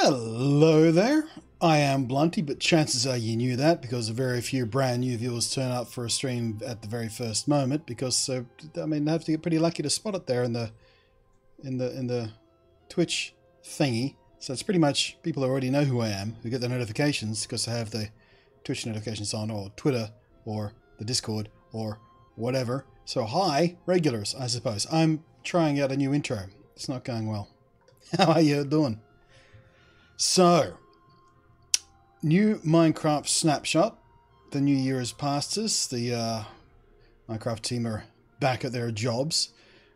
Hello there. I am Blunty, but chances are you knew that because very few brand new viewers turn up for a stream at the very first moment. Because I mean, they have to get pretty lucky to spot it there in the Twitch thingy. So it's pretty much people who already know who I am who get the notifications because I have the Twitch notifications on, or Twitter, or the Discord, or whatever. So hi, regulars, I suppose. I'm trying out a new intro. It's not going well. How are you doing? So, new Minecraft snapshot. The new year has passed us. The Minecraft team are back at their jobs.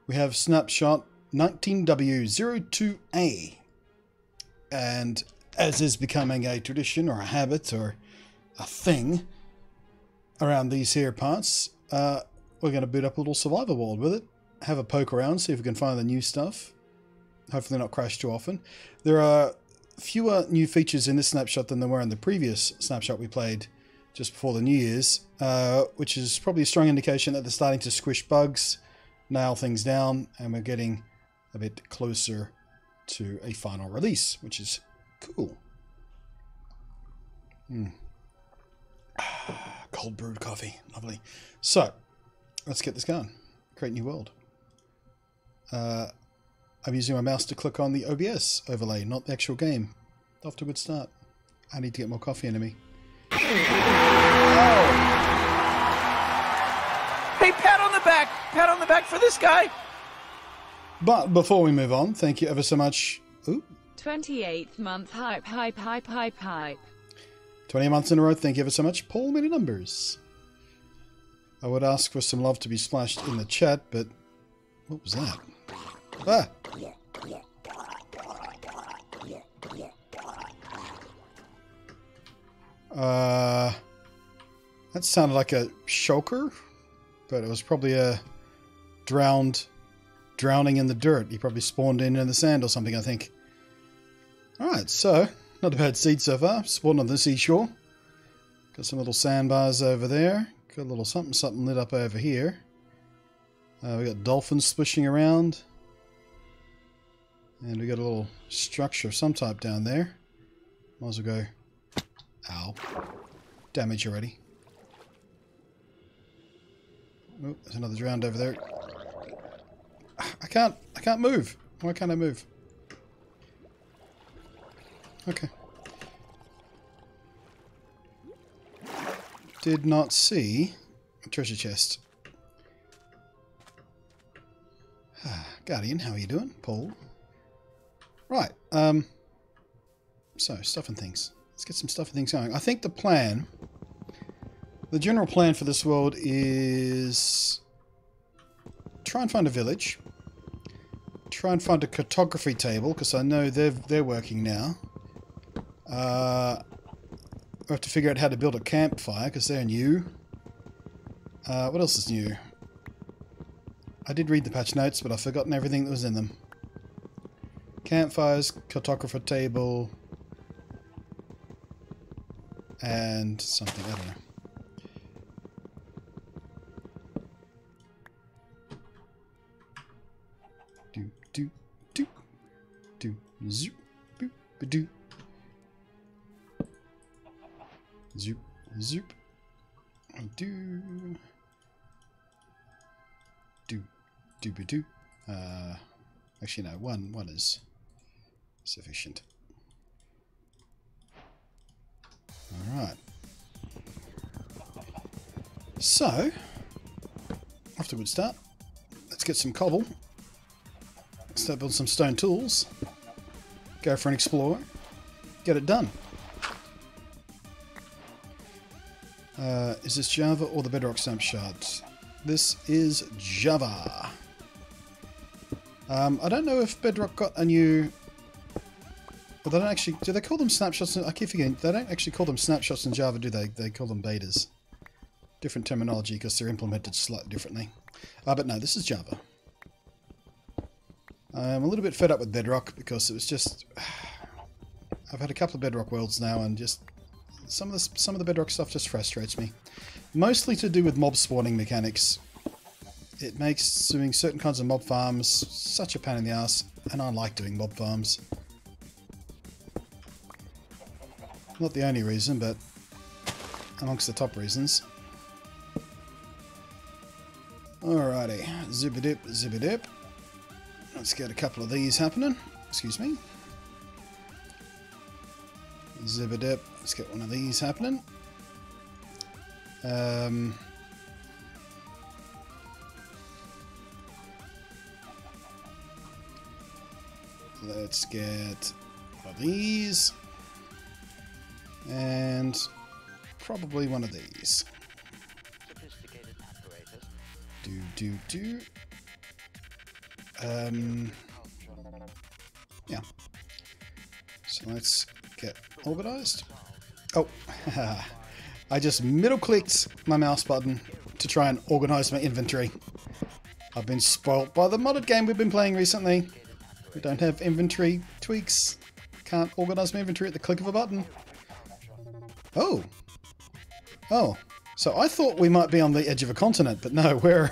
We have snapshot 19W02A. And as is becoming a tradition or a habit or a thing around these here parts, we're going to boot up a little survival world with it. Have a poke around, see if we can find the new stuff. Hopefully not crash too often. There are fewer new features in this snapshot than there were in the previous snapshot we played just before the New Year's, which is probably a strong indication that they're starting to squish bugs, nail things down, and we're getting a bit closer to a final release, which is cool. Cold brewed coffee, lovely. So, let's get this going. Create new world. I'm using my mouse to click on the OBS overlay, not the actual game. Off to a good start. I need to get more coffee into me. Oh. Hey, pat on the back! Pat on the back for this guy! But before we move on, thank you ever so much. Ooh. 28th month hype. 20 months in a row, thank you ever so much. Paul, many numbers. I would ask for some love to be splashed in the chat, but what was that? Ah! That sounded like a shulker, but it was probably a drowning in the dirt. He probably spawned in the sand or something, I think. Alright, so, not a bad seed so far. Spawned on the seashore. Got some little sandbars over there. Got a little something lit up over here. We got dolphins splishing around. And we got a little structure of some type down there. Might as well go. Ow. Damage already. Oh, there's another drowned over there. I can't move. Why can't I move? Okay. Did not see a treasure chest. Guardian, how are you doing? Paul. Right, so, stuff and things. Let's get some stuff and things going. I think the general plan for this world is try and find a village. Try and find a cartography table, because I know they're working now. We have to figure out how to build a campfire, because they're new. What else is new? I did read the patch notes, but I've forgotten everything that was in them. Campfires, cartographer table, and something, I don't know. Zoop, boop, ba-doo. Zoop, zoop. Do, ba-doo. Actually, no, one is sufficient. Alright. So, off to a good start. Let's get some cobble. Start building some stone tools. Go for an explore. Get it done. Is this Java or the Bedrock Snapshot? This is Java. I don't know if Bedrock got a new... Well, they don't actually... Do they call them snapshots? I keep forgetting. They don't actually call them snapshots in Java, do they? They call them betas. Different terminology because they're implemented slightly differently. But no, this is Java. I'm a little bit fed up with Bedrock because it was just... I've had a couple of Bedrock worlds now and just... Some of the Bedrock stuff just frustrates me. Mostly to do with mob spawning mechanics. It makes doing certain kinds of mob farms such a pain in the ass, and I like doing mob farms. Not the only reason, but amongst the top reasons. Alrighty, zip-a-dip, zip-a-dip. Let's get a couple of these happening. Excuse me. Zip-a-dip. Let's get one of these happening. Let's get one of these. And probably one of these. Do. Yeah. So let's get organized. Oh, I just middle clicked my mouse button to try and organize my inventory. I've been spoilt by the modded game we've been playing recently. We don't have inventory tweaks. Can't organize my inventory at the click of a button. Oh. So I thought we might be on the edge of a continent, but no, we're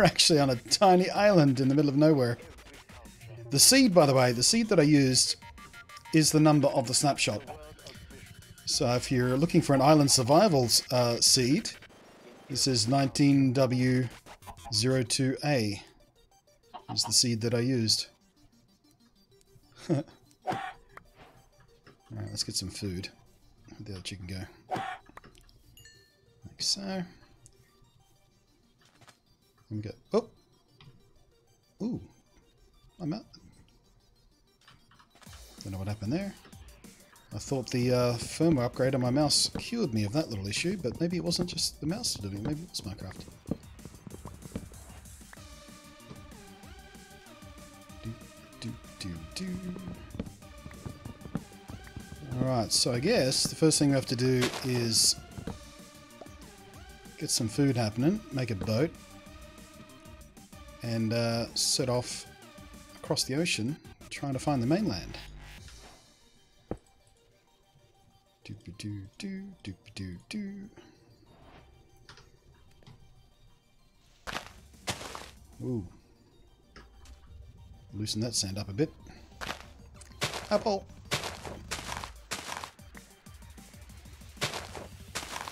actually on a tiny island in the middle of nowhere. The seed, by the way, the seed that I used is the number of the snapshot. So if you're looking for an island survival seed, this is 19W02A. Is the seed that I used. Alright, let's get some food. Where'd the other chicken go? Like so. Let me go. Oh! Ooh. I'm out. Don't know what happened there. I thought the firmware upgrade on my mouse cured me of that little issue, but maybe it wasn't just the mouse doing it, maybe it was Minecraft. Alright, so I guess the first thing we have to do is get some food happening, make a boat, and set off across the ocean trying to find the mainland. Doop-a-doo-doo. Ooh. Loosen that sand up a bit. Apple!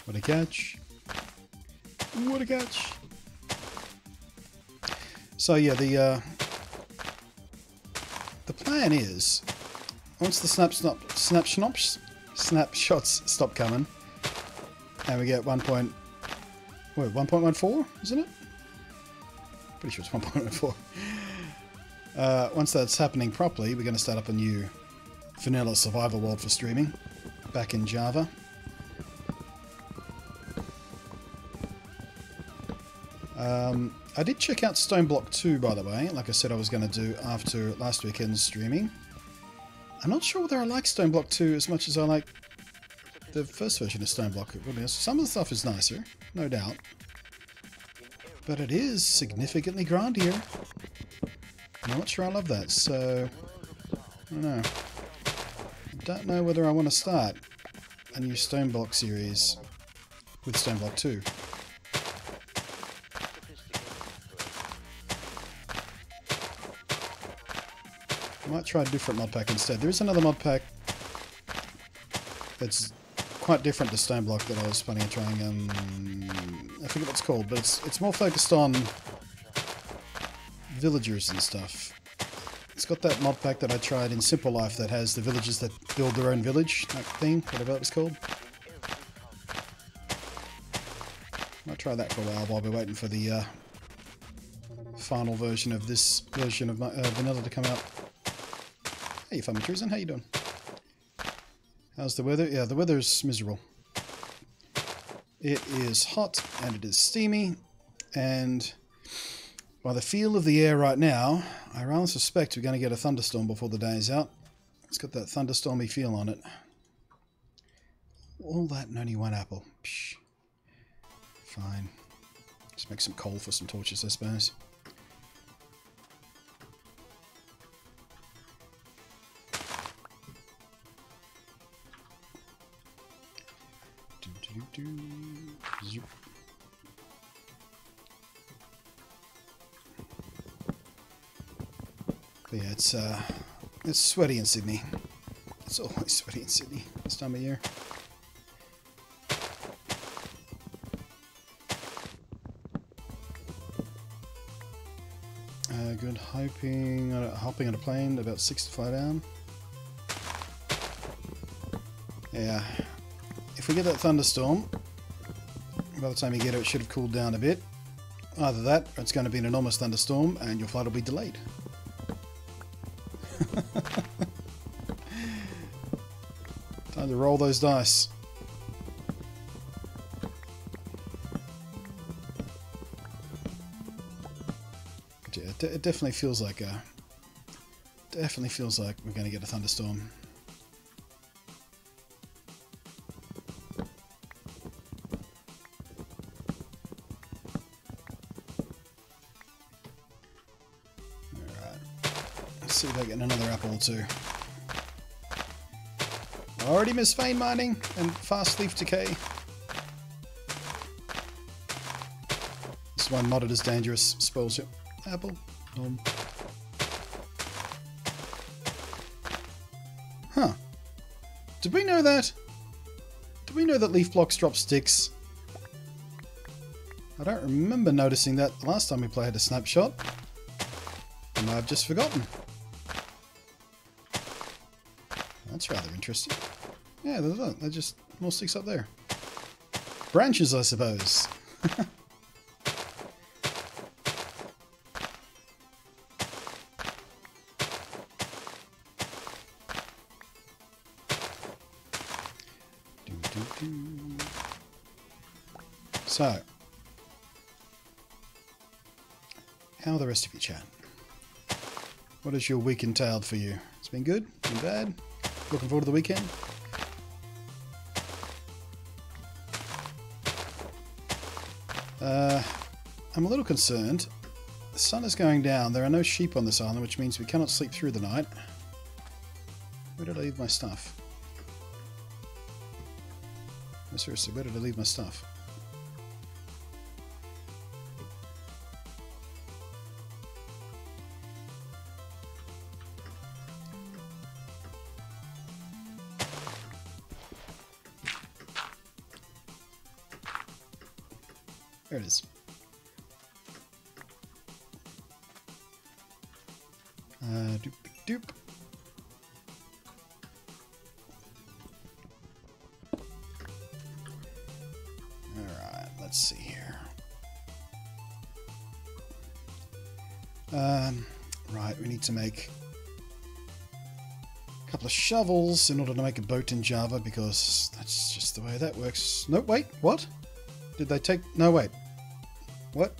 What a catch. What a catch. So yeah, the plan is, once the snapshots stop coming, and we get 1.14, isn't it? Pretty sure it's 1.14. Once that's happening properly, we're going to start up a new vanilla survival world for streaming, back in Java. I did check out Stoneblock 2, by the way, like I said I was going to do after last weekend's streaming. I'm not sure whether I like Stoneblock 2 as much as I like the first version of Stoneblock. Some of the stuff is nicer, no doubt. But it is significantly grindier. I'm not sure I love that, so I don't know. I don't know whether I want to start a new Stoneblock series with Stoneblock 2. I might try a different mod pack instead. There is another mod pack that's quite different to Stoneblock that I was planning on trying. I forget what it's called, but it's more focused on villagers and stuff. It's got that mod pack that I tried in Simple Life that has the villagers that build their own village, that thing, whatever it was called. Might try that for a while we're waiting for the final version of this version of vanilla to come out. Hey, Farmer Treason, how you doing? How's the weather? Yeah, the weather's miserable. It is hot and it is steamy, and by the feel of the air right now, I rather suspect we're going to get a thunderstorm before the day is out. It's got that thunderstormy feel on it. All that and only one apple. Psh. Fine. Just make some coal for some torches, I suppose. Zoop. But yeah, it's sweaty in Sydney. It's always sweaty in Sydney this time of year. Good. Hopping on a plane about 6 to 5 down. Yeah. If we get that thunderstorm, by the time you get it, it should have cooled down a bit. Either that, or it's going to be an enormous thunderstorm and your flight will be delayed. Time to roll those dice. But yeah, it definitely feels like we're going to get a thunderstorm. Alright. Let's see if I get another apple or two. I already missed vein mining and fast leaf decay. This one modded as dangerous. Spoils you. Apple. Huh. Did we know that? Did we know that leaf blocks drop sticks? I don't remember noticing that the last time we played a snapshot. And I've just forgotten. That's rather interesting. Yeah, they're just more sticks up there. Branches, I suppose. So, how are the rest of you, chat? What has your week entailed for you? It's been good? Been bad? Looking forward to the weekend? I'm a little concerned. The sun is going down. There are no sheep on this island, which means we cannot sleep through the night. Where did I leave my stuff? No, seriously, where did I leave my stuff? There it is. Doop doop. Alright, let's see here. Right, we need to make a couple of shovels in order to make a boat in Java, because that's just the way that works. No, wait, what? Did they take... No, wait. What?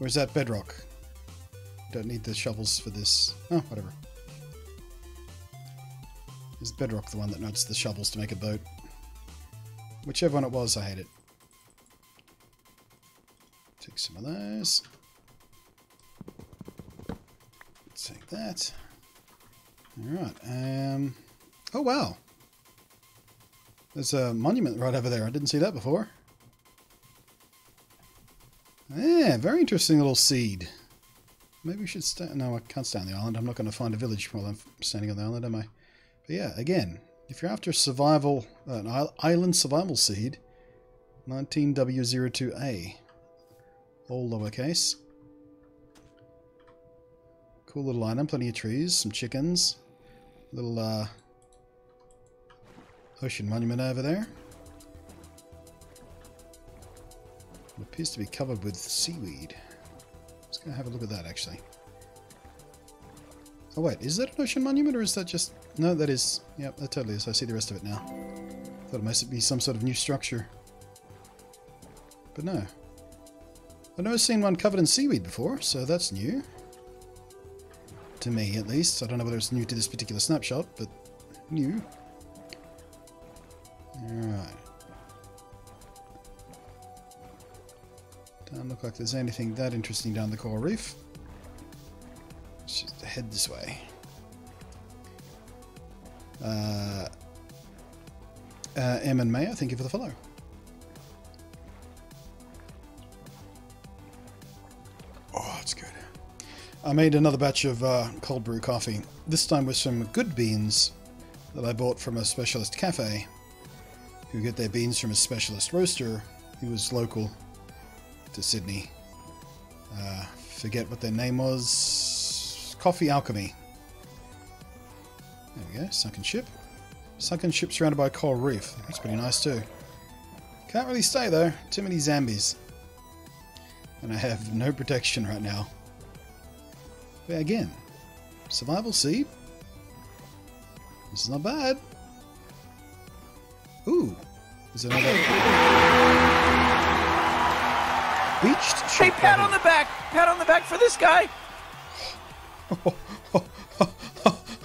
Or is that bedrock? Don't need the shovels for this. Oh, whatever. Is bedrock the one that notes the shovels to make a boat? Whichever one it was, I hate it. Take some of those. Take that. Alright. Oh, wow. There's a monument right over there. I didn't see that before. Yeah, very interesting little seed. Maybe we should stay... No, I can't stay on the island. I'm not going to find a village while I'm standing on the island, am I? But yeah, again, if you're after a survival... an island survival seed, 19W02A. All lowercase. Cool little item. Plenty of trees, some chickens. Little ocean monument over there. It appears to be covered with seaweed. Let's go have a look at that, actually. Oh wait, is that an ocean monument, or is that just... No, that is... Yep, that totally is. I see the rest of it now. Thought it might be some sort of new structure. But no. I've never seen one covered in seaweed before, so that's new. To me, at least. I don't know whether it's new to this particular snapshot, but new. Alright. Doesn't look like there's anything that interesting down the coral reef. Let's just head this way. M and Maya, thank you for the follow. Oh, it's good. I made another batch of cold brew coffee. This time with some good beans that I bought from a specialist cafe who get their beans from a specialist roaster who was local to Sydney. Forget what their name was. Coffee Alchemy. There we go. Sunken ship. Sunken ship surrounded by a coral reef. That's pretty nice too. Can't really stay though. Too many zombies. And I have no protection right now. But again, survival seed. This is not bad. Ooh. Is another beached Hey, ship? pat on the back! Pat on the back for this guy!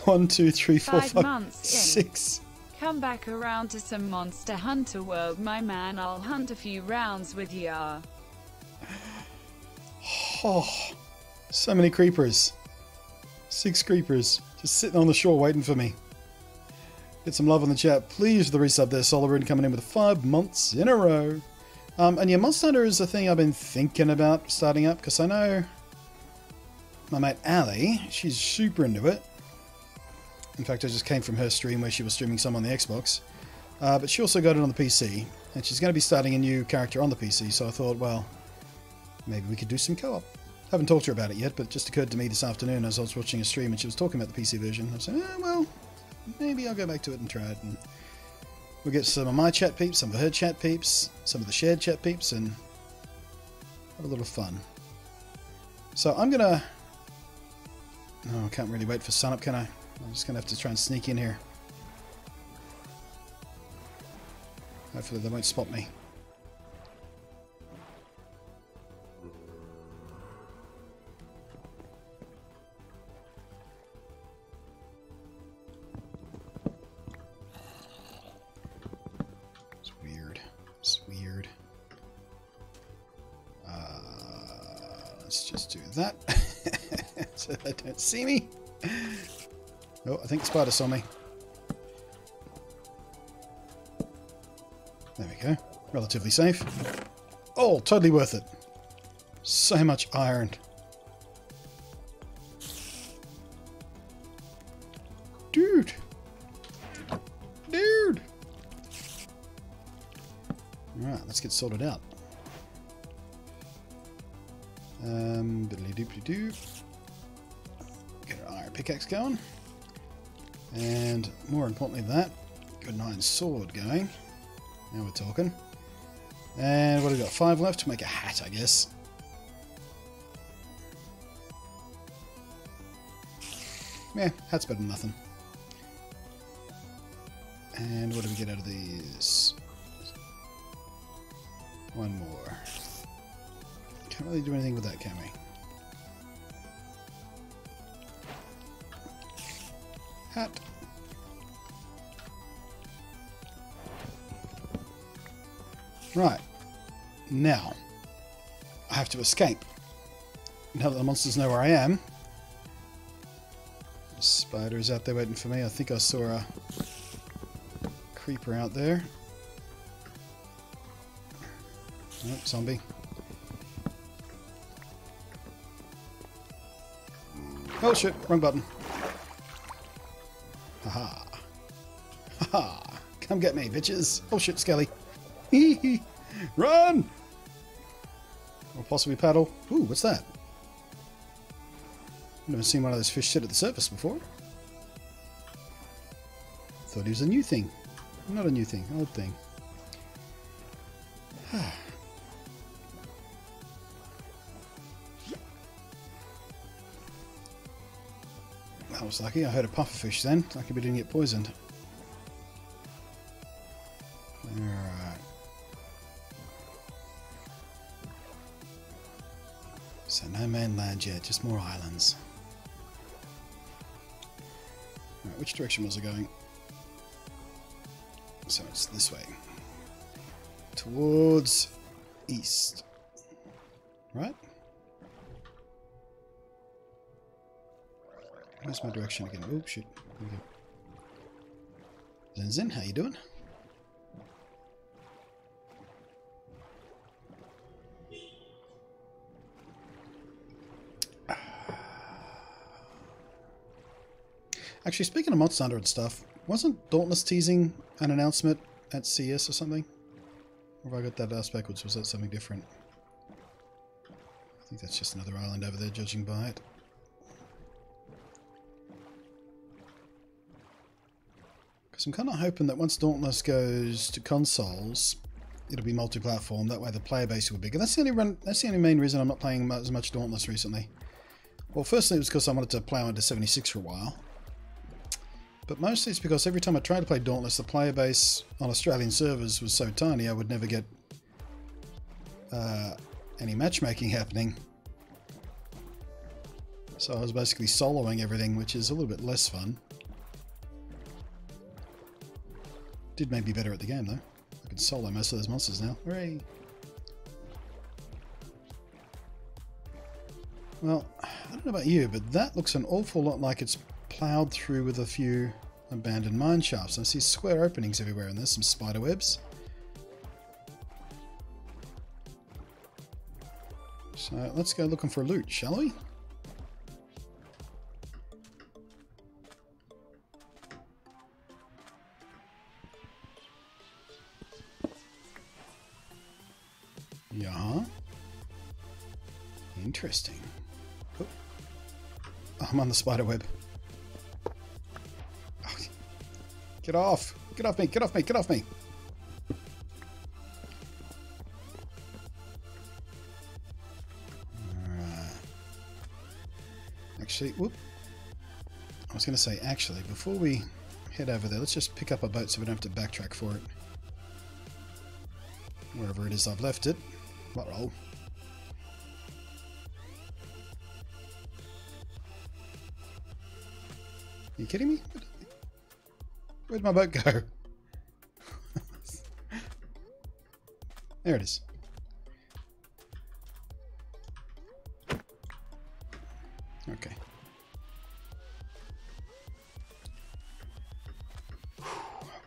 1, 2, 3, 4, 5 5, months in. 6. Come back around to some Monster Hunter World, my man. I'll hunt a few rounds with ya. Oh, so many creepers. 6 creepers just sitting on the shore waiting for me. Get some love in the chat, please, for the resub there. Solarine coming in with 5 months in a row. And yeah, Monster Hunter is a thing I've been thinking about starting up, because I know my mate Ali, she's super into it. In fact, I just came from her stream where she was streaming some on the Xbox. But she also got it on the PC, and she's going to be starting a new character on the PC, so I thought, well, maybe we could do some co-op. Haven't talked to her about it yet, but it just occurred to me this afternoon as I was watching a stream and she was talking about the PC version. I was like, well, maybe I'll go back to it and try it. And we'll get some of my chat peeps, some of her chat peeps, some of the shared chat peeps, and have a little fun. So I'm going to... Oh, I can't really wait for sunup, can I? I'm just going to have to try and sneak in here. Hopefully they won't spot me. It's weird. It's weird. Let's just do that. So they don't see me. Oh, I think the spider saw me. There we go. Relatively safe. Oh, totally worth it. So much iron. Dude. Dude. Alright, let's get sorted out. Biddly-dooply-doo. Get our iron pickaxe going. And more importantly than that, got an iron sword going. Now we're talking. And what have we got? 5 left to make a hat, I guess. Yeah, hat's better than nothing. And what do we get out of these? 1 more. Can't really do anything with that, can we? Hat. Right. Now, I have to escape. Now that the monsters know where I am. The spider is out there waiting for me. I think I saw a creeper out there. Oh, zombie. Oh shit, wrong button. Haha. Haha. Come get me, bitches. Oh shit, Skelly. Run! Or possibly paddle. Ooh, what's that? I've never seen one of those fish sit at the surface before. Thought he was a new thing. Not a new thing, an old thing. That was lucky. I heard a pufferfish then. Lucky we didn't get poisoned. Alright. So no mainland yet, just more islands. Right, which direction was I going? So it's this way. Towards east. Right? Where's my direction again? Oh shit. Here we go. Zinzin, how you doing? Actually, speaking of Monster Hunter and stuff, Wasn't Dauntless teasing an announcement at CS or something? Or have I got that asked backwards? Was that something different? I think that's just another island over there, judging by it. Because I'm kind of hoping that once Dauntless goes to consoles, it'll be multi-platform. That way the player base will be bigger. That's the only main reason I'm not playing as much Dauntless recently. Well, firstly it was because I wanted to play on to 76 for a while. But mostly it's because every time I tried to play Dauntless, the player base on Australian servers was so tiny I would never get any matchmaking happening. So I was basically soloing everything, which is a little bit less fun. Did make me better at the game though. I can solo most of those monsters now. Hooray! Well, I don't know about you, but that looks an awful lot like it's ploughed through with a few abandoned mine shafts. I see square openings everywhere and there's some spider webs. So let's go looking for loot, shall we? Yeah. Interesting. Oh. I'm on the spider web. Oh. Get off! Get off me! Get off me! Get off me! Alright. Actually, whoop. I was going to say, actually, before we head over there, let's just pick up a boat so we don't have to backtrack for it. Wherever it is I've left it. What roll? Are you kidding me? Where'd my boat go? There it is. Okay.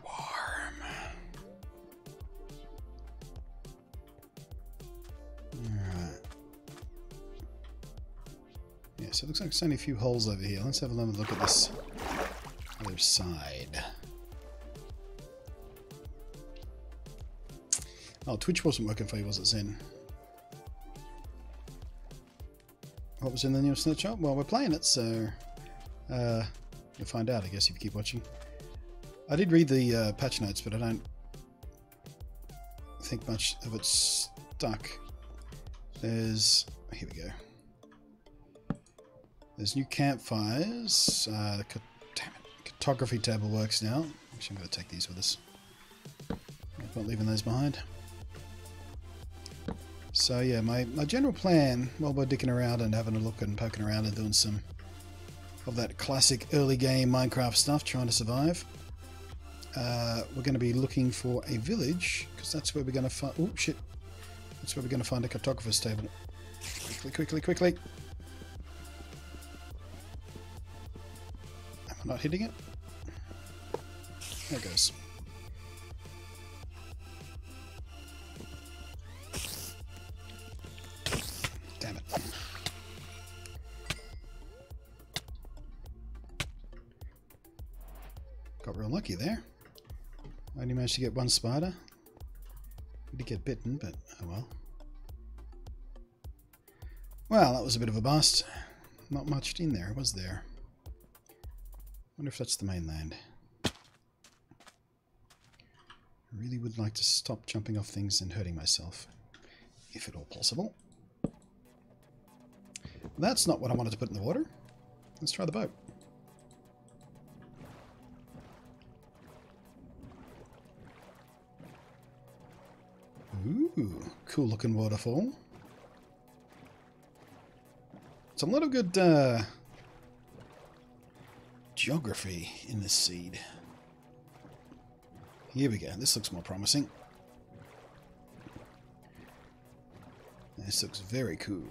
Warm. Alright. Yeah, so it looks like there's only a few holes over here. Let's have another look at this other side. Oh, Twitch wasn't working for you, was it, Zen? What was in the new Snapshot? Well, we're playing it, so you'll find out, I guess, if you keep watching. I did read the patch notes, but I don't think much of it's stuck. There's... here we go. There's new campfires. Damn it. Cartography table works now. Actually, I'm going to take these with us. I'm not leaving those behind. So yeah, my general plan, while we're dicking around and having a look and poking around and doing some of that classic early game Minecraft stuff, trying to survive, we're going to be looking for a village, because that's where we're going to find... oh shit! That's where we're going to find a cartographer's table. Quickly, quickly, quickly! Am I not hitting it? There it goes. Damn it. Got real lucky there. I only managed to get one spider. We did get bitten, but oh well. Well, that was a bit of a bust. Not much in there, was there? Wonder if that's the mainland. I really would like to stop jumping off things and hurting myself, if at all possible. That's not what I wanted to put in the water. Let's try the boat. Ooh, cool looking waterfall. It's a lot of good geography in this seed. Here we go. This looks more promising. This looks very cool.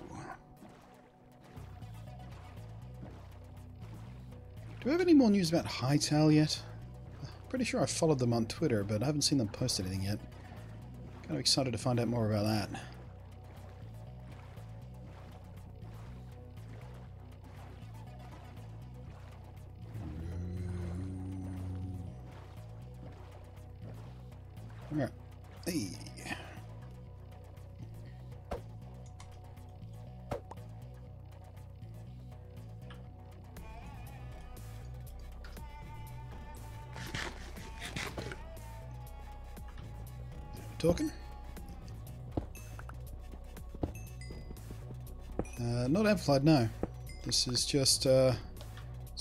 Do we have any more news about Hightail yet? Pretty sure I followed them on Twitter, but I haven't seen them post anything yet. Kind of excited to find out more about that. Alright. Hey. Talking? Not amplified, no. This is just, is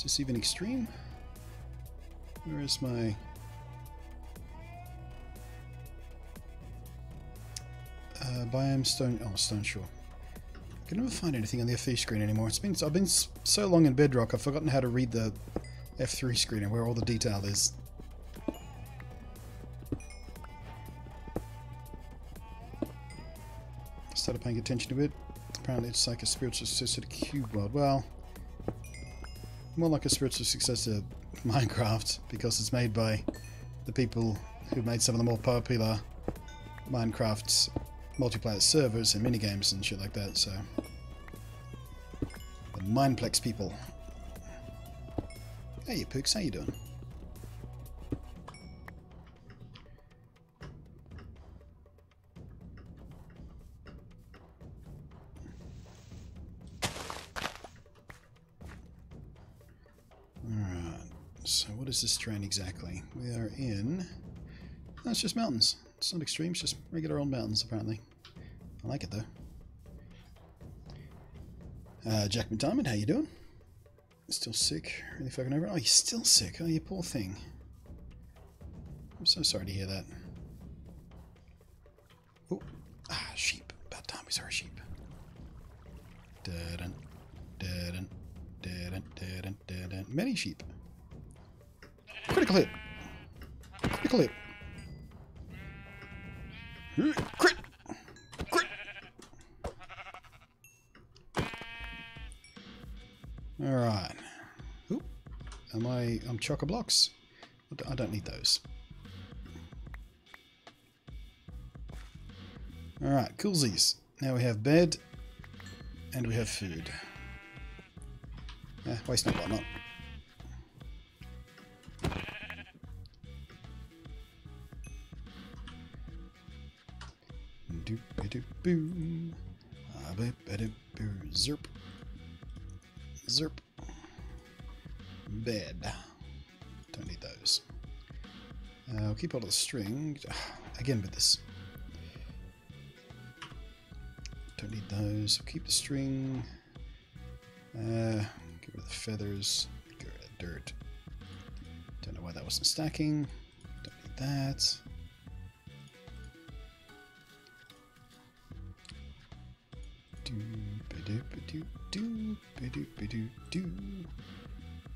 this even extreme? Where is my... biome stone... Oh, stone shore. I can never find anything on the F3 screen anymore. I've been so long in Bedrock, I've forgotten how to read the F3 screen and where all the detail is. Started paying attention to it. Apparently it's like a spiritual successor to Cube World. Well, more like a spiritual successor to Minecraft, because it's made by the people who made some of the more popular Minecraft multiplayer servers and minigames and shit like that, so... The Mineplex people. Hey, Pooks, how you doing? So what is this terrain exactly? We are in... No, it's just mountains. It's not extreme, it's just regular old mountains, apparently. I like it, though. Jack McDiamond, how you doing? Still sick? Really fucking over it? Oh, you're still sick? Oh, you poor thing. I'm so sorry to hear that. Oh, sheep. About time we saw a sheep. Dun, dun, dun, dun, dun. Many sheep. Critical hit. Critical hit. Crit. Crit. All right. Ooh. I'm chock-a-blocks. I don't need those. All right, coolsies. Now we have bed, and we have food. Waste not, whatnot. Boom. Zerp. Zerp. Bed. Don't need those. I'll keep all of the string. Again with this. Don't need those. I'll keep the string. Get rid of the feathers. Get rid of the dirt. Don't know why that wasn't stacking. Don't need that.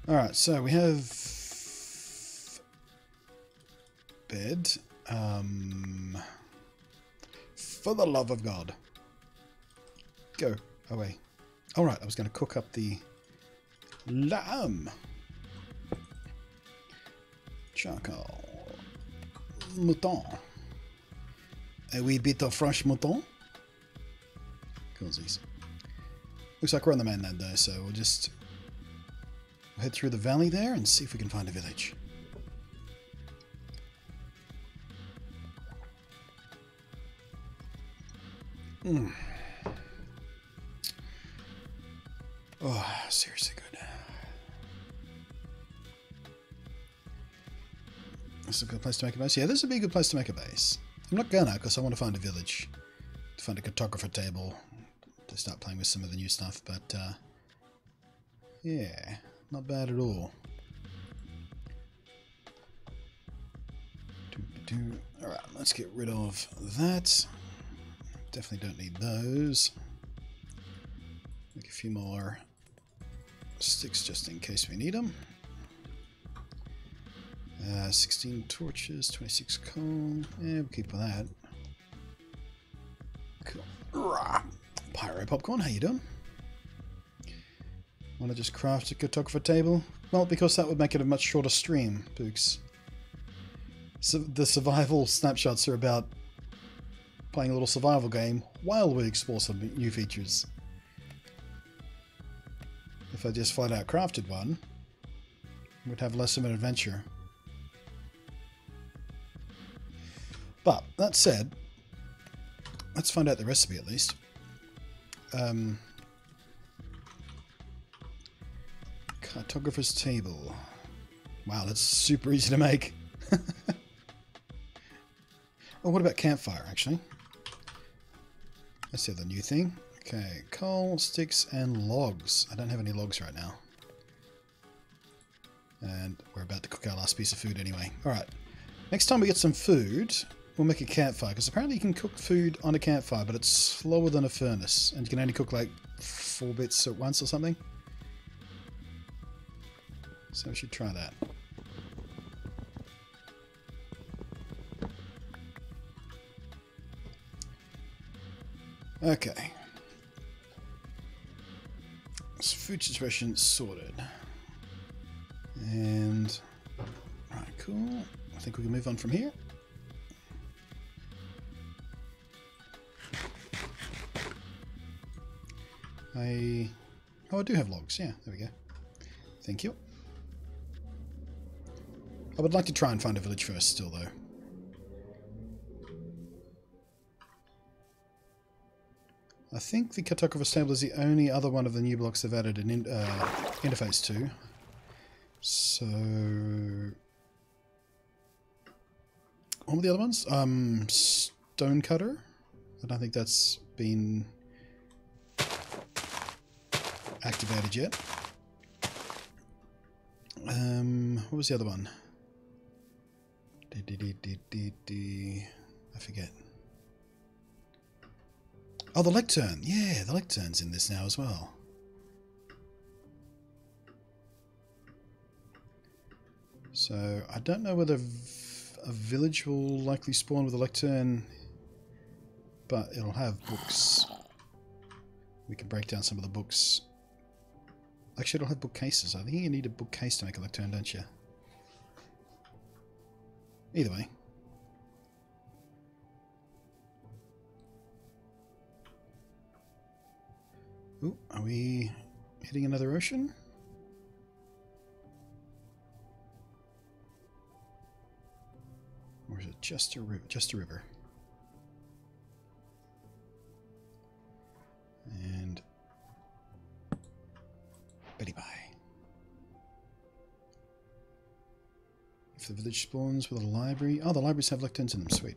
Alright, so we have bed. For the love of God. Go away. Alright, I was going to cook up the lamb. Charcoal. Mouton. A wee bit of fresh mouton. Coolsies. Looks like we're on the mainland though, so we'll just head through the valley there and see if we can find a village. Oh, seriously good. This is a good place to make a base. Yeah, this would be a good place to make a base. I'm not gonna, because I want to find a village. To find a cartographer table. To start playing with some of the new stuff, but yeah, not bad at all. Alright, let's get rid of that. Definitely don't need those. Make a few more sticks just in case we need them. 16 torches, 26 coal. Yeah, we'll keep with that. Cool. Pyro Popcorn, how you doing? Want to just craft a cartographer table? Well, because that would make it a much shorter stream, Pooks. So the survival snapshots are about playing a little survival game while we explore some new features. If I just flat out crafted one, we'd have less of an adventure. But that said, let's find out the recipe at least. Cartographer's table. Wow, that's super easy to make. Oh, what about campfire, actually? That's the other new thing. Okay, coal, sticks, and logs. I don't have any logs right now. And we're about to cook our last piece of food anyway. Alright, next time we get some food, we'll make a campfire. Because apparently you can cook food on a campfire, but it's slower than a furnace. And you can only cook like 4 bits at once or something. So we should try that. Okay. Food situation sorted. And... Alright, cool. I think we can move on from here. Oh, I do have logs. Yeah, there we go. Thank you. I would like to try and find a village first still, though. I think the cartographer's table is the only other one of the new blocks they've added an interface to. So... What were the other ones? Stonecutter. I don't think that's been activated yet. What was the other one? I forget. Oh, the lectern. Yeah, the lectern's in this now as well. So, I don't know whether a village will likely spawn with a lectern, but it'll have books. We can break down some of the books. Actually, it'll have bookcases. I think you need a bookcase to make a lectern, don't you? Either way. Ooh, are we hitting another ocean? Or is it just a river? Just a river. And Betty Bye. If the village spawns with a library... Oh, the libraries have lecterns in them. Sweet.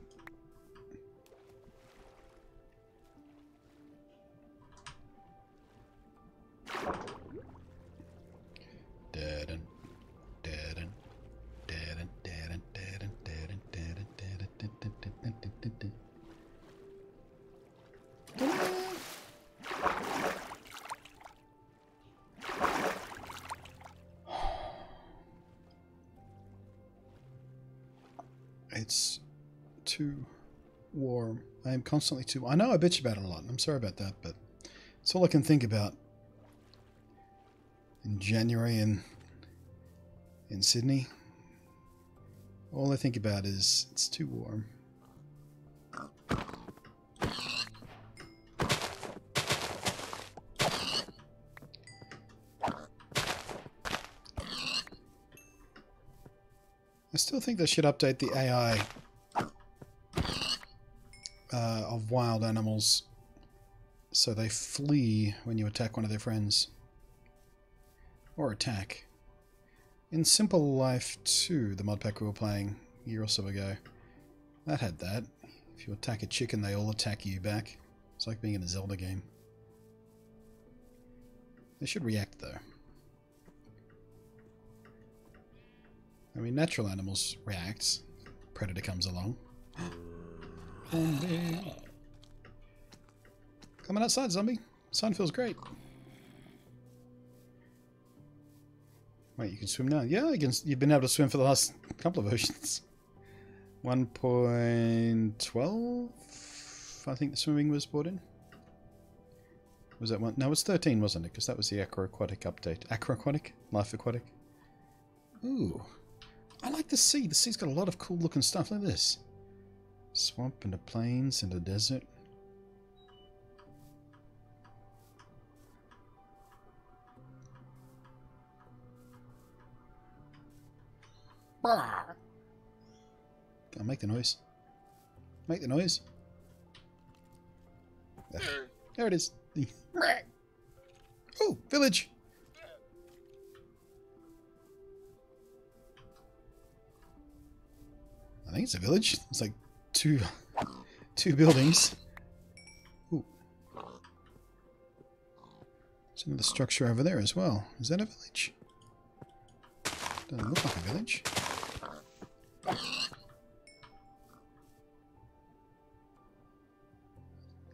It's too warm. I am constantly too... I know I bitch about it a lot. I'm sorry about that, but it's all I can think about in January in Sydney. All I think about is it's too warm. I still think they should update the AI of wild animals so they flee when you attack one of their friends. Or attack. In Simple Life 2, the mod pack we were playing a year or so ago, that had that. If you attack a chicken, they all attack you back. It's like being in a Zelda game. They should react, though. I mean, natural animals react. Predator comes along. Coming outside, zombie. Sun feels great. Wait, you can swim now? Yeah, you've been able to swim for the last couple of oceans. 1.12, I think the swimming was brought in. Was that one? No, it was 13, wasn't it? Because that was the Aquatic update. Aquatic? Life Aquatic? Ooh. I like the sea. The sea's got a lot of cool looking stuff. Look at this. Swamp and the plains and the desert. Can't make the noise. Make the noise. There it is. Oh, village. I think it's a village. It's like two buildings. Ooh. There's another structure over there as well. Is that a village? Doesn't look like a village.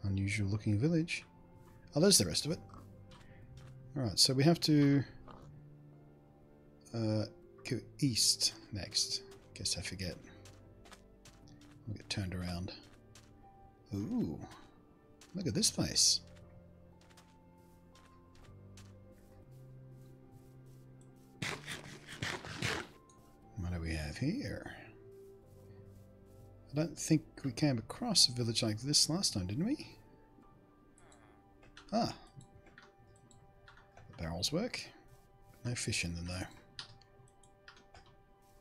Unusual looking village. Oh, there's the rest of it. Alright, so we have to go east next. Guess I forget. We'll get turned around. Ooh, look at this place. What do we have here? I don't think we came across a village like this last time, didn't we? Ah. The barrels work. No fish in them, though. I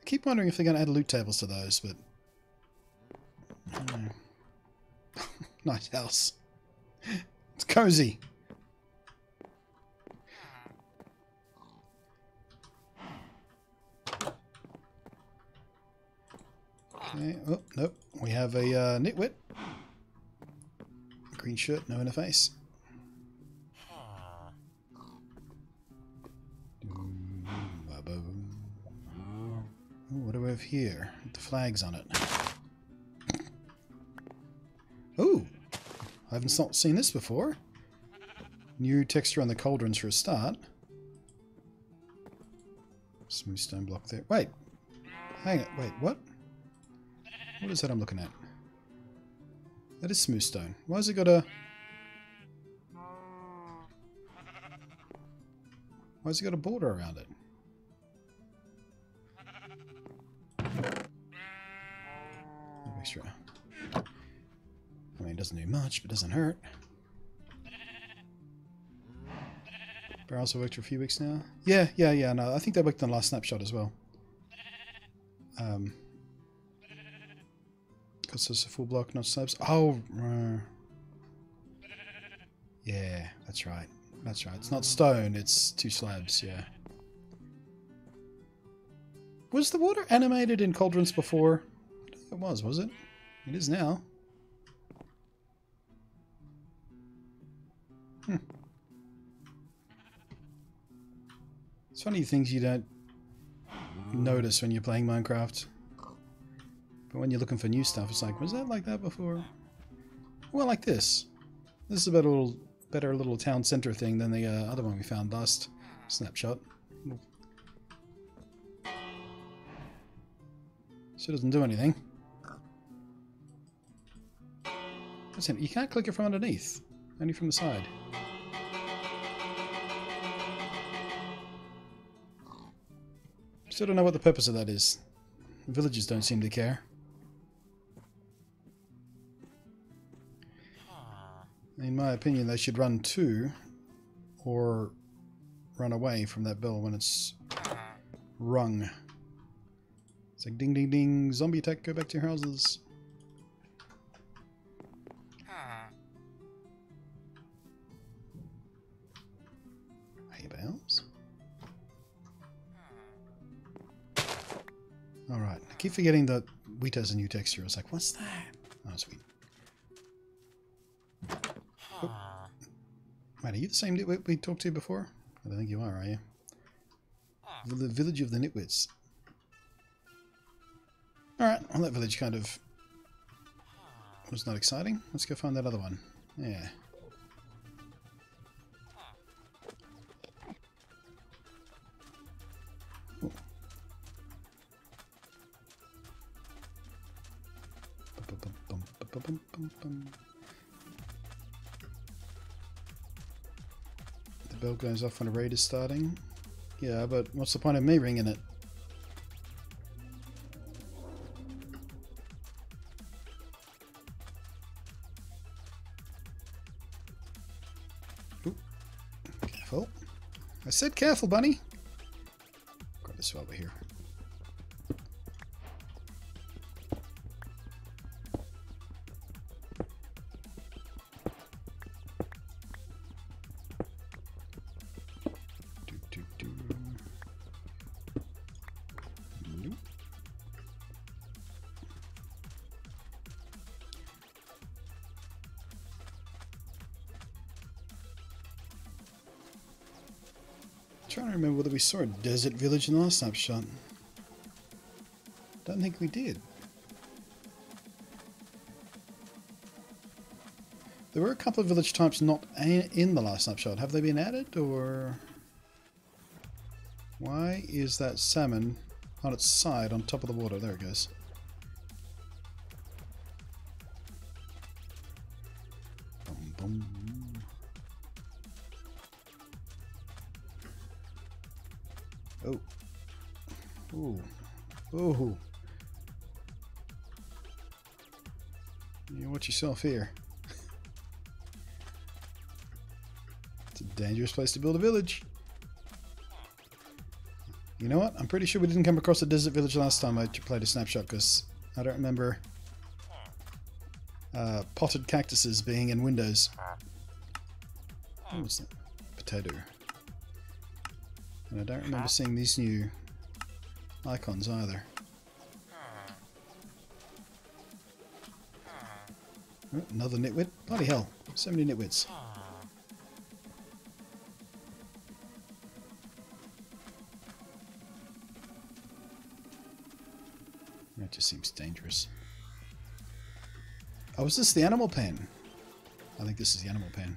keep wondering if they're going to add loot tables to those, but... I don't know. Nice house. It's cozy. Okay. Oh, nope. We have a nitwit. Green shirt, no interface. Ooh, what do we have here? The flags on it. Ooh! I haven't seen this before. New texture on the cauldrons for a start. Smooth stone block there. Wait! Hang it. Wait, what? What is that I'm looking at? That is smooth stone. Why has it got a... Why has it got a border around it? Extra. I mean, it doesn't do much, but it doesn't hurt. Barrels have worked for a few weeks now. Yeah, no, I think they worked on the last snapshot as well. Because it's a full block, not slabs. Oh, yeah, that's right. That's right. It's not stone, it's 2 slabs, yeah. Was the water animated in cauldrons before? It was it? It is now. It's funny things you don't notice when you're playing Minecraft. But when you're looking for new stuff, it's like, was that like that before? Well, like this. This is a better little town center thing than the other one we found last snapshot. Still doesn't do anything. Listen, you can't click it from underneath, only from the side. Still don't know what the purpose of that is. The villagers don't seem to care. In my opinion, they should run to, or run away from that bell when it's rung. It's like ding ding ding, zombie attack, go back to your houses. Hay bales. Alright, I keep forgetting that wheat has a new texture. I was like, what's that? Oh, sweet. Oh. Wait, are you the same nitwit we talked to before? I don't think you are you? The village of the nitwits. Alright, well that village kind of was not exciting. Let's go find that other one. Yeah. Ooh. The bell goes off when a raid is starting. Yeah, but what's the point of me ringing it? Ooh. Careful. I said careful, bunny. Grab this over here. trying to remember whether we saw a desert village in the last snapshot. Don't think we did. There were a couple of village types not in the last snapshot. Have they been added, or... Why is that salmon on its side on top of the water? There it goes. Boom, boom. Oh. Ooh. Ooh. You watch yourself here. It's a dangerous place to build a village. You know what? I'm pretty sure we didn't come across a desert village last time I played a snapshot, because I don't remember potted cactuses being in windows. What was that? Potato. And I don't remember seeing these new icons either. Oh, another nitwit? Bloody hell. So many nitwits. That just seems dangerous. Oh, is this the animal pen? I think this is the animal pen.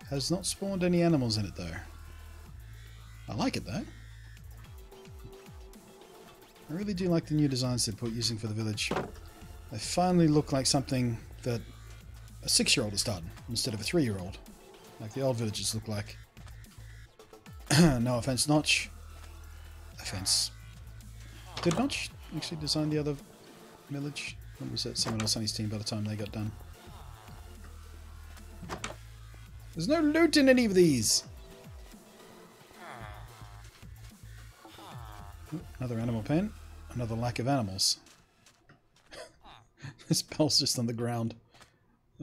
Has not spawned any animals in it though. I like it though. I really do like the new designs they're using for the village. They finally look like something that a 6-year-old has done instead of a 3-year-old. Like the old villages look like. No offense, Notch. Offense. Did Notch actually design the other village? Or was that someone else on his team by the time they got done? There's no loot in any of these! Oh, another animal pen. Another lack of animals. This bell's just on the ground.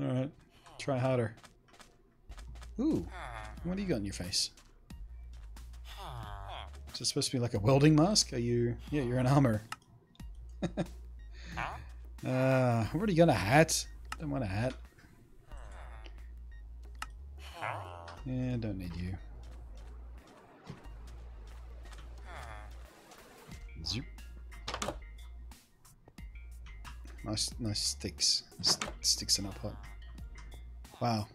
Alright, try harder. Ooh, what do you got in your face? Is it supposed to be like a welding mask? Are you... Yeah, you're in armor. I've already got a hat. Don't want a hat. Yeah, don't need you. Zoop. Nice sticks. Sticks in our pot. Wow.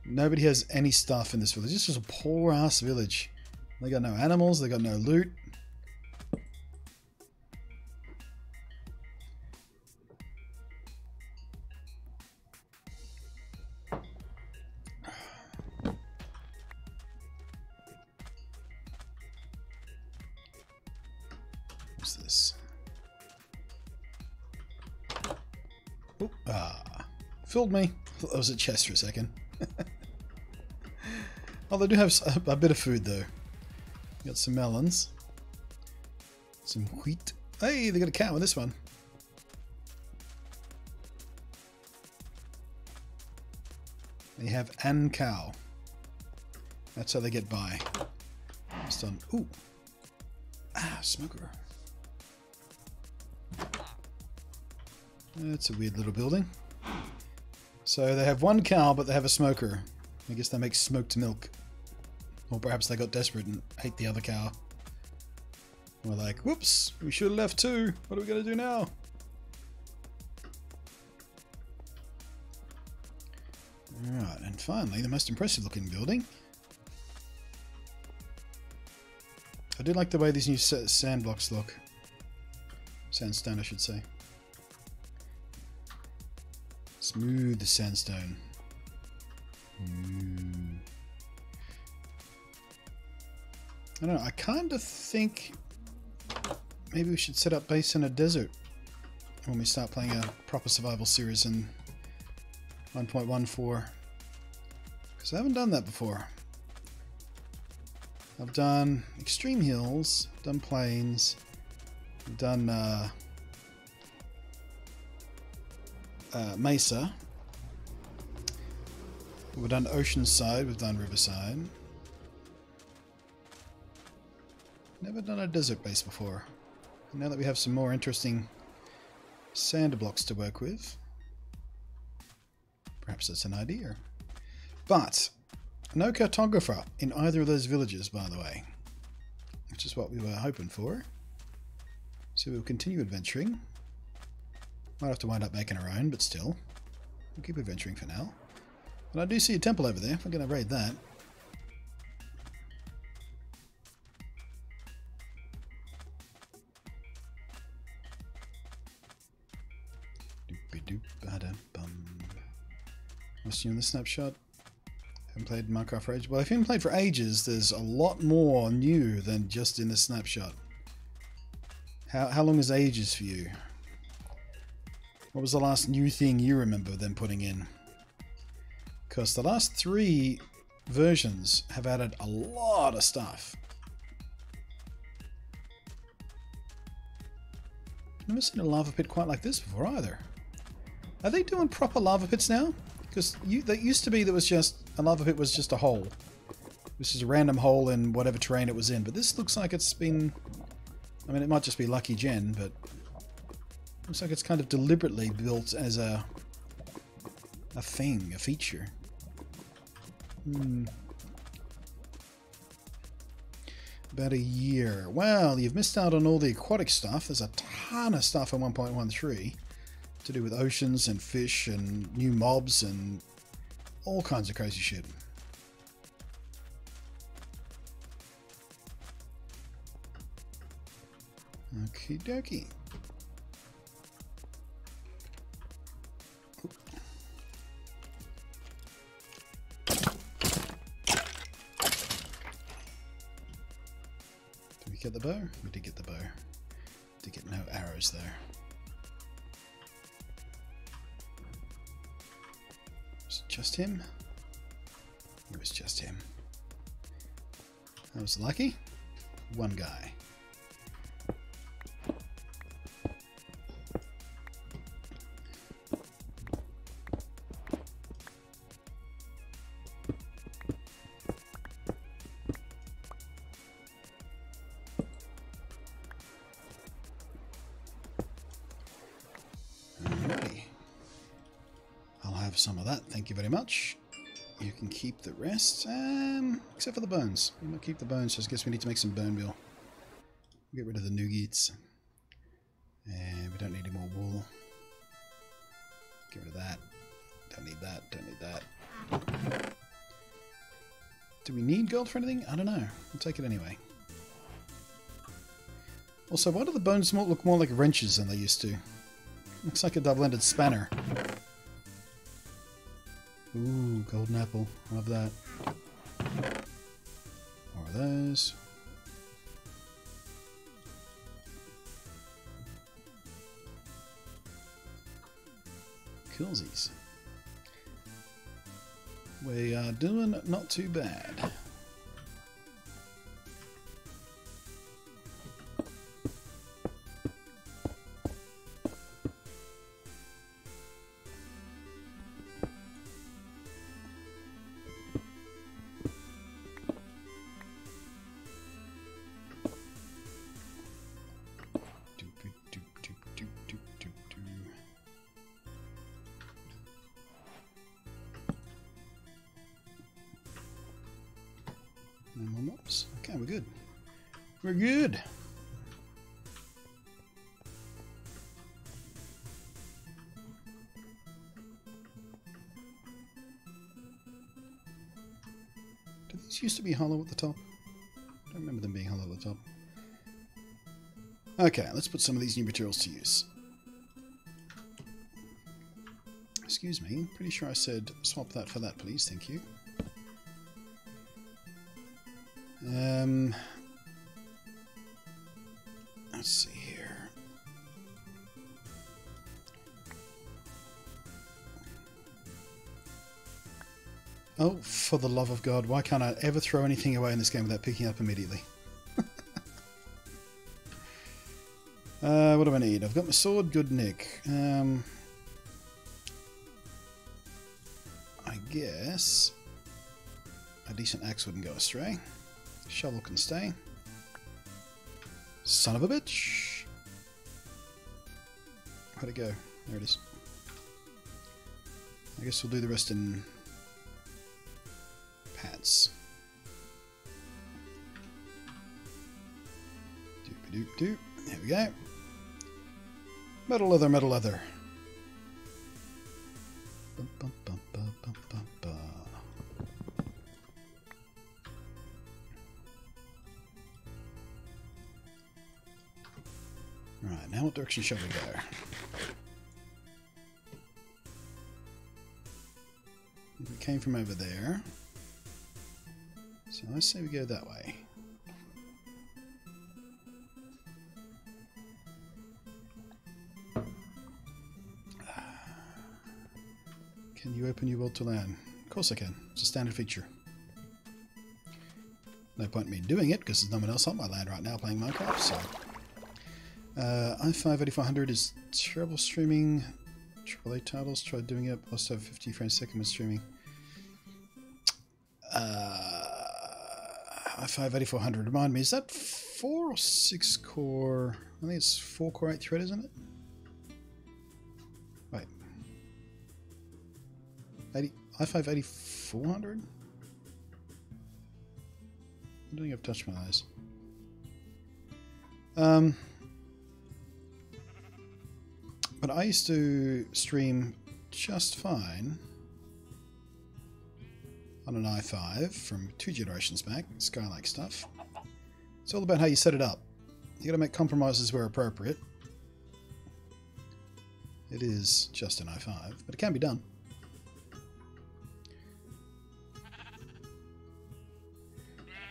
Nobody has any stuff in this village. This is a poor ass village. They got no animals, they got no loot. What's this? Oh, fooled me. That was a chest for a second. Oh, they do have a bit of food though. Got some melons. Some wheat. Hey, they got a cow in this one. They have an cow. That's how they get by. It's done. Ooh. Smoker. That's a weird little building. So they have one cow, but they have a smoker. I guess they make smoked milk. Or perhaps they got desperate and ate the other cow. We're like, whoops, we should have left too. What are we going to do now? Alright, and finally, the most impressive looking building. I do like the way these new sand blocks look. Sandstone, I should say. Smooth sandstone. I don't know, I kind of think maybe we should set up base in a desert when we start playing a proper survival series in 1.14. Because I haven't done that before. I've done extreme hills, done plains, I've done Mesa. We've done Oceanside, we've done Riverside. Never done a desert base before. Now that we have some more interesting sand blocks to work with, perhaps that's an idea. But No cartographer in either of those villages, by the way. Which is what we were hoping for. So we'll continue adventuring. Might have to wind up making our own, but still. We'll keep adventuring for now. But I do see a temple over there. We're going to raid that. What's new in the snapshot? Haven't played Minecraft for ages. Well, if you haven't played for ages, there's a lot more new than just in the snapshot. How long is ages for you? What was the last new thing you remember them putting in? Because the last 3 versions have added a lot of stuff. I've never seen a lava pit quite like this before either. Are they doing proper lava pits now? Because that used to be there was just a lava pit was just a hole. This is a random hole in whatever terrain it was in. But this looks like it's been... I mean, it might just be lucky gen, but... looks like it's kind of deliberately built as a thing, a feature. About a year. Well, you've missed out on all the aquatic stuff. There's a ton of stuff in 1.13 to do with oceans and fish and new mobs and all kinds of crazy shit. Okie dokie. Did we get the bow? We did get the bow. Did get no arrows there. Was it just him? It was just him. That was lucky. One guy. Some of that, thank you very much. You can keep the rest, except for the bones. I'm gonna keep the bones, so I guess we need to make some bone meal. Get rid of the nuggets. And we don't need any more wool. Get rid of that. Don't need that, don't need that. Do we need gold for anything? I don't know. I'll take it anyway. Also, why do the bones look more like wrenches than they used to? Looks like a double-ended spanner. Ooh, golden apple. Love that. More of those. Coolsies. We are doing not too bad. No more mobs. Okay, we're good. We're good. Did these used to be hollow at the top? I don't remember them being hollow at the top. Okay, let's put some of these new materials to use. Excuse me, pretty sure I said swap that for that, please. Thank you. Let's see here. Oh, for the love of God, why can't I ever throw anything away in this game without picking up immediately? What do I need? I've got my sword, good nick. I guess a decent axe wouldn't go astray. Shovel can stay. Son of a bitch! Where'd it go? There it is. I guess we'll do the rest in pads. reports. Doop-a-doop-doop. There we go. Metal leather, metal leather. Bum, bum, bum, bum, bum, bum, bum. Right, now what direction shall we go? We came from over there. So I say we go that way. Can you open your world to land? Of course I can. It's a standard feature. No point in me doing it because there's no one else on my land right now playing Minecraft. So i5 8400 is terrible streaming. AAA titles. Tried doing it. Lost over 50 frames a second when streaming. i5 8400. Remind me, is that 4 or 6 core? I think it's 4 core 8 thread, isn't it? Wait. i5 8400? I don't think I've touched my eyes. But I used to stream just fine on an i5 from 2 generations back, Skylake stuff. It's all about how you set it up. You gotta make compromises where appropriate. It is just an i5, but it can be done.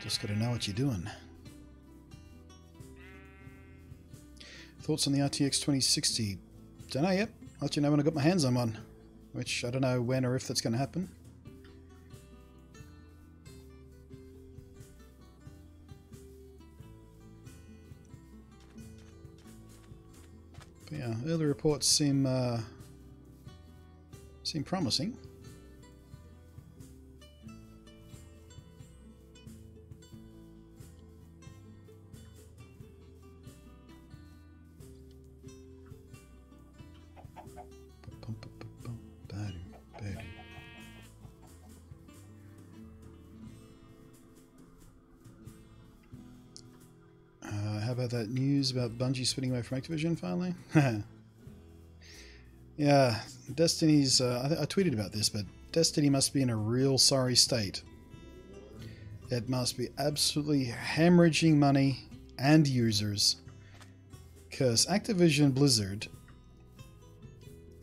Just gotta know what you're doing. Thoughts on the RTX 2060? Don't know yet. I'll let you know when I got my hands on one. Which I don't know when or if that's going to happen. But yeah, early reports seem promising. How about that news about Bungie splitting away from Activision finally? Yeah, Destiny's... I tweeted about this, but Destiny must be in a real sorry state. It must be absolutely hemorrhaging money and users. Because Activision Blizzard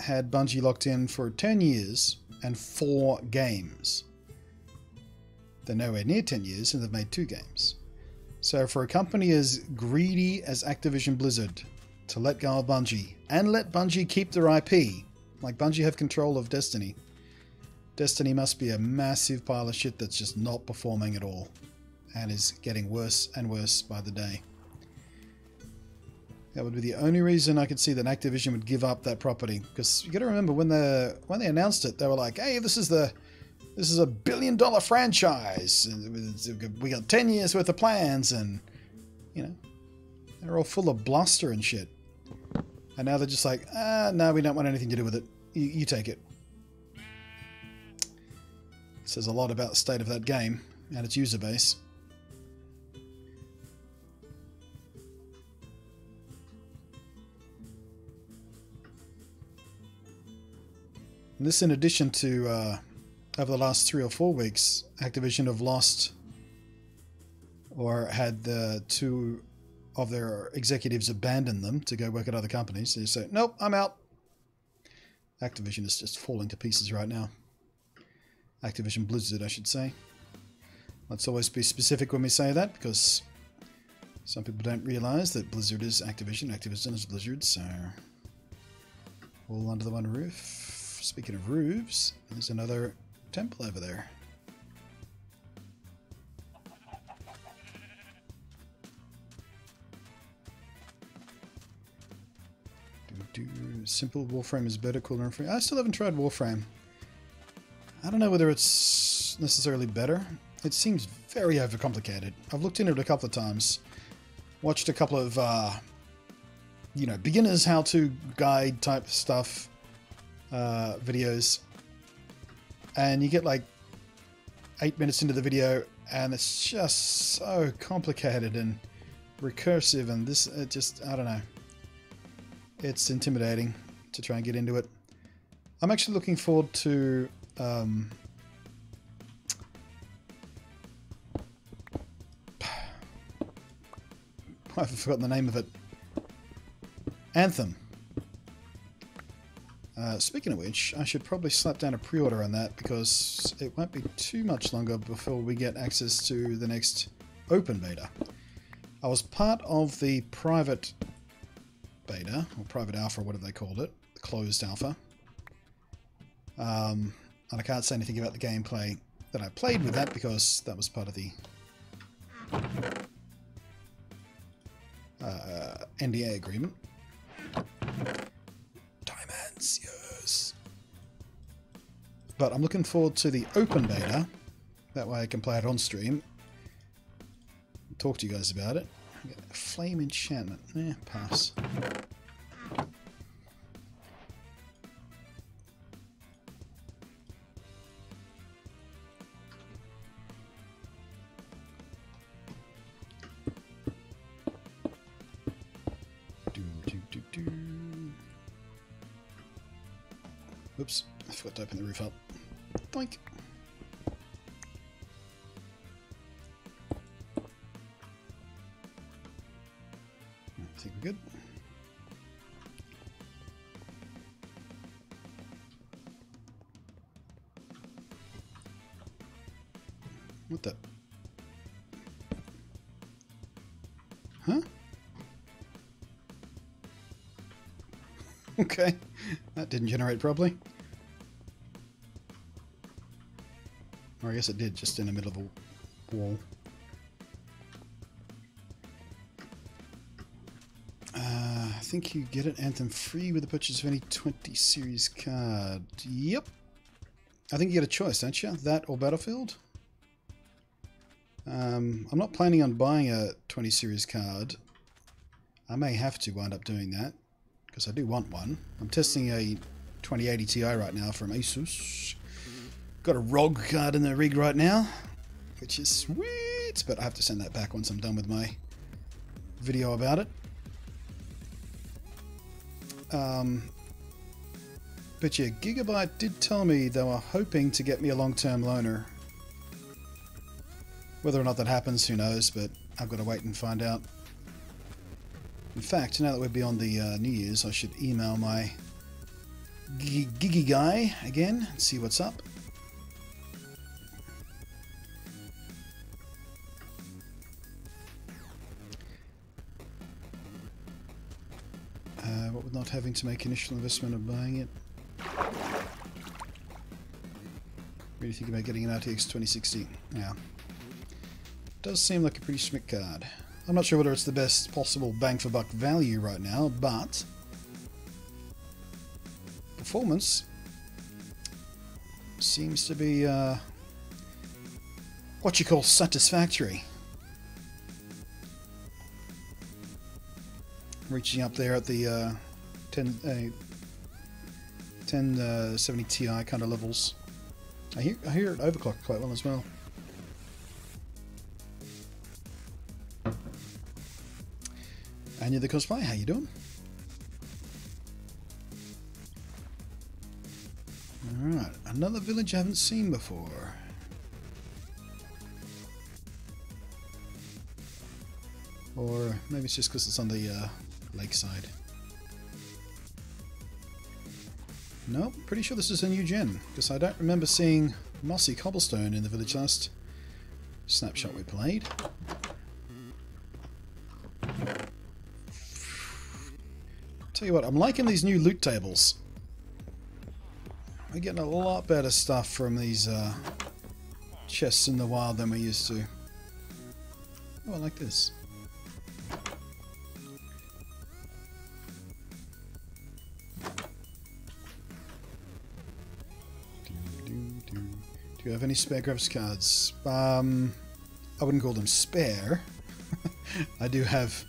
had Bungie locked in for 10 years and 4 games. They're nowhere near 10 years and they've made 2 games. So for a company as greedy as Activision Blizzard to let go of Bungie and let Bungie keep their IP, like Bungie have control of Destiny, Destiny must be a massive pile of shit that's just not performing at all and is getting worse and worse by the day. That would be the only reason I could see that Activision would give up that property. Because you got to remember when they announced it, they were like, "Hey, this is a $1 billion franchise. We got 10 years worth of plans," and you know, they're all full of bluster and shit. And now they're just like, "No, we don't want anything to do with it. You take it." It says a lot about the state of that game and its user base. And this in addition to, over the last 3 or 4 weeks, Activision have lost or had 2 of their executives abandon them to go work at other companies. They say, "Nope, I'm out." Activision is just falling to pieces right now. Activision Blizzard, I should say. Let's always be specific when we say that, because some people don't realize that Blizzard is Activision, Activision is Blizzard, so all under the one roof. Speaking of roofs, there's another temple over there. Simple Warframe is better, cooler and free. I still haven't tried Warframe. I don't know whether it's necessarily better. It seems very overcomplicated. I've looked into it a couple of times. Watched a couple of, beginner's how-to guide type stuff. Videos, and you get like 8 minutes into the video, and it's just so complicated and recursive, and this, it just, I don't know. It's intimidating to try and get into it. I'm actually looking forward to I've forgotten the name of it. Anthem. Speaking of which, I should probably slap down a pre-order on that, because it won't be too much longer before we get access to the next open beta. I was part of the private beta, or private alpha, or whatever they called it, the closed alpha. And I can't say anything about the gameplay that I played with that, because that was part of the NDA agreement. Diamonds, yes. But I'm looking forward to the open beta. That way I can play it on stream. Talk to you guys about it. Flame enchantment. Pass. Oops, I forgot to open the roof up. Doink. I think we're good. What the? Huh? Okay, that didn't generate properly. Or I guess it did, just in the middle of a wall. I think you get it, Anthem, free with the purchase of any 20 series card. Yep. I think you get a choice, don't you? That or Battlefield? I'm not planning on buying a 20 series card. I may have to wind up doing that, because I do want one. I'm testing a 2080 Ti right now from Asus. Got a ROG card in the rig right now, which is sweet, but I have to send that back once I'm done with my video about it. But yeah, Gigabyte did tell me they were hoping to get me a long-term loaner. Whether or not that happens, who knows, but I've got to wait and find out. In fact, now that we're beyond the New Year's, I should email my Gigi guy again and see what's up. What with not having to make initial investment of buying it? Really think about getting an RTX 2060. Yeah. Does seem like a pretty smick card. I'm not sure whether it's the best possible bang for buck value right now, but performance seems to be what you call satisfactory. Reaching up there at the 1070 Ti kind of levels. I hear it overclocked quite well as well. And you're the cosplay, how you doing? Alright, another village I haven't seen before. Or maybe it's just because it's on the lakeside. Nope, pretty sure this is a new gen, because I don't remember seeing mossy cobblestone in the village last snapshot we played. Tell you what, I'm liking these new loot tables. We're getting a lot better stuff from these chests in the wild than we used to. Oh, I like this. Do you have any spare graphics cards? I wouldn't call them spare. I do have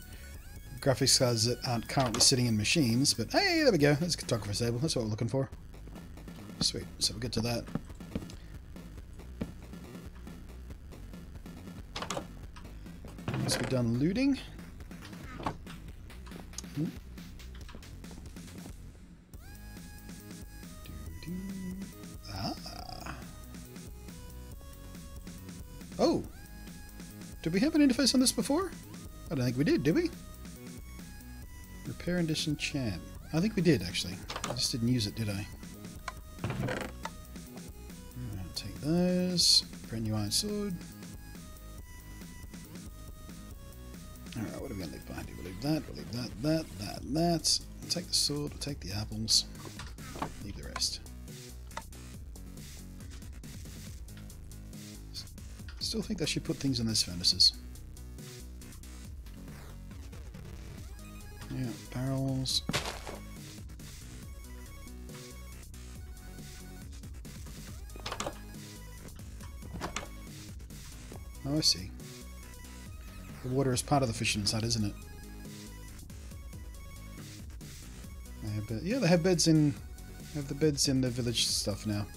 graphics cards that aren't currently sitting in machines, but hey, there we go. That's a photographer's table. That's what we're looking for. Sweet. So we'll get to that. Once we're done looting. Ah. Oh! Did we have an interface on this before? I don't think we did we? Repair and disenchant. I think we did, actually. I just didn't use it, did I? I'll take those. Brand new iron sword. Alright, what are we going to leave behind here? We'll leave that, we'll leave that. We'll take the sword, we'll take the apples. Leave the rest. Still think they should put things in those furnaces. Yeah, barrels. Oh, I see. The water is part of the fish inside, isn't it? Yeah, they have beds in. Have the beds in the village stuff now.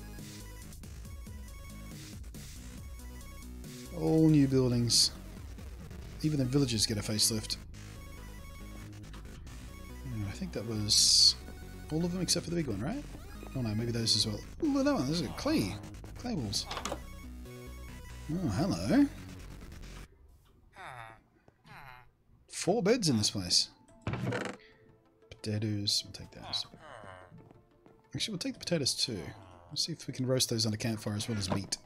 All new buildings. Even the villages get a facelift. I think that was all of them except for the big one, right? Oh no, maybe those as well. Ooh, look at that one. This is clay balls. Oh, hello. 4 beds in this place. Potatoes. We'll take those. Actually, we'll take the potatoes too. Let's see if we can roast those on a campfire as well as meat.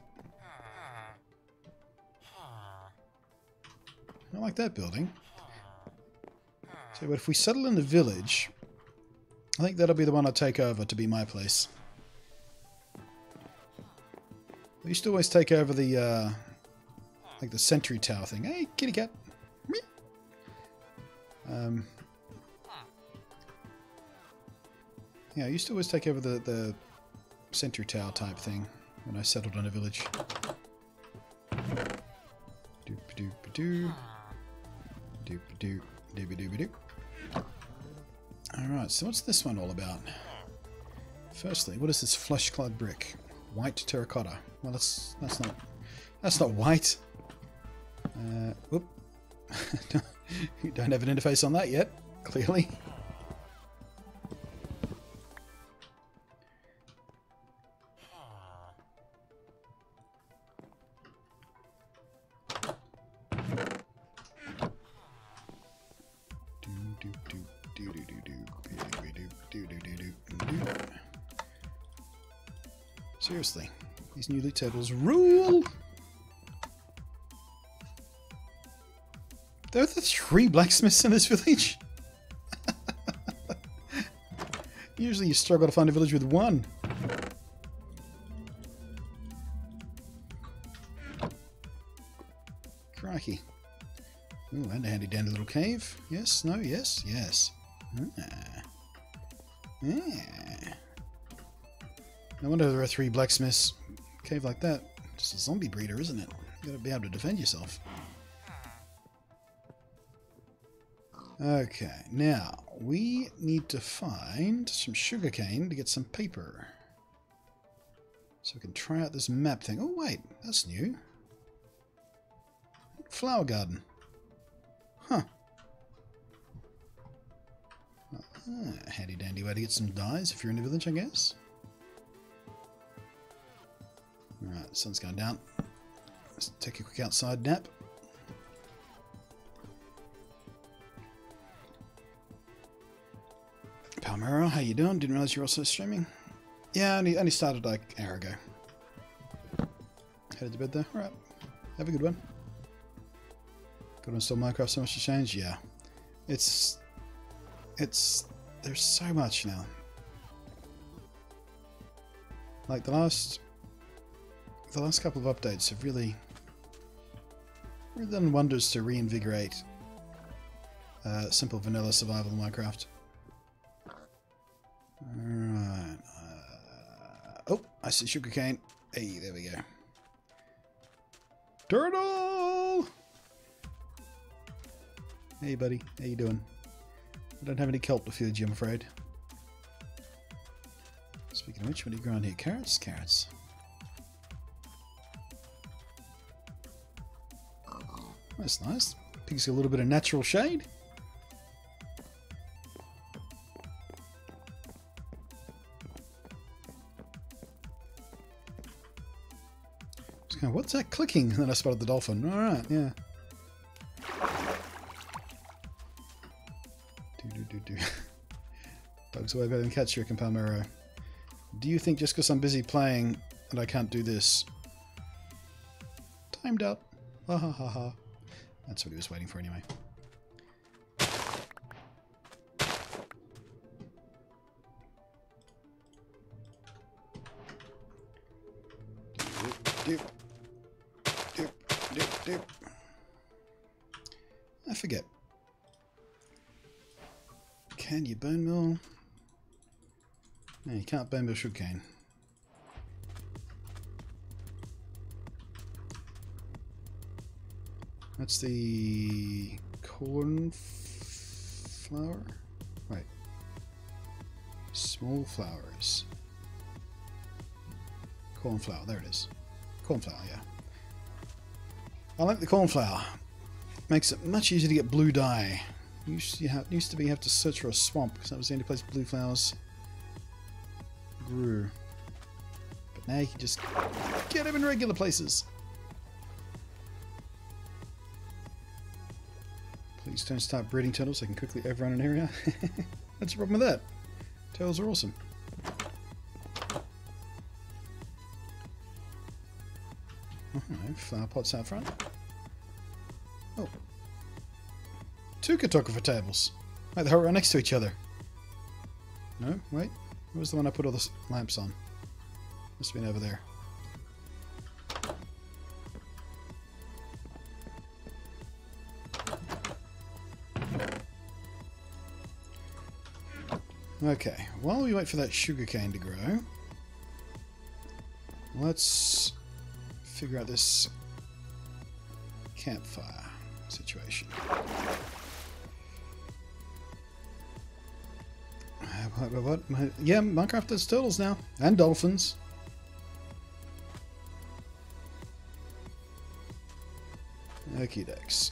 I like that building. So, but if we settle in the village, I think that'll be the one I take over to be my place. I used to always take over the, like the sentry tower thing. Hey, kitty cat. Yeah, I used to always take over the sentry tower type thing when I settled on a village. Doop-a-doop-a-doo. Doop-a-doop. Doop-a-doop-a-doop. Alright, so what's this one all about? Firstly, what is this flesh-clad brick? White terracotta. Well, that's not white. Whoop. You don't have an interface on that yet, clearly. Seriously, these new loot tables rule! There are the 3 blacksmiths in this village? Usually you struggle to find a village with 1. Crikey. Ooh, and a handy dandy little cave. Yes, no, yes, yes. Ah. Ah. No wonder there are 3 blacksmiths. A cave like that. Just a zombie breeder, isn't it? You gotta be able to defend yourself. Okay, now we need to find some sugarcane to get some paper. So we can try out this map thing. Oh wait, that's new. Flower garden. Huh. Handy dandy way to get some dyes if you're in a village, I guess. Alright, sun's going down. Let's take a quick outside nap. Palmera, how you doing? Didn't realize you were also streaming. Yeah, only started like an hour ago. Headed to bed there. Alright. Have a good one. Got to install Minecraft, so much to change? Yeah. It's there's so much now. Like the last couple of updates have really done wonders to reinvigorate simple vanilla survival in Minecraft. Alright. Oh, I see sugarcane. Hey, there we go. Turtle! Hey, buddy. How you doing? I don't have any kelp to feed you, I'm afraid. Speaking of which, what are you growing here? Carrots? Carrots. That's nice. Gives you a little bit of natural shade. Just going, what's that clicking? And then I spotted the dolphin. Alright, yeah. Do. Bugs away better than catch you, Palmero. Do you think just because I'm busy playing that I can't do this? Timed up. Ha ha ha ha. That's what he was waiting for anyway. Dip. I forget. Can you bone mill? No, you can't bone mill sugarcane. That's the corn flour? Right. Small flowers. Corn flour, there it is. Corn flour, yeah. I like the corn flour. Makes it much easier to get blue dye. Used to be you have to search for a swamp because that was the only place blue flowers grew. But now you can just get them in regular places. Please don't start breeding turtles so I can quickly overrun an area. What's the problem with that? Turtles are awesome. Alright, flower pots out front. Oh. 2 photographer tables. Wait, they're right next to each other. No, wait. What was the one I put all the lamps on? Must have been over there. Okay, while we wait for that sugarcane to grow, let's figure out this campfire situation. What? Yeah, Minecraft does turtles now. And dolphins. Okie dokes.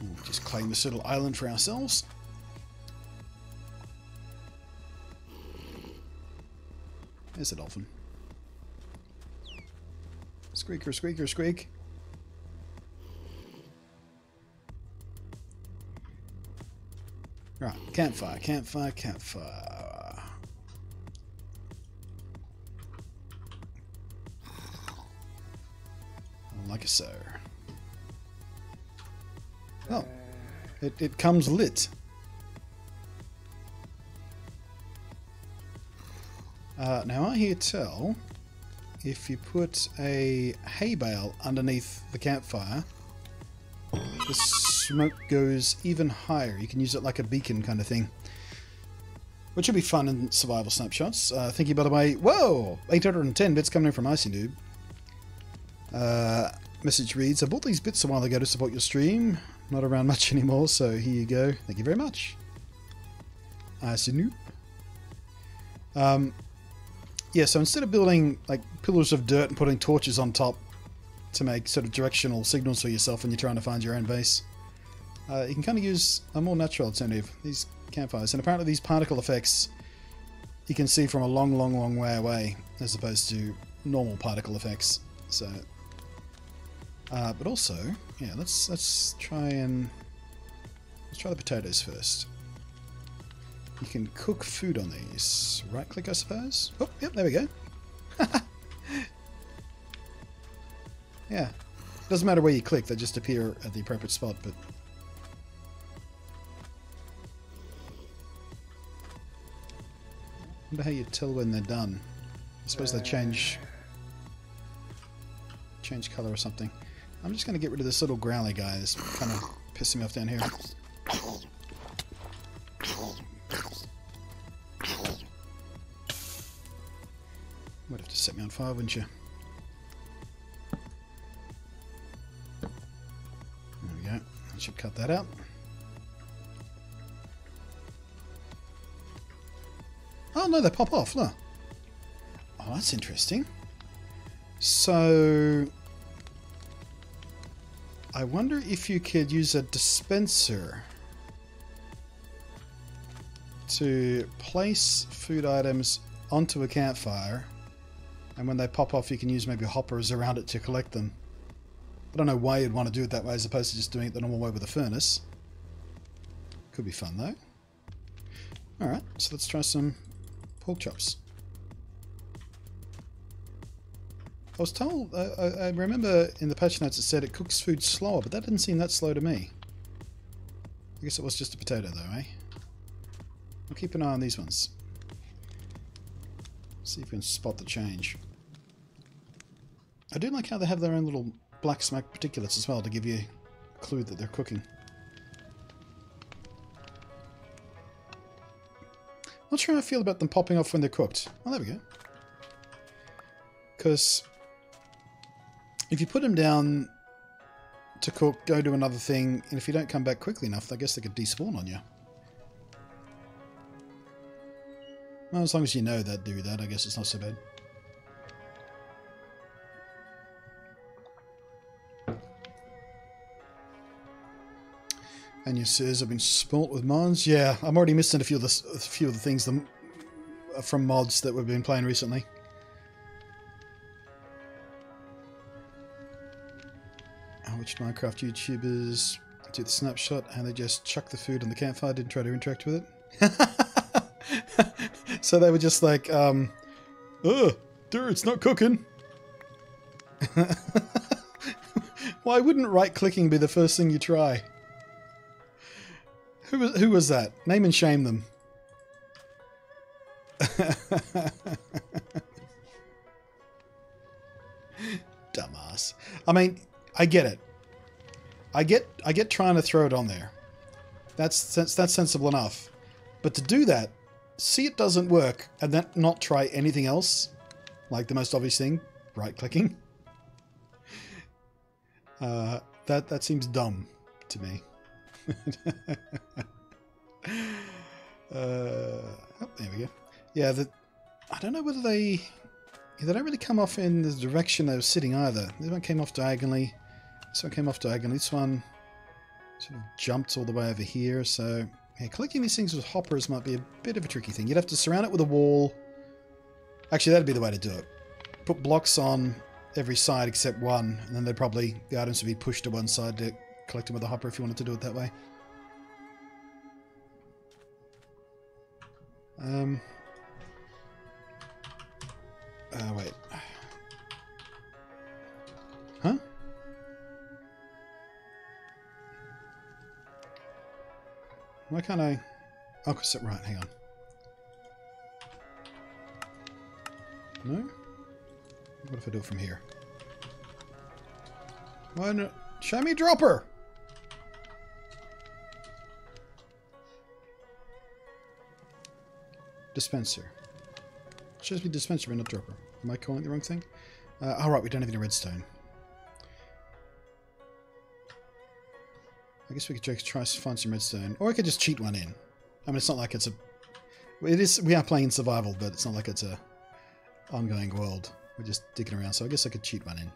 We'll just claim this little island for ourselves. There's a dolphin. Squeaker, squeaker, squeak. Right, campfire, campfire, campfire. Like so. Oh, it comes lit. Now I hear tell if you put a hay bale underneath the campfire, the smoke goes even higher. You can use it like a beacon kind of thing, which would be fun in survival snapshots. Thank you, by the way. Whoa! 810 bits coming in from Icy Noob. Message reads, I bought these bits a while ago to support your stream. Not around much anymore, so here you go. Thank you very much. Icy Noob. Yeah, so instead of building like pillars of dirt and putting torches on top to make sort of directional signals for yourself when you're trying to find your own base, you can kind of use a more natural alternative, these campfires. And apparently these particle effects you can see from a long, long, long way away as opposed to normal particle effects. So, but also, yeah, let's try the potatoes first. You can cook food on these. Right click, I suppose. Oh, yep, there we go. Yeah. Doesn't matter where you click, they just appear at the appropriate spot, but... I wonder how you tell when they're done. I suppose they change colour or something. I'm just going to get rid of this little growly guy. It's kind of pissing me off down here. Would have to set me on fire, wouldn't you? There we go. I should cut that out. Oh no, they pop off, look. Oh, that's interesting. So... I wonder if you could use a dispenser to place food items onto a campfire, and when they pop off you can use maybe hoppers around it to collect them. I don't know why you'd want to do it that way as opposed to just doing it the normal way with a furnace. Could be fun though. Alright, so let's try some pork chops. I was told, I remember in the patch notes it said it cooks food slower, but that didn't seem that slow to me. I guess it was just a potato though, eh? I'll keep an eye on these ones. See if we can spot the change. I do like how they have their own little black smoke particulates as well to give you a clue that they're cooking. Not sure how I feel about them popping off when they're cooked. Oh, there we go. Because if you put them down to cook, go do another thing, and if you don't come back quickly enough, I guess they could despawn on you. Well, as long as you know that, do that, I guess it's not so bad. And your sirs have been spoilt with mods? Yeah, I'm already missing a few of the things from mods that we've been playing recently. Which Minecraft YouTubers do the snapshot and they just chuck the food on the campfire, didn't try to interact with it? So they were just like, dude, it's not cooking. Why wouldn't right-clicking be the first thing you try? Who was that? Name and shame them. Dumbass. I mean, I get it. I get trying to throw it on there. That's sensible enough. But to do that, see it doesn't work, and then not try anything else, like the most obvious thing, right-clicking. That seems dumb to me. Oh, there we go. Yeah, I don't know whether they don't really come off in the direction they were sitting either. This one came off diagonally. This one came off diagonally. This one sort of jumped all the way over here. So yeah, collecting these things with hoppers might be a bit of a tricky thing. You'd have to surround it with a wall. Actually, that'd be the way to do it. Put blocks on every side except one, and then the items would be pushed to one side to collect them with a hopper if you wanted to do it that way. Wait. Huh? Why can't I... Oh, right, hang on. No? What if I do it from here? Why not? Show me dropper! Dispenser. It shows me dispenser, but not dropper. Am I calling it the wrong thing? Alright, we don't have any redstone. I guess we could try to find some redstone. Or I could just cheat one in. I mean, it's not like it's a... we are playing in survival, but it's not like it's a ongoing world. We're just digging around, so I guess I could cheat one in.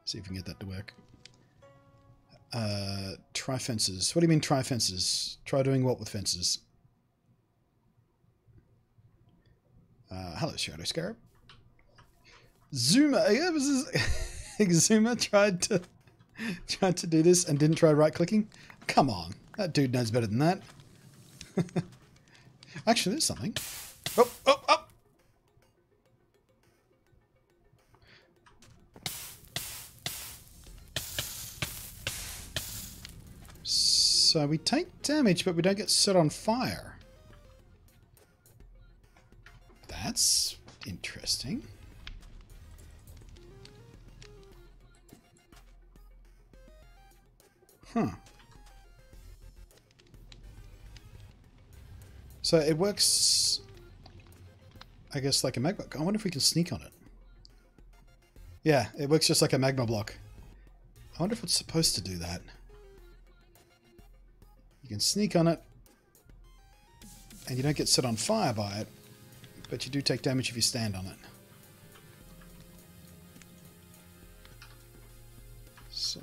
See if we can get that to work. Try fences. What do you mean try fences? Try doing what with fences? Hello, Shadow Scarab. Zuma, Zuma tried to do this and didn't try right-clicking. Come on, that dude knows better than that. Actually, there's something. Oh, oh, oh! So we take damage, but we don't get set on fire. That's interesting. Huh. So it works, I guess, like a magma. I wonder if we can sneak on it. Yeah, it works just like a magma block. I wonder if it's supposed to do that. You can sneak on it, and you don't get set on fire by it, but you do take damage if you stand on it. So,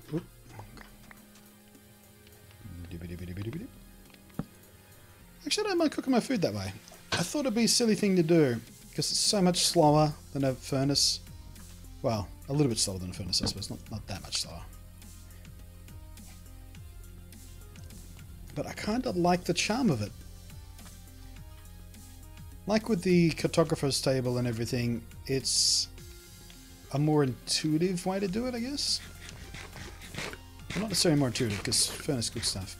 Actually, I don't mind cooking my food that way. I thought it'd be a silly thing to do because it's so much slower than a furnace. Well, a little bit slower than a furnace, I suppose. Not that much slower. But I kind of like the charm of it. Like with the cartographer's table and everything, it's a more intuitive way to do it, I guess. Well, not necessarily more intuitive, because furnace cooks stuff.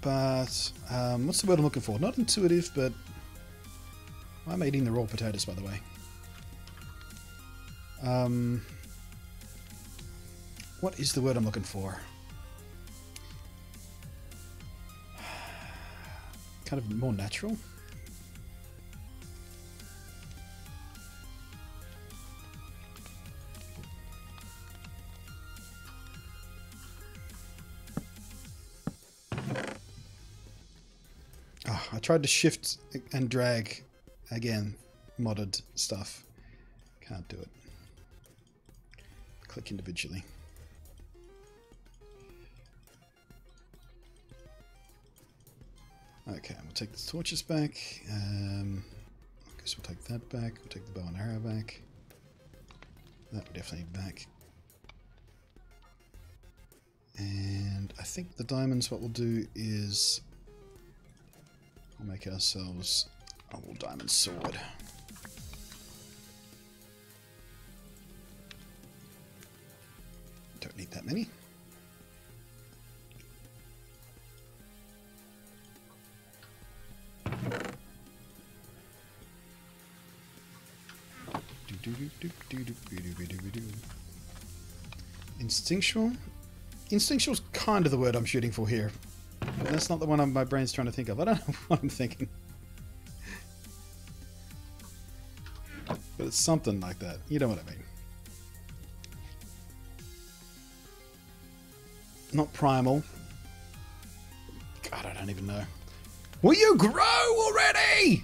But, what's the word I'm looking for? Not intuitive, but... I'm eating the raw potatoes, by the way. What is the word I'm looking for? Kind of more natural? Oh, I tried to shift and drag again, modded stuff. Can't do it. Click individually. Okay, we'll take the torches back. I guess we'll take that back. We'll take the bow and arrow back. That we definitely need back. And I think the diamonds, what we'll do is we'll make ourselves a little diamond sword. Don't need that many. Instinctual? Instinctual is kind of the word I'm shooting for here. But that's not the one my brain's trying to think of. I don't know what I'm thinking. But it's something like that. You know what I mean. Not primal. God, I don't even know. Will you grow already?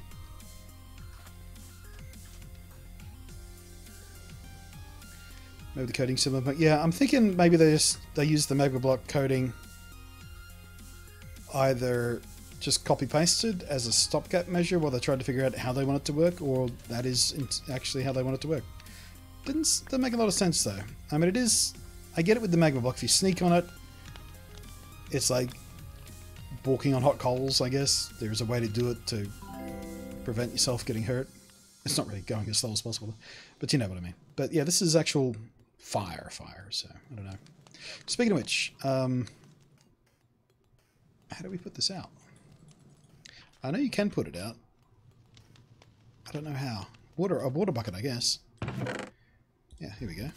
Maybe the coating similar, but yeah, I'm thinking maybe they use the magma block coating either just copy pasted as a stopgap measure while they tried to figure out how they want it to work, or that is actually how they want it to work. Didn't make a lot of sense though. I mean, it is. I get it with the magma block. If you sneak on it, it's like walking on hot coals. I guess there's a way to do it to prevent yourself getting hurt. It's not really going as slow as possible, but you know what I mean. But yeah, this is actual fire, so I don't know. Speaking of which, how do we put this out? I know you can put it out. I don't know how. A water bucket, I guess. Yeah, here we go.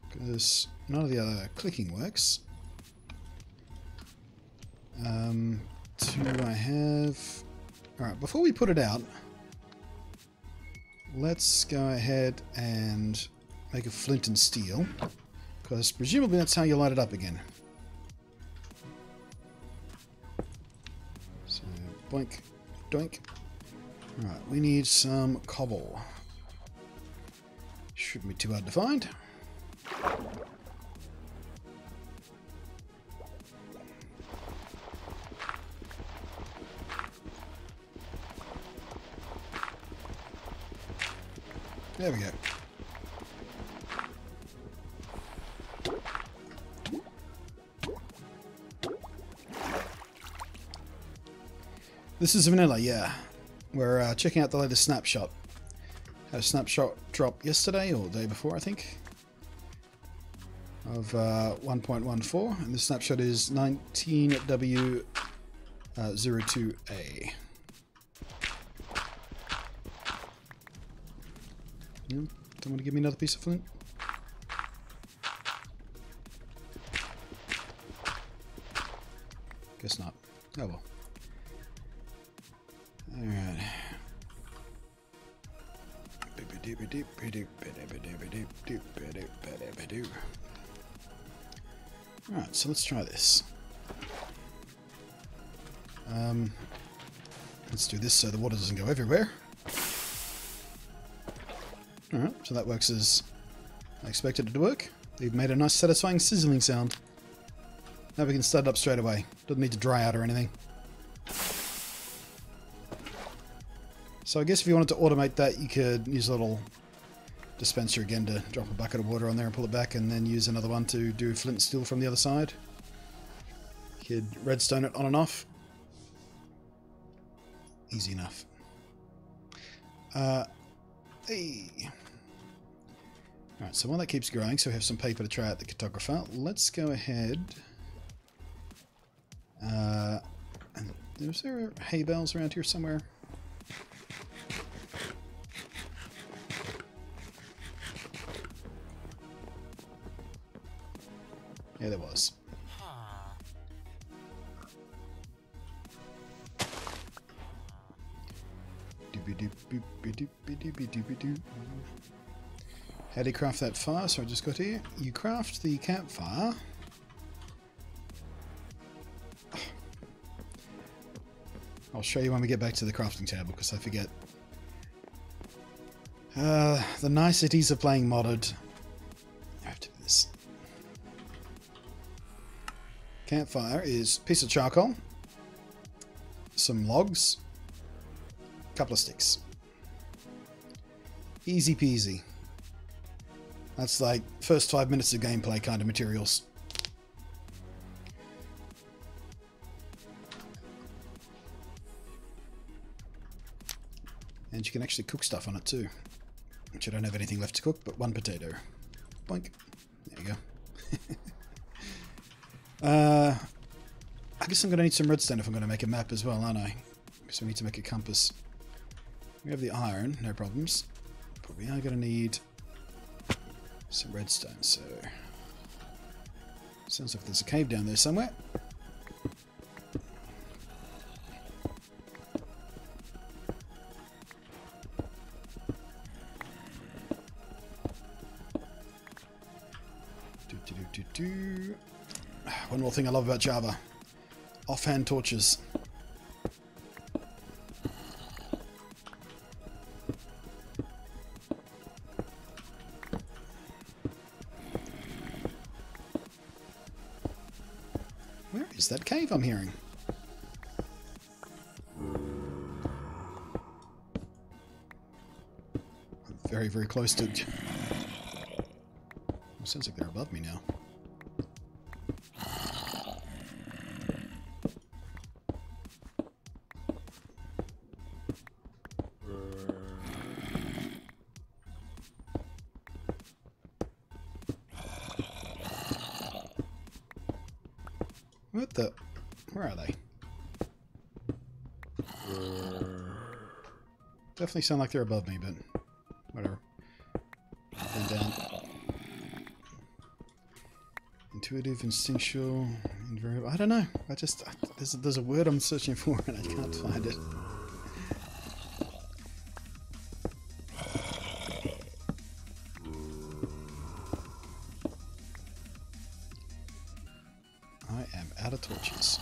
Because none of the other clicking works. Do I have... Alright, before we put it out, let's go ahead and make a flint and steel, because presumably that's how you light it up again. So, boink, doink. Alright, we need some cobble. Shouldn't be too hard to find. There we go. This is vanilla, yeah. We're checking out the latest snapshot. Had a snapshot drop yesterday, or the day before, I think, of 1.14, and the snapshot is 19W02A. Don't want to give me another piece of flint? Guess not. Oh well. Alright. Alright, so let's try this. Let's do this so the water doesn't go everywhere. Alright, so that works as I expected it to work. They've made a nice satisfying sizzling sound. Now we can start it up straight away. Doesn't need to dry out or anything. So I guess if you wanted to automate that, you could use a little dispenser again to drop a bucket of water on there and pull it back, and then use another one to do flint and steel from the other side. You could redstone it on and off. Easy enough. Hey. Alright, so while that keeps growing, so we have some paper to try out the cartographer, let's go ahead. And is there hay bales around here somewhere? Yeah, there was. How do you craft that fire? So I just got here. You craft the campfire. I'll show you when we get back to the crafting table, because I forget. The niceties of playing modded. I have to do this. Campfire is a piece of charcoal, some logs, a couple of sticks. Easy peasy. That's like first 5 minutes of gameplay kind of materials. And you can actually cook stuff on it too. Which I don't have anything left to cook, but one potato. Boink. There you go. I guess I'm going to need some redstone if I'm going to make a map as well, aren't I? Because we need to make a compass. We have the iron, no problems. But we are going to need some redstone, so... Sounds like there's a cave down there somewhere. One more thing I love about Java. Offhand torches. Where is that cave I'm hearing? I'm very, very close to it. It sounds like they're above me now. What the? Where are they? Definitely sound like they're above me, but whatever. And down. Intuitive, instinctual, invariable. I don't know. There's a word I'm searching for and I can't find it. I am out of torches.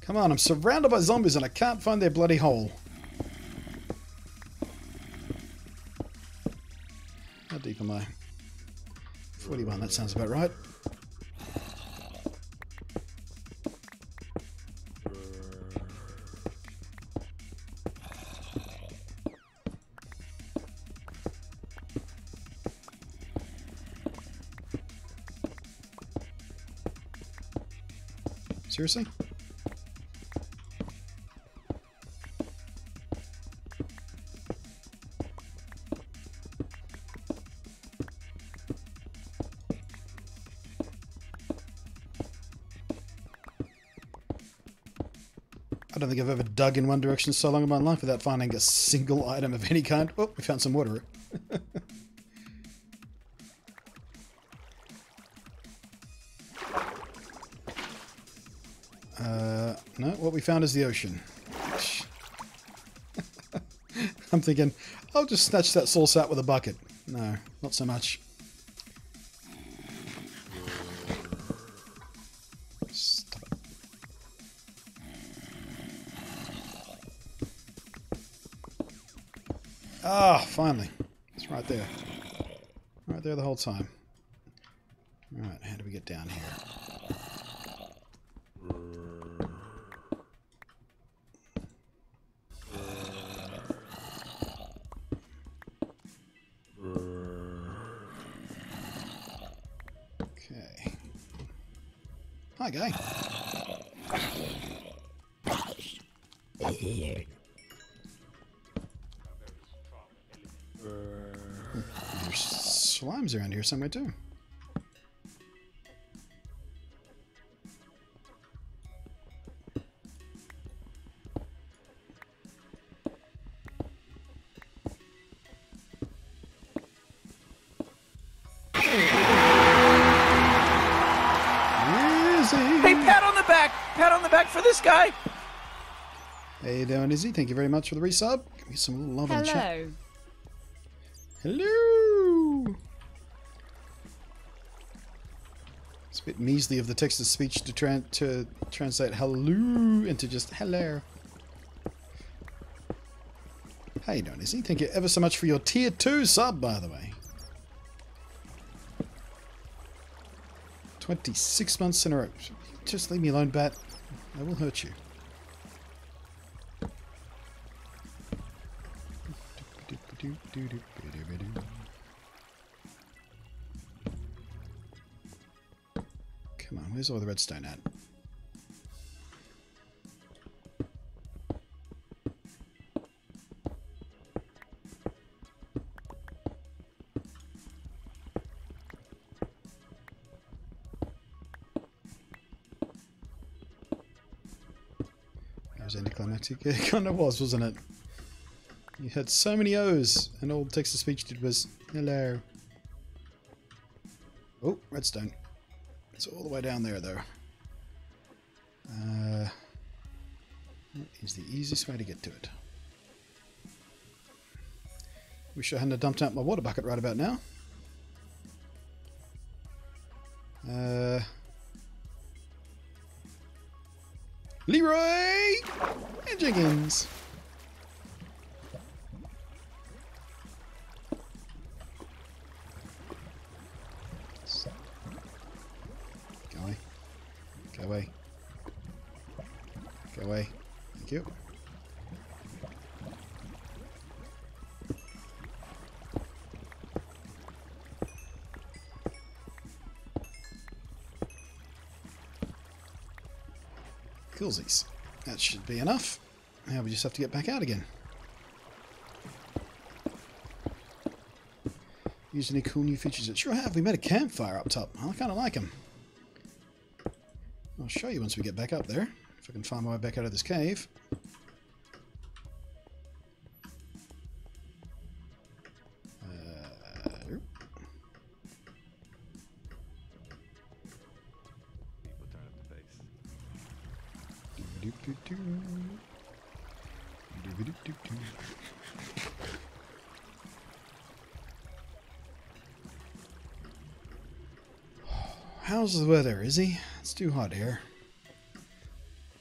Come on, I'm surrounded by zombies and I can't find their bloody hole. How deep am I? 41, that sounds about right. Seriously? I don't think I've ever dug in one direction so long in my life without finding a single item of any kind. Oh, we found some water. No, what we found is the ocean. I'm thinking, I'll just snatch that sauce out with a bucket. No, not so much. Ah, finally. It's right there. Right there the whole time. Alright, how do we get down here? Okay. Hi, guy. There's slimes around here somewhere too. Hey, pat on the back! Pat on the back for this guy! How you doing, Izzy? Thank you very much for the resub. Give me some love in the chat. Hello! It's a bit measly of the text-to-speech to translate hello into just hello. How you doing, Izzy? Thank you ever so much for your tier 2 sub, by the way. 26 months in a row. Just leave me alone, Bat. I will hurt you. Come on, where's all the redstone at? That was anticlimactic. It kind of was, wasn't it? You had so many O's, and all text-to-speech did was, hello. Oh, redstone. It's all the way down there, though. What is the easiest way to get to it? Wish I hadn't dumped out my water bucket right about now. Leroy and Jenkins. Go away. Go away. Go away. Thank you. Coolsies. That should be enough. Now we just have to get back out again. Used any cool new features? It sure have. We made a campfire up top. I kind of like them. I'll show you once we get back up there. If I can find my way back out of this cave. How's the weather, Izzy? It's too hot here.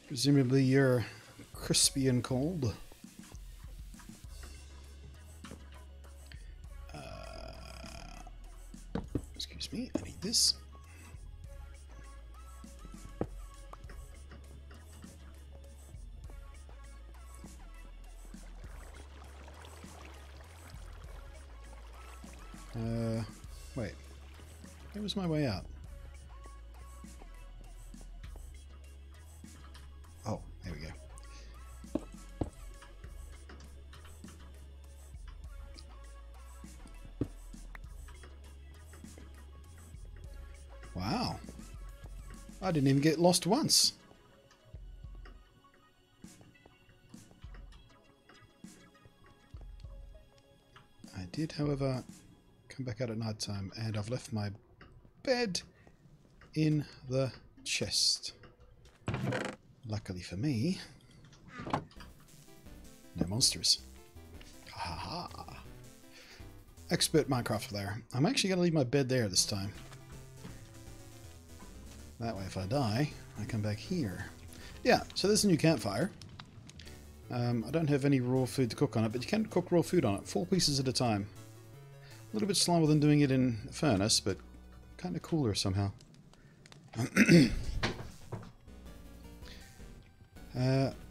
Presumably you're crispy and cold. Excuse me, I need this. Wait. Where was my way out? Oh, there we go. Wow. I didn't even get lost once. I did, however, come back out at night time, and I've left my bed in the chest. Luckily for me, no monsters. Ha ha ha. Expert Minecraft player. I'm actually going to leave my bed there this time. That way if I die, I come back here. Yeah, so there's a new campfire. I don't have any raw food to cook on it, but you can cook raw food on it, 4 pieces at a time. A little bit slower than doing it in a furnace, but kind of cooler somehow.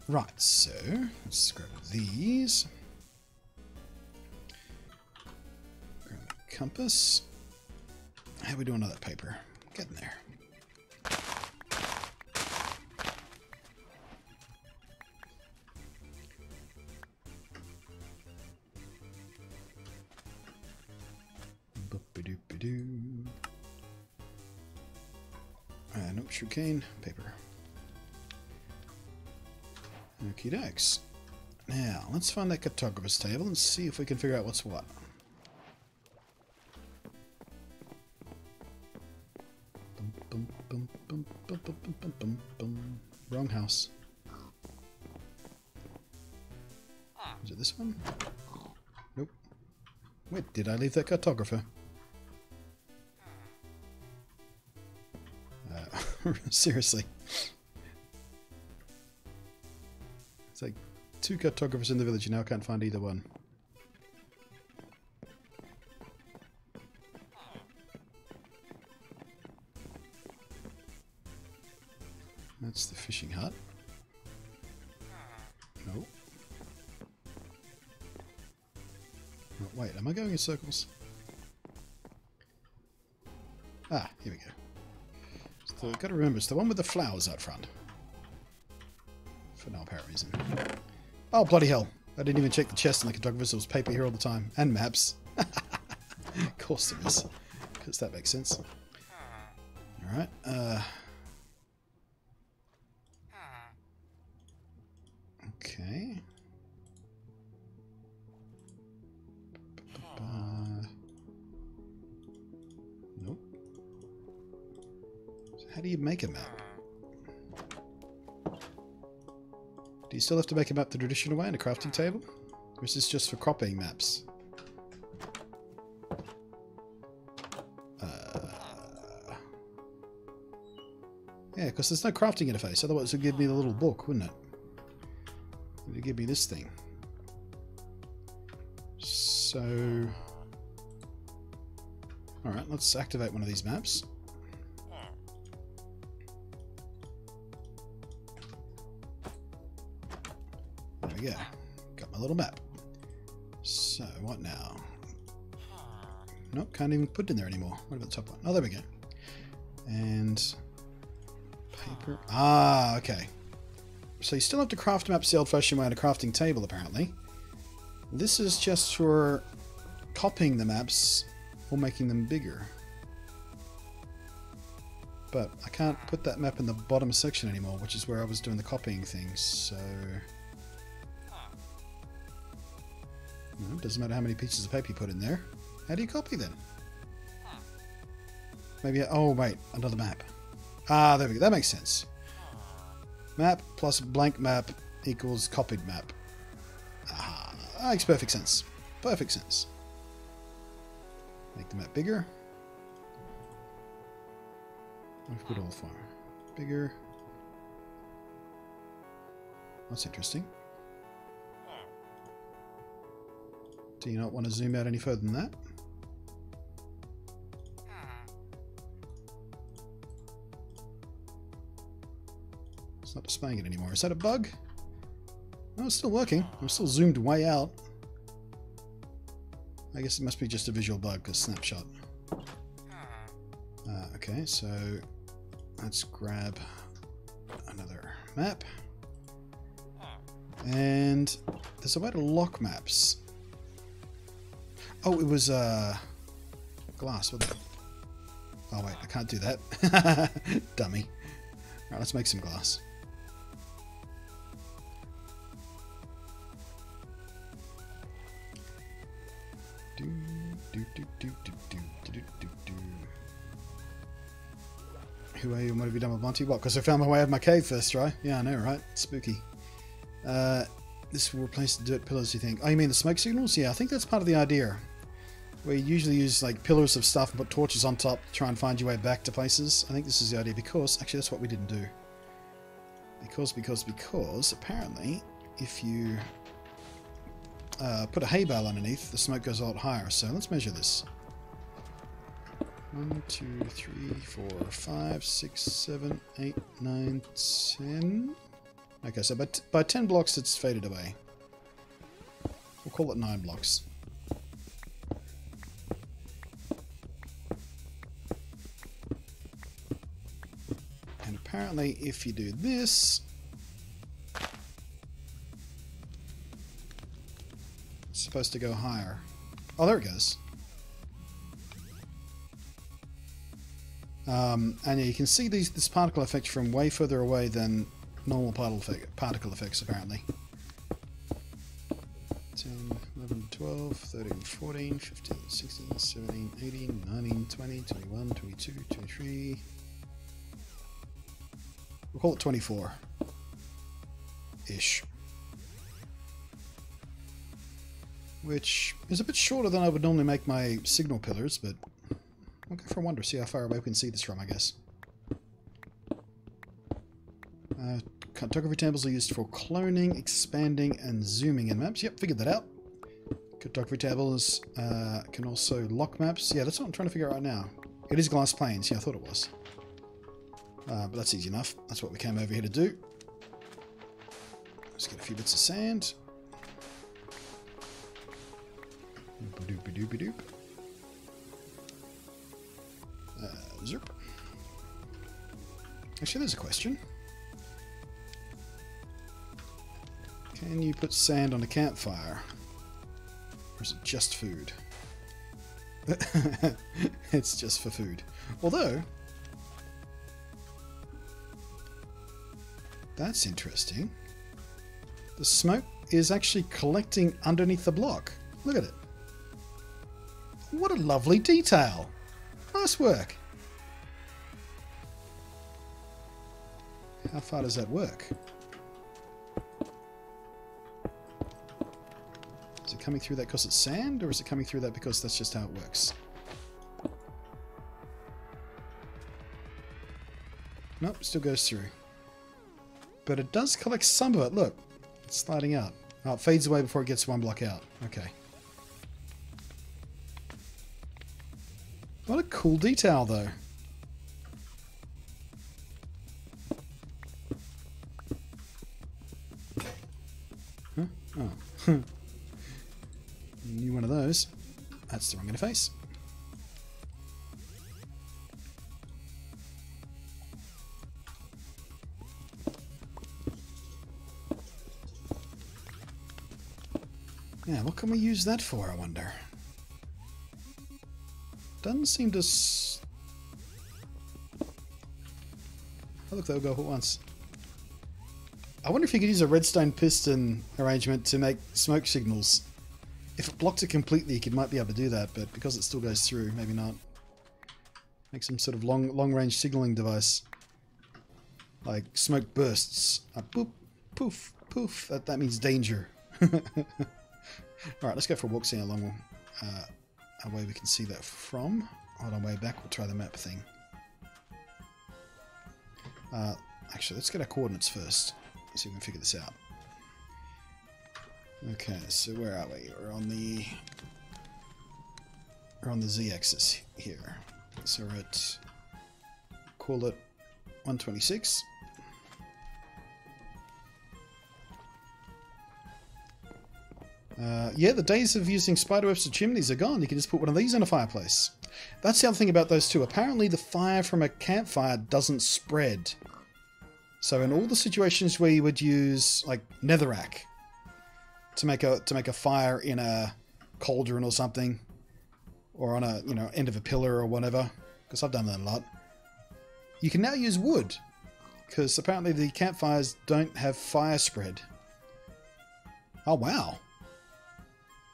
Right, so let's grab these. Grab a compass. How are we doing on that paper? Getting there. Nope, sugarcane, paper. Okie dokes. Now, let's find that cartographer's table and see if we can figure out what's what. Bum, bum, bum, bum, bum, bum, bum, bum, bum. Wrong house. Is it this one? Nope. Wait, did I leave that cartographer? Seriously. It's like 2 cartographers in the village, you now can't find either one. That's the fishing hut. No. Oh, wait, am I going in circles? Ah, here we go. So I've got to remember, it's the one with the flowers out front. For no apparent reason. Oh, bloody hell. I didn't even check the chest in the cartographer, so there was paper here all the time. And maps. Of course there is. Because that makes sense. Alright, okay. Nope. So how do you make a map? Do you still have to make a map the traditional way in a crafting table? Or is this just for copying maps? Yeah, because there's no crafting interface, otherwise it would give me the little book, wouldn't it? It would give me this thing. So... Alright, let's activate one of these maps. There we go. Got my little map. So, what now? Nope, can't even put it in there anymore. What about the top one? Oh, there we go. And... paper. Ah, okay. So you still have to craft maps the old-fashioned way on a crafting table, apparently. This is just for copying the maps or making them bigger. But I can't put that map in the bottom section anymore, which is where I was doing the copying things, so... No, it doesn't matter how many pieces of paper you put in there. How do you copy then? Maybe... oh, wait. Another map. Ah, there we go. That makes sense. Map plus blank map equals copied map. Ah, that makes perfect sense. Perfect sense. Make the map bigger. I've put all far. Bigger. That's interesting. Do you not want to zoom out any further than that? It's not displaying it anymore. Is that a bug? No, it's still working. I'm still zoomed way out. I guess it must be just a visual bug because snapshot. Okay, so let's grab another map. And there's a way to lock maps. Oh, it was glass. What the... oh wait, I can't do that. Dummy. Alright, let's make some glass. Who are you and what have you done with Monty? What, because I found my way out of my cave first try? Yeah, I know, right? Spooky. This will replace the dirt pillars, you think? Oh, you mean the smoke signals? Yeah, I think that's part of the idea. Where you usually use like pillars of stuff and put torches on top to try and find your way back to places. I think this is the idea because... actually, that's what we didn't do. Because apparently... if you put a hay bale underneath, the smoke goes a lot higher. So let's measure this. 1, 2, 3, 4, 5, 6, 7, 8, 9, 10. Okay, so by 10 blocks it's faded away. We'll call it 9 blocks. And apparently if you do this, it's supposed to go higher. Oh, there it goes. And yeah, you can see this particle effect from way further away than normal particle effects, apparently. 10, 11, 12, 13, 14, 15, 16, 17, 18, 19, 20, 21, 22, 23... We'll call it 24-ish. Which is a bit shorter than I would normally make my signal pillars, but I'll go for a wander, see how far away we can see this from, I guess. Cartography tables are used for cloning, expanding, and zooming in maps. Yep, figured that out. Cartography tables can also lock maps. Yeah, that's what I'm trying to figure out right now. It is glass planes. Yeah, I thought it was. But that's easy enough. That's what we came over here to do. Let's get a few bits of sand. Doop-a-doop-a-doop-a-doop. Zerp. Actually, there's a question. Can you put sand on a campfire? Or is it just food? It's just for food. Although, that's interesting. The smoke is actually collecting underneath the block. Look at it. What a lovely detail. Nice work. How far does that work? Is it coming through that because it's sand, or is it coming through that because that's just how it works? Nope, still goes through. But it does collect some of it. Look, it's sliding out. Oh, it fades away before it gets one block out. Okay. What a cool detail, though. Huh? Oh. New one of those. That's the wrong interface. Yeah, what can we use that for, I wonder? Doesn't seem to... Oh, look, they'll go at once. I wonder if you could use a redstone piston arrangement to make smoke signals. If it blocked it completely, you might be able to do that, but because it still goes through, maybe not. Make some sort of long-range signaling device. Like smoke bursts. Boop, poof, poof. That means danger. Alright, let's go for a walk, see how long away we can see that from. On our way back, we'll try the map thing. Actually, let's get our coordinates first. Let's see if we can figure this out. Okay, so where are we? We're on the z-axis here. So we're at, call it 126. Yeah, the days of using spiderwebs or chimneys are gone. You can just put one of these in a fireplace. That's the other thing about those two. Apparently the fire from a campfire doesn't spread. So in all the situations where you would use like netherrack to make a fire in a cauldron or something, or on a end of a pillar or whatever, because I've done that a lot, you can now use wood, because apparently the campfires don't have fire spread. Oh wow.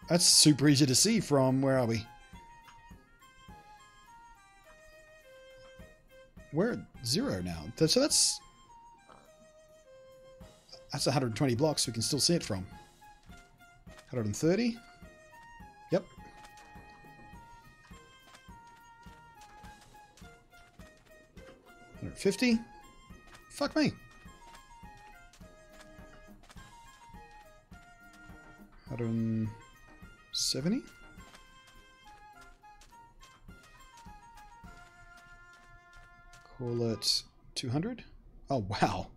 That's super easy to see from, where are we? We're at 0 now. So that's 120 blocks we can still see it from. 130. Yep. 150. Fuck me. 170. Call it 200. Oh, wow.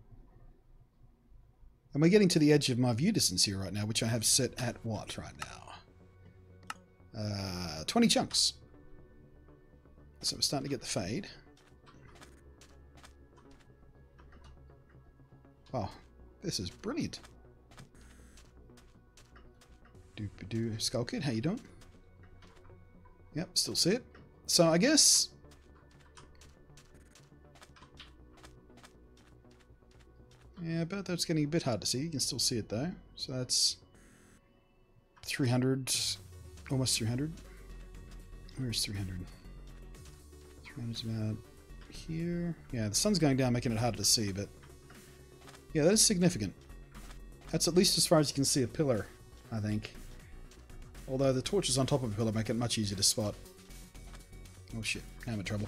And we're getting to the edge of my view distance here right now, which I have set at what right now? 20 chunks. So we're starting to get the fade. Oh, this is brilliant. Doop-a-doo. Skull Kid, how you doing? Yep, still see it. So I guess... yeah, but that's getting a bit hard to see. You can still see it though. So that's 300, almost 300. Where's 300? 300's about here. Yeah, the sun's going down, making it harder to see, but yeah, that is significant. That's at least as far as you can see a pillar, I think. Although the torches on top of a pillar make it much easier to spot. Oh shit, now I'm in trouble.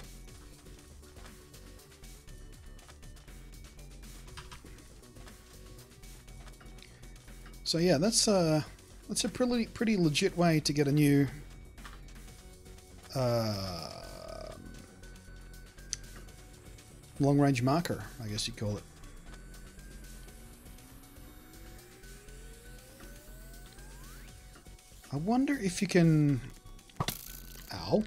So yeah, that's a pretty legit way to get a new long-range marker, I guess you'd call it. I wonder if you can... ow.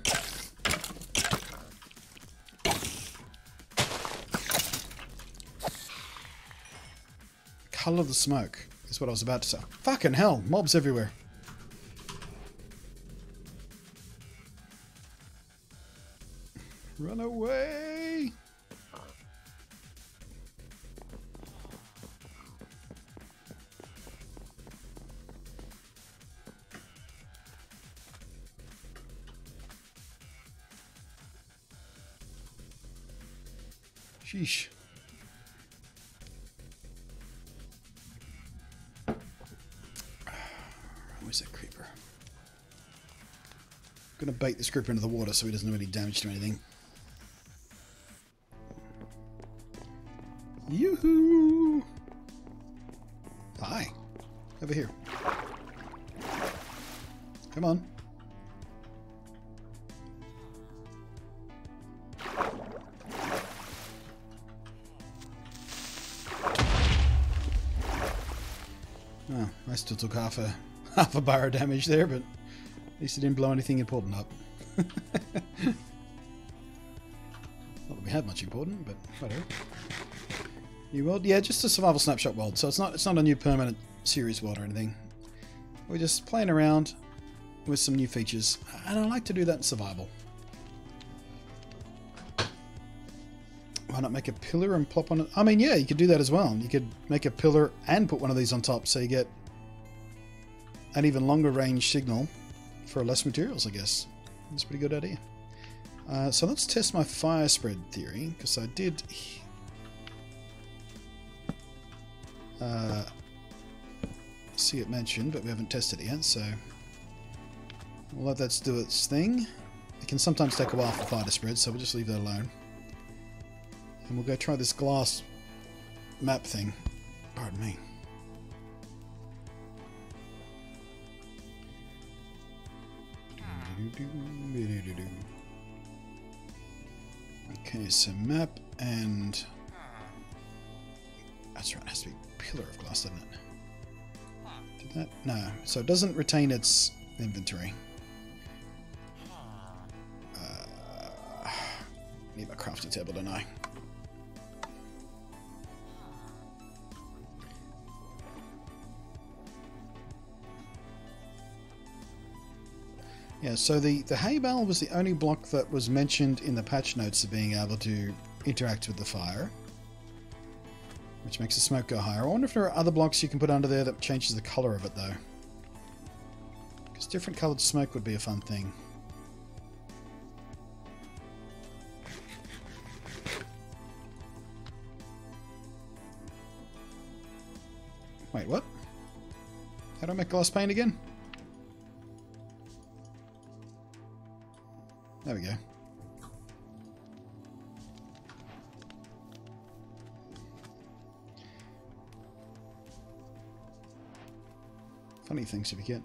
Color of the smoke is what I was about to say. Fucking hell, mobs everywhere. Run away! Sheesh. Where's that creeper? I'm gonna bait this creeper into the water so he doesn't do any damage to anything. Yoo-hoo! Hi. Over here. Come on. Oh, I still took half a bar of damage there, but at least it didn't blow anything important up. Not that we had much important, but whatever. New world? Yeah, just a survival snapshot world. So it's not a new permanent series world or anything. We're just playing around with some new features. And I like to do that in survival. Why not make a pillar and plop on it? I mean, yeah, you could do that as well. You could make a pillar and put one of these on top so you get an even longer range signal for less materials, I guess. That's a pretty good idea. So let's test my fire spread theory, because I did see it mentioned, but we haven't tested it yet, so we'll let that do its thing. It can sometimes take a while for fire to spread, so we'll just leave that alone. And we'll go try this glass map thing. Pardon me. Okay, so map and... that's right, it has to be a pillar of glass, doesn't it? Did that? No. So it doesn't retain its inventory. Need my crafting table, don't I? Yeah, so the hay bale was the only block that was mentioned in the patch notes of being able to interact with the fire, which makes the smoke go higher. I wonder if there are other blocks you can put under there that changes the colour of it, though. Because different coloured smoke would be a fun thing. Wait, what? How do I make glass pane again? There we go. Funny things if you get.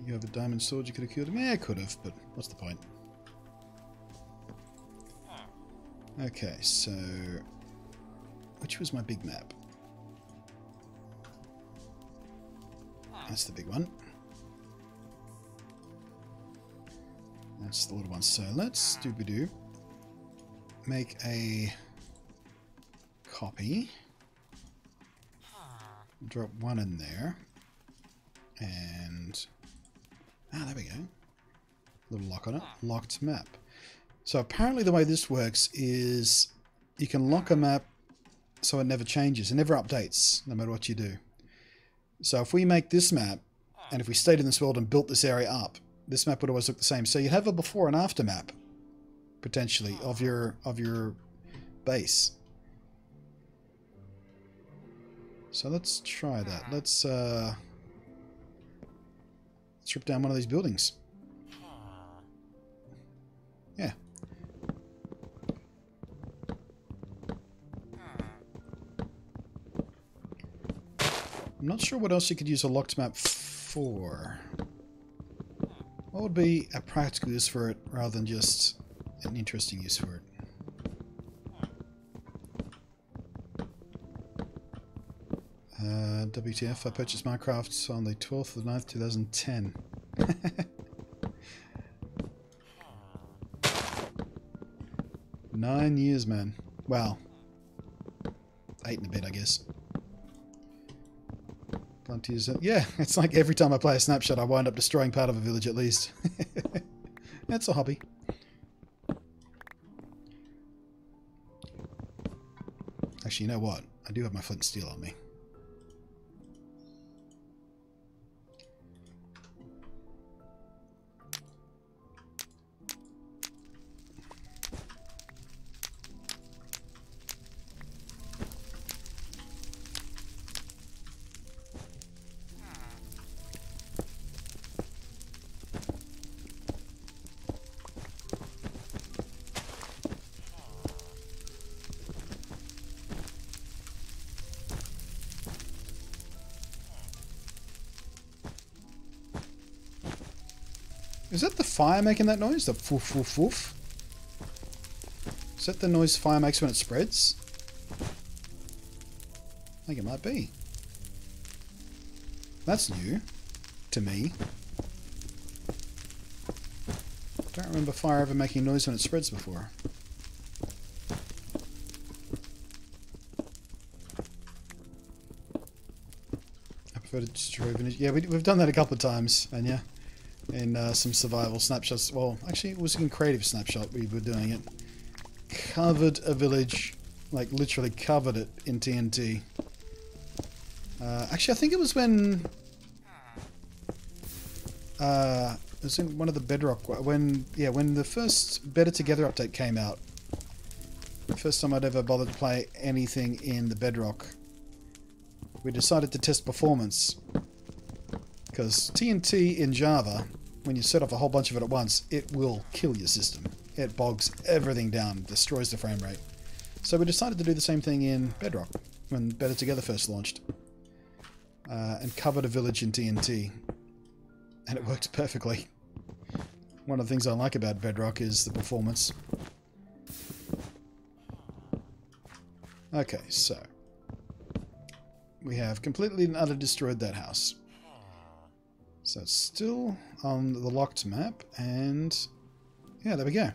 You have a diamond sword, you could have killed him? Yeah, I could have, but what's the point? Okay, so... which was my big map? That's the big one. That's the little one. So let's doobie-doo. Make a copy. Drop one in there. And... ah, there we go. Little lock on it. Locked map. So apparently the way this works is you can lock a map so it never changes. It never updates, no matter what you do. So if we make this map, and if we stayed in this world and built this area up, this map would always look the same. So you'd have a before and after map, potentially, of your base. So let's try that. Let's rip down one of these buildings. Yeah. I'm not sure what else you could use a locked map for. What would be a practical use for it rather than just an interesting use for it? WTF, I purchased Minecraft on the 12th of the 9th, 2010. 9 years, man. Wow. 8 and a bit, I guess. Plenty is it. Yeah, it's like every time I play a snapshot, I wind up destroying part of a village at least. That's a hobby. Actually, you know what? I do have my flint and steel on me. Is that the fire making that noise? The woof woof woof? Is that the noise fire makes when it spreads? I think it might be. That's new to me. I don't remember fire ever making noise when it spreads before. I prefer to destroy vintage. Yeah, we've done that a couple of times, and yeah. In some survival snapshots. Well, actually, it was in Creative Snapshot we were doing it. Covered a village, like literally covered it in TNT. Actually, I think it was when... it was in one of the Bedrock... when the first Better Together update came out. The first time I'd ever bothered to play anything in the Bedrock. We decided to test performance. Because TNT in Java, when you set off a whole bunch of it at once, it will kill your system. It bogs everything down, destroys the frame rate. So we decided to do the same thing in Bedrock, when Better Together first launched. And covered a village in TNT. And it worked perfectly. One of the things I like about Bedrock is the performance. Okay, so... we have completely and utterly destroyed that house. So it's still on the locked map, and yeah, there we go.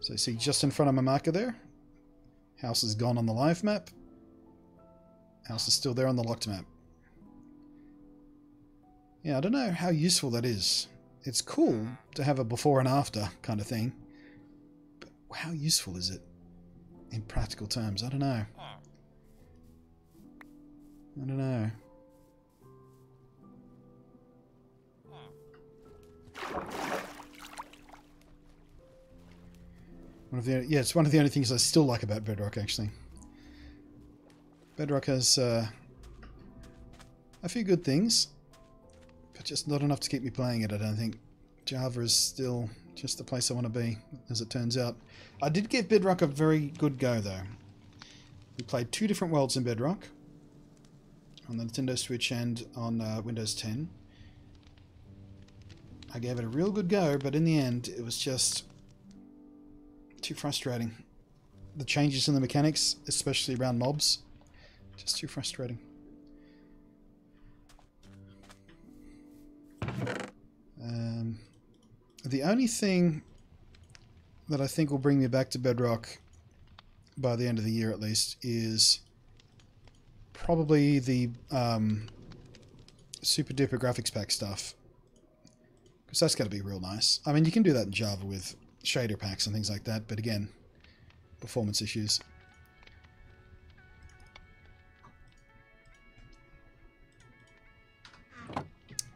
So you see just in front of my marker there, house is gone on the live map, house is still there on the locked map. Yeah, I don't know how useful that is. It's cool to have a before and after kind of thing, but how useful is it in practical terms? I don't know. I don't know. It's one of the only things I still like about Bedrock, actually. Bedrock has a few good things, but just not enough to keep me playing it, I don't think. Java is still just the place I want to be, as it turns out. I did give Bedrock a very good go, though. We played 2 different worlds in Bedrock. On the Nintendo Switch and on Windows 10. I gave it a real good go, but in the end, it was just too frustrating. The changes in the mechanics, especially around mobs, just too frustrating. The only thing that I think will bring me back to Bedrock by the end of the year at least is probably the super duper graphics pack stuff, because that's got to be real nice. I mean, you can do that in Java with shader packs and things like that, but again, performance issues.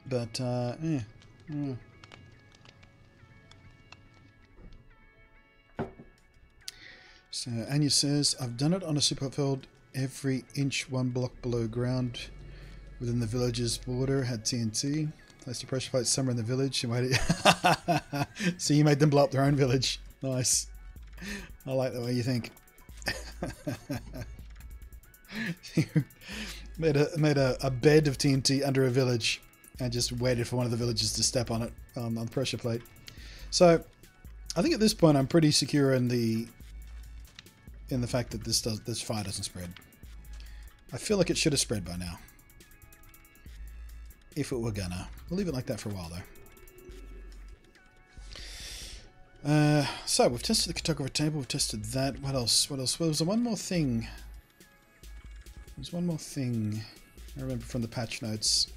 But So Anya says, I've done it on a super field every inch 1 block below ground within the village's border, had TNT. Placed a pressure plate somewhere in the village and waited. So you made them blow up their own village. Nice. I like the way you think. made a bed of TNT under a village and just waited for one of the villagers to step on it on the pressure plate. So I think at this point I'm pretty secure in the fact that this fire doesn't spread. I feel like it should have spread by now. If it were gonna. We'll leave it like that for a while though. So we've tested the cartographer table, we've tested that. What else? Well, there's one more thing. There's one more thing I remember from the patch notes.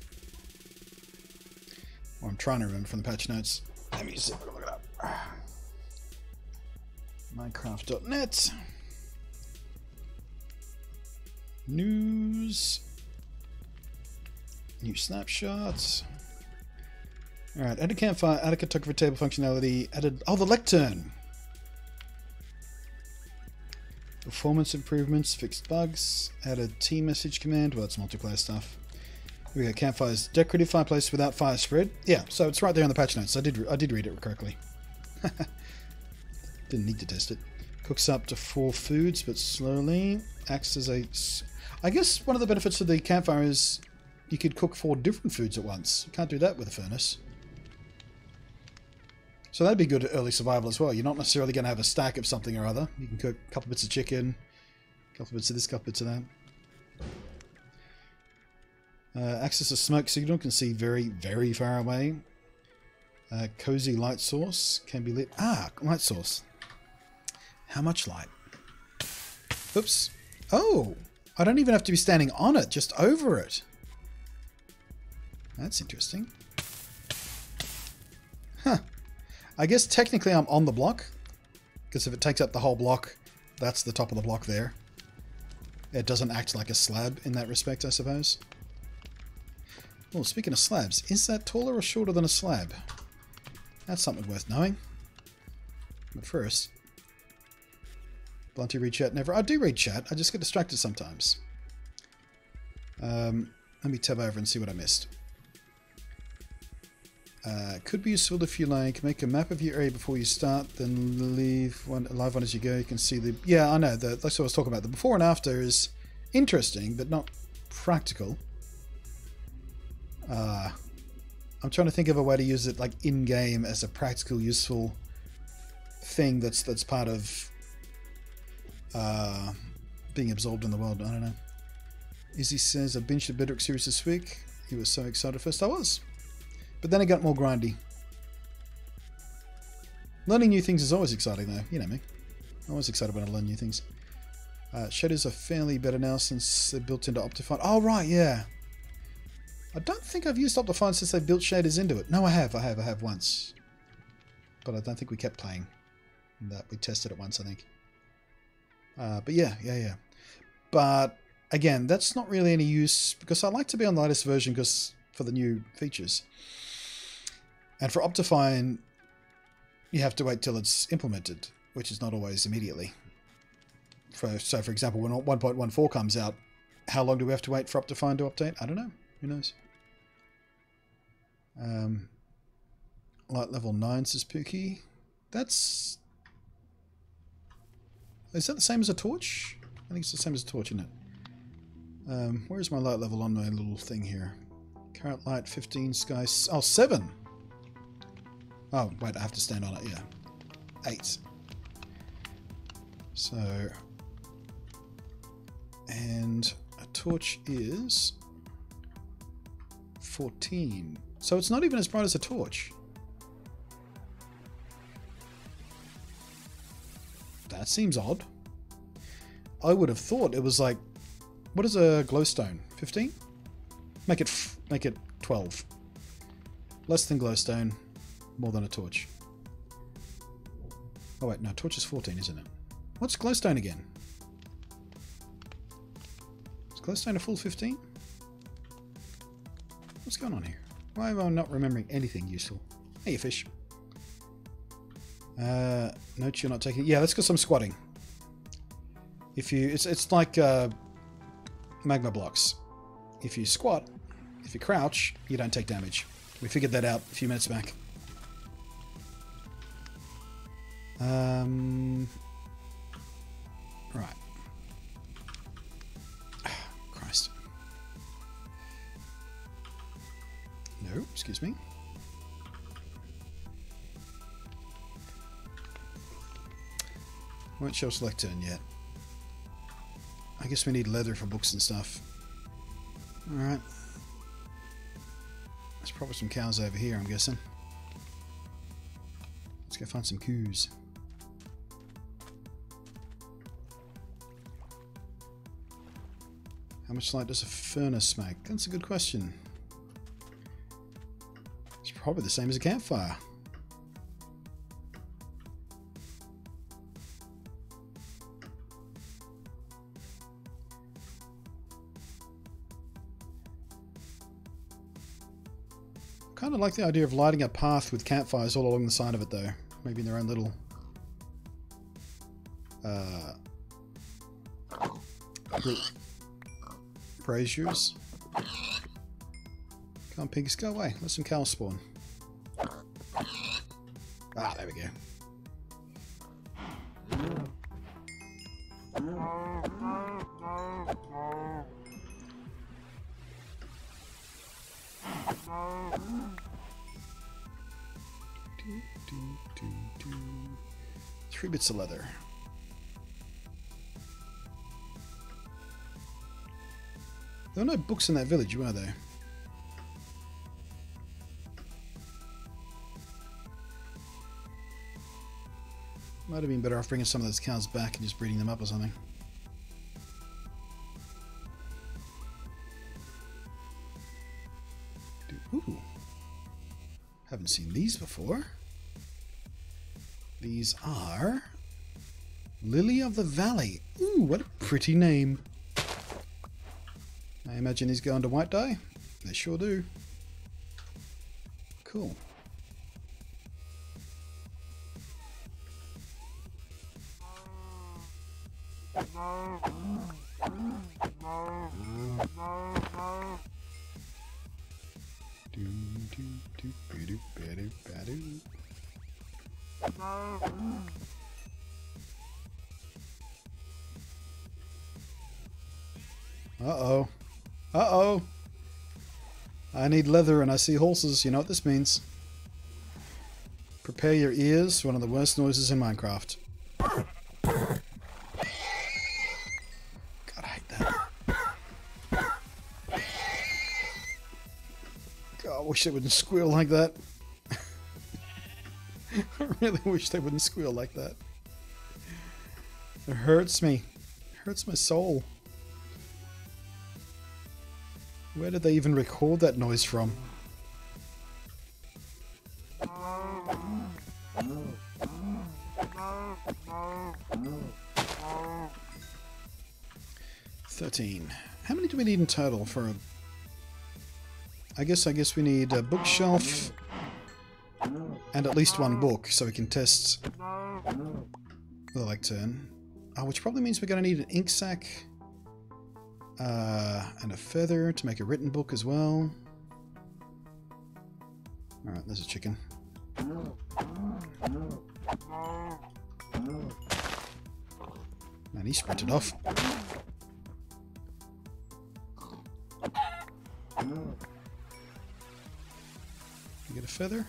Or I'm trying to remember from the patch notes. Let me see if I can look it up. Minecraft.net. News. New snapshots. Alright, added campfire, added cartographer table functionality, added... Oh, the lectern! Performance improvements, fixed bugs, added team message command. Well, that's multiplayer stuff. Here we go, campfires, decorative fireplace without fire spread. Yeah, so it's right there in the patch notes. I did read it correctly. Didn't need to test it. Cooks up to 4 foods, but slowly. Acts as a... I guess one of the benefits of the campfire is you could cook 4 different foods at once. You can't do that with a furnace. So that'd be good at early survival as well. You're not necessarily going to have a stack of something or other. You can cook a couple bits of chicken, a couple bits of this, a couple bits of that. Access to smoke signal, can see very, very far away. Cozy light source can be lit. Ah, light source. How much light? Oops. Oh, I don't even have to be standing on it, just over it. That's interesting. Huh. I guess technically I'm on the block, because if it takes up the whole block, that's the top of the block there. It doesn't act like a slab in that respect, I suppose. Oh, speaking of slabs, is that taller or shorter than a slab? That's something worth knowing. But first... Blunty, read chat never... I do read chat, I just get distracted sometimes. Let me tab over and see what I missed. Could be useful if you like, make a map of your area before you start, then leave one live one as you go. You can see the... Yeah, I know, that's what I was talking about. The before and after is interesting, but not practical. I'm trying to think of a way to use it like in-game as a practical, useful thing that's part of being absorbed in the world. I don't know. Izzy says, I binged the Bedrock series this week. He was so excited first. I was. But then it got more grindy. Learning new things is always exciting though. You know me. I'm always excited when I learn new things. Shaders are fairly better now since they're built into Optifine. Oh, right, yeah. I don't think I've used Optifine since they built shaders into it. No, I have once. But I don't think we kept playing that. We tested it once, I think. But yeah. But again, that's not really any use because I like to be on the latest version because for the new features. And for Optifine, you have to wait till it's implemented, which is not always immediately. So, for example, when 1.14 comes out, how long do we have to wait for Optifine to update? I don't know. Who knows? Light level 9 says Pookie. Is that the same as a torch? I think it's the same as a torch, isn't it? Where's my light level on my little thing here? Current light 15, sky... Oh, 7! Oh, wait, I have to stand on it, yeah. 8. So... And a torch is... 14. So it's not even as bright as a torch. That seems odd. I would have thought it was like... What is a glowstone? 15? Make it 12. Less than glowstone, more than a torch. Oh wait, no, torch is 14, isn't it? What's glowstone again? Is glowstone a full 15? What's going on here? Why am I not remembering anything useful? Hey, you fish. Note you're not taking... Yeah, that's because I'm squatting. If you... It's like magma blocks. If you squat, if you crouch, you don't take damage. We figured that out a few minutes back. Right. Christ. No, excuse me. Won't show select turn yet. I guess we need leather for books and stuff. Alright. There's probably some cows over here, I'm guessing. Let's go find some coos. How much light does a furnace make? That's a good question. It's probably the same as a campfire. Kind of like the idea of lighting a path with campfires all along the side of it, though. Maybe in their own little braziers. Come on, pigs, go away. Let some cows spawn. Ah, there we go. Three bits of leather. There were no books in that village, were there? Might have been better off bringing some of those cows back and just breeding them up or something. Ooh. Haven't seen these before. These are Lily of the Valley. Ooh, what a pretty name. I imagine these go under white dye. They sure do. Cool. Uh-oh. Uh-oh. I need leather and I see horses. You know what this means. Prepare your ears for one of the worst noises in Minecraft. God, I hate that. God, I wish they wouldn't squeal like that. I really wish they wouldn't squeal like that. It hurts me. It hurts my soul. Where did they even record that noise from? $13. How many do we need in total for a... I guess we need a bookshelf and at least one book so we can test the lectern. Which probably means we're going to need an ink sac and a feather to make a written book as well. Alright, there's a chicken. Man, he sprinted off. Did you get a feather?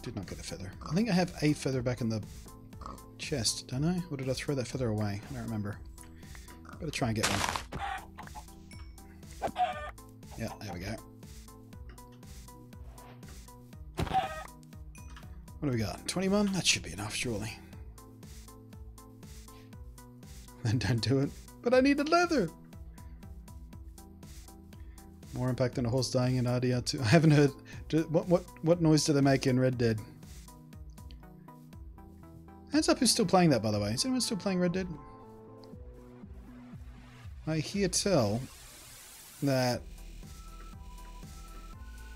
Did not get a feather. I think I have a feather back in the chest, don't I? Or did I throw that feather away? I don't remember. Better try and get one. Yeah, there we go. What do we got? 21? That should be enough, surely. Then don't do it. But I needed leather! More impact than a horse dying in RDR2. I haven't heard... What noise do they make in Red Dead? Hands up who's still playing that, by the way. Is anyone still playing Red Dead? I hear tell that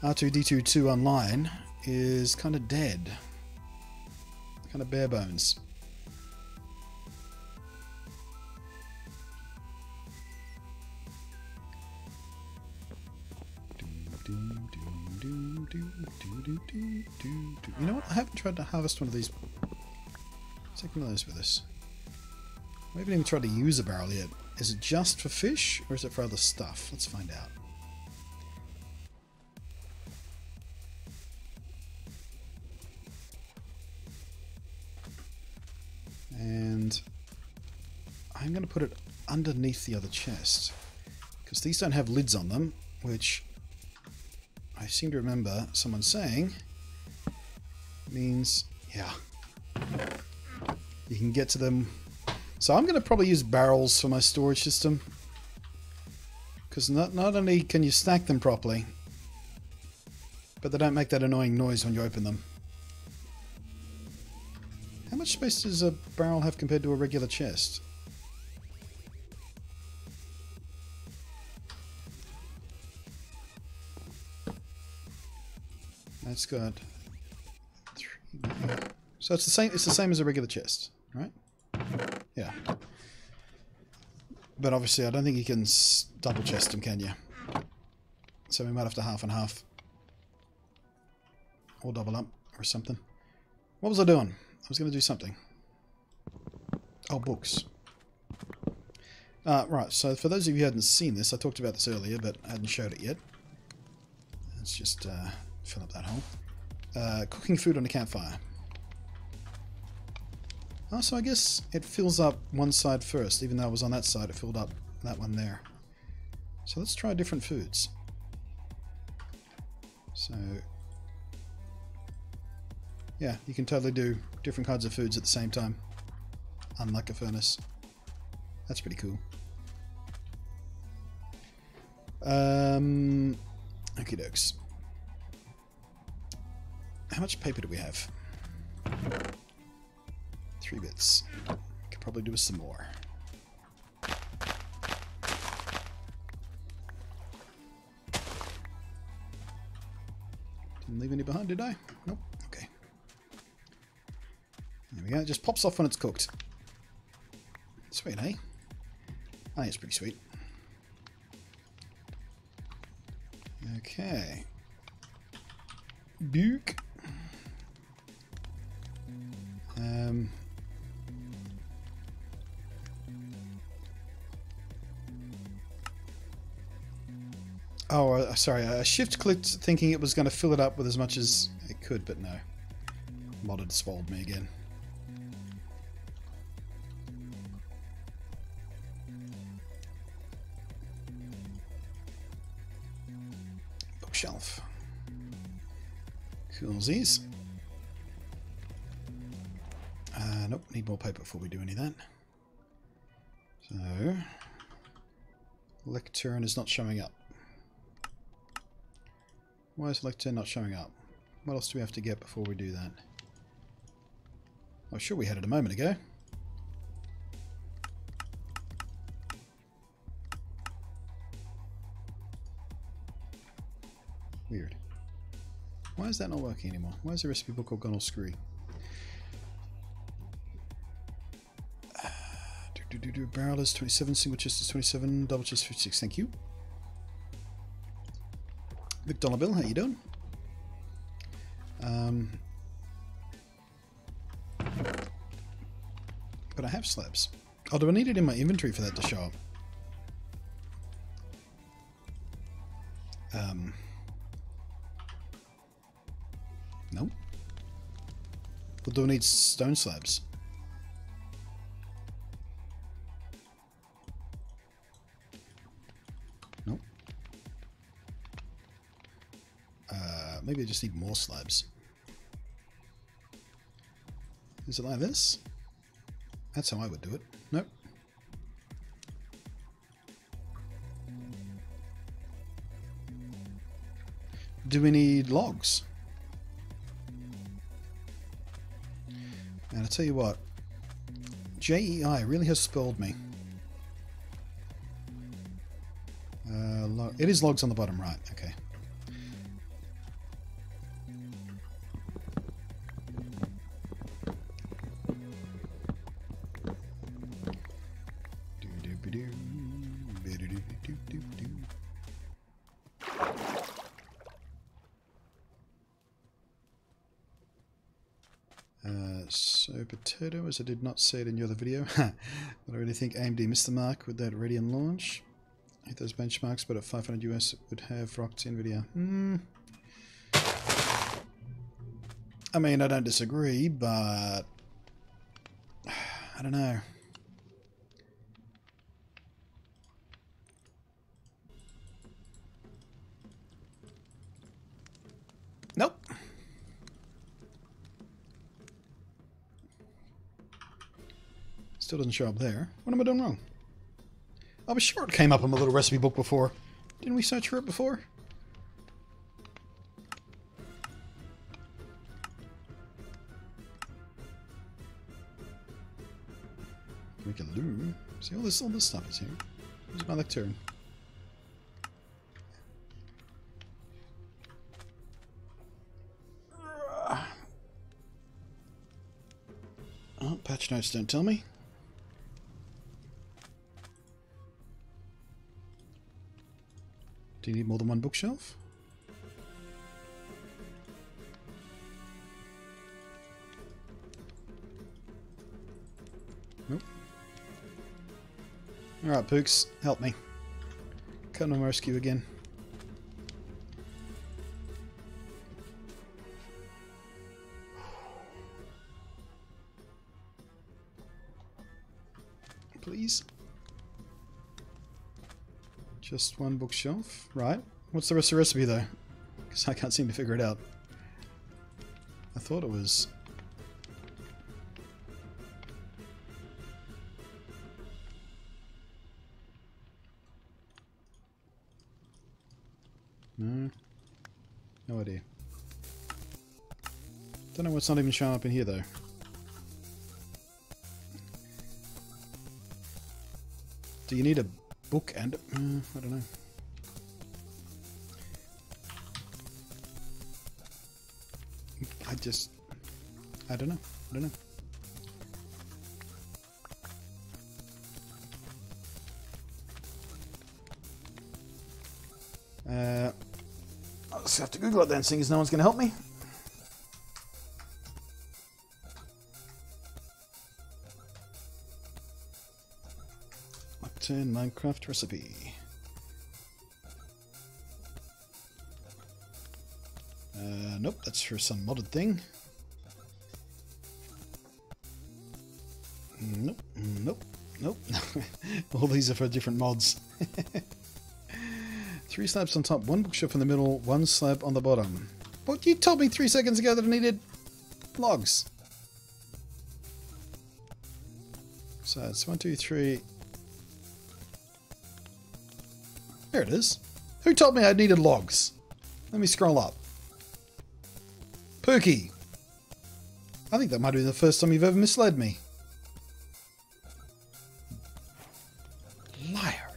R2-D2 2 online is kind of dead. Kind of bare bones. You know what? I haven't tried to harvest one of these. Let's take one of those with us. I haven't even tried to use a barrel yet. Is it just for fish or is it for other stuff? Let's find out. And I'm going to put it underneath the other chest because these don't have lids on them, which I seem to remember someone saying means, yeah, you can get to them. So I'm going to probably use barrels for my storage system because not only can you stack them properly, but they don't make that annoying noise when you open them. How much space does a barrel have compared to a regular chest? That's got 3. So it's the same. It's the same as a regular chest, right? Yeah. But obviously, I don't think you can double chest them, can you? So we might have to half and half, or double up, or something. What was I doing? I was going to do something. Oh, books. Right, so for those of you who hadn't seen this, I talked about this earlier, but I hadn't showed it yet. Let's just fill up that hole. Cooking food on a campfire. Oh, so I guess it fills up one side first. Even though I was on that side, it filled up that one there. So let's try different foods. So... yeah, you can totally do different kinds of foods at the same time, unlike a furnace. That's pretty cool. Okie dokes. How much paper do we have? 3 bits. Could probably do with some more. Didn't leave any behind, did I? Nope. Okay. There we go. It just pops off when it's cooked. Sweet, eh? I think it's pretty sweet. Okay. Buke. Oh, sorry. I shift-clicked thinking it was going to fill it up with as much as it could, but no. Mod had spoiled me again. Bookshelf. Coolsies. Nope, need more paper before we do any of that. So, lectern is not showing up. Why is lectern not showing up? What else do we have to get before we do that? I'm sure we had it a moment ago. Weird. Why is that not working anymore? Why is the recipe book all gone all screwy? Barrel is 27, single chest is 27, double chest 56, thank you. $1 bill, how you doing? But I have slabs. Oh, do I need it in my inventory for that to show up? Nope. Or do I need stone slabs? Nope. Maybe I just need more slabs. Is it like this? That's how I would do it. Nope. Do we need logs? And I tell you what, JEI really has spoiled me. It is logs on the bottom right, okay. So potato, as I did not say it in your other video, but I really think AMD missed the mark with that ready and launch. Hit those benchmarks, but at 500 US it would have rocked NVIDIA. I mean, I don't disagree, but I don't know. Nope. Still doesn't show up there. What am I doing wrong? I was sure it came up in my little recipe book before. Didn't we search for it before? Make a loom. See, all this stuff is here. Where's my lectern? Oh, patch notes don't tell me. Do you need more than one bookshelf? Nope. Alright, Pooks, help me. Come to my rescue again. Please. Just one bookshelf, right? What's the rest of the recipe though? Because I can't seem to figure it out. I thought it was... No. No idea. Don't know what's not even showing up in here though. Do you need a book and... I don't know. I don't know. I don't know. I'll just have to Google it then, seeing as no one's going to help me. Lectern Minecraft recipe. Nope, that's for some modded thing. Nope, nope, nope. All these are for different mods. 3 slabs on top, 1 bookshelf in the middle, 1 slab on the bottom. But you told me 3 seconds ago that I needed logs. So it's 1, 2, 3. There it is. Who told me I needed logs? Let me scroll up. Pookie. I think that might be the first time you've ever misled me. Liar.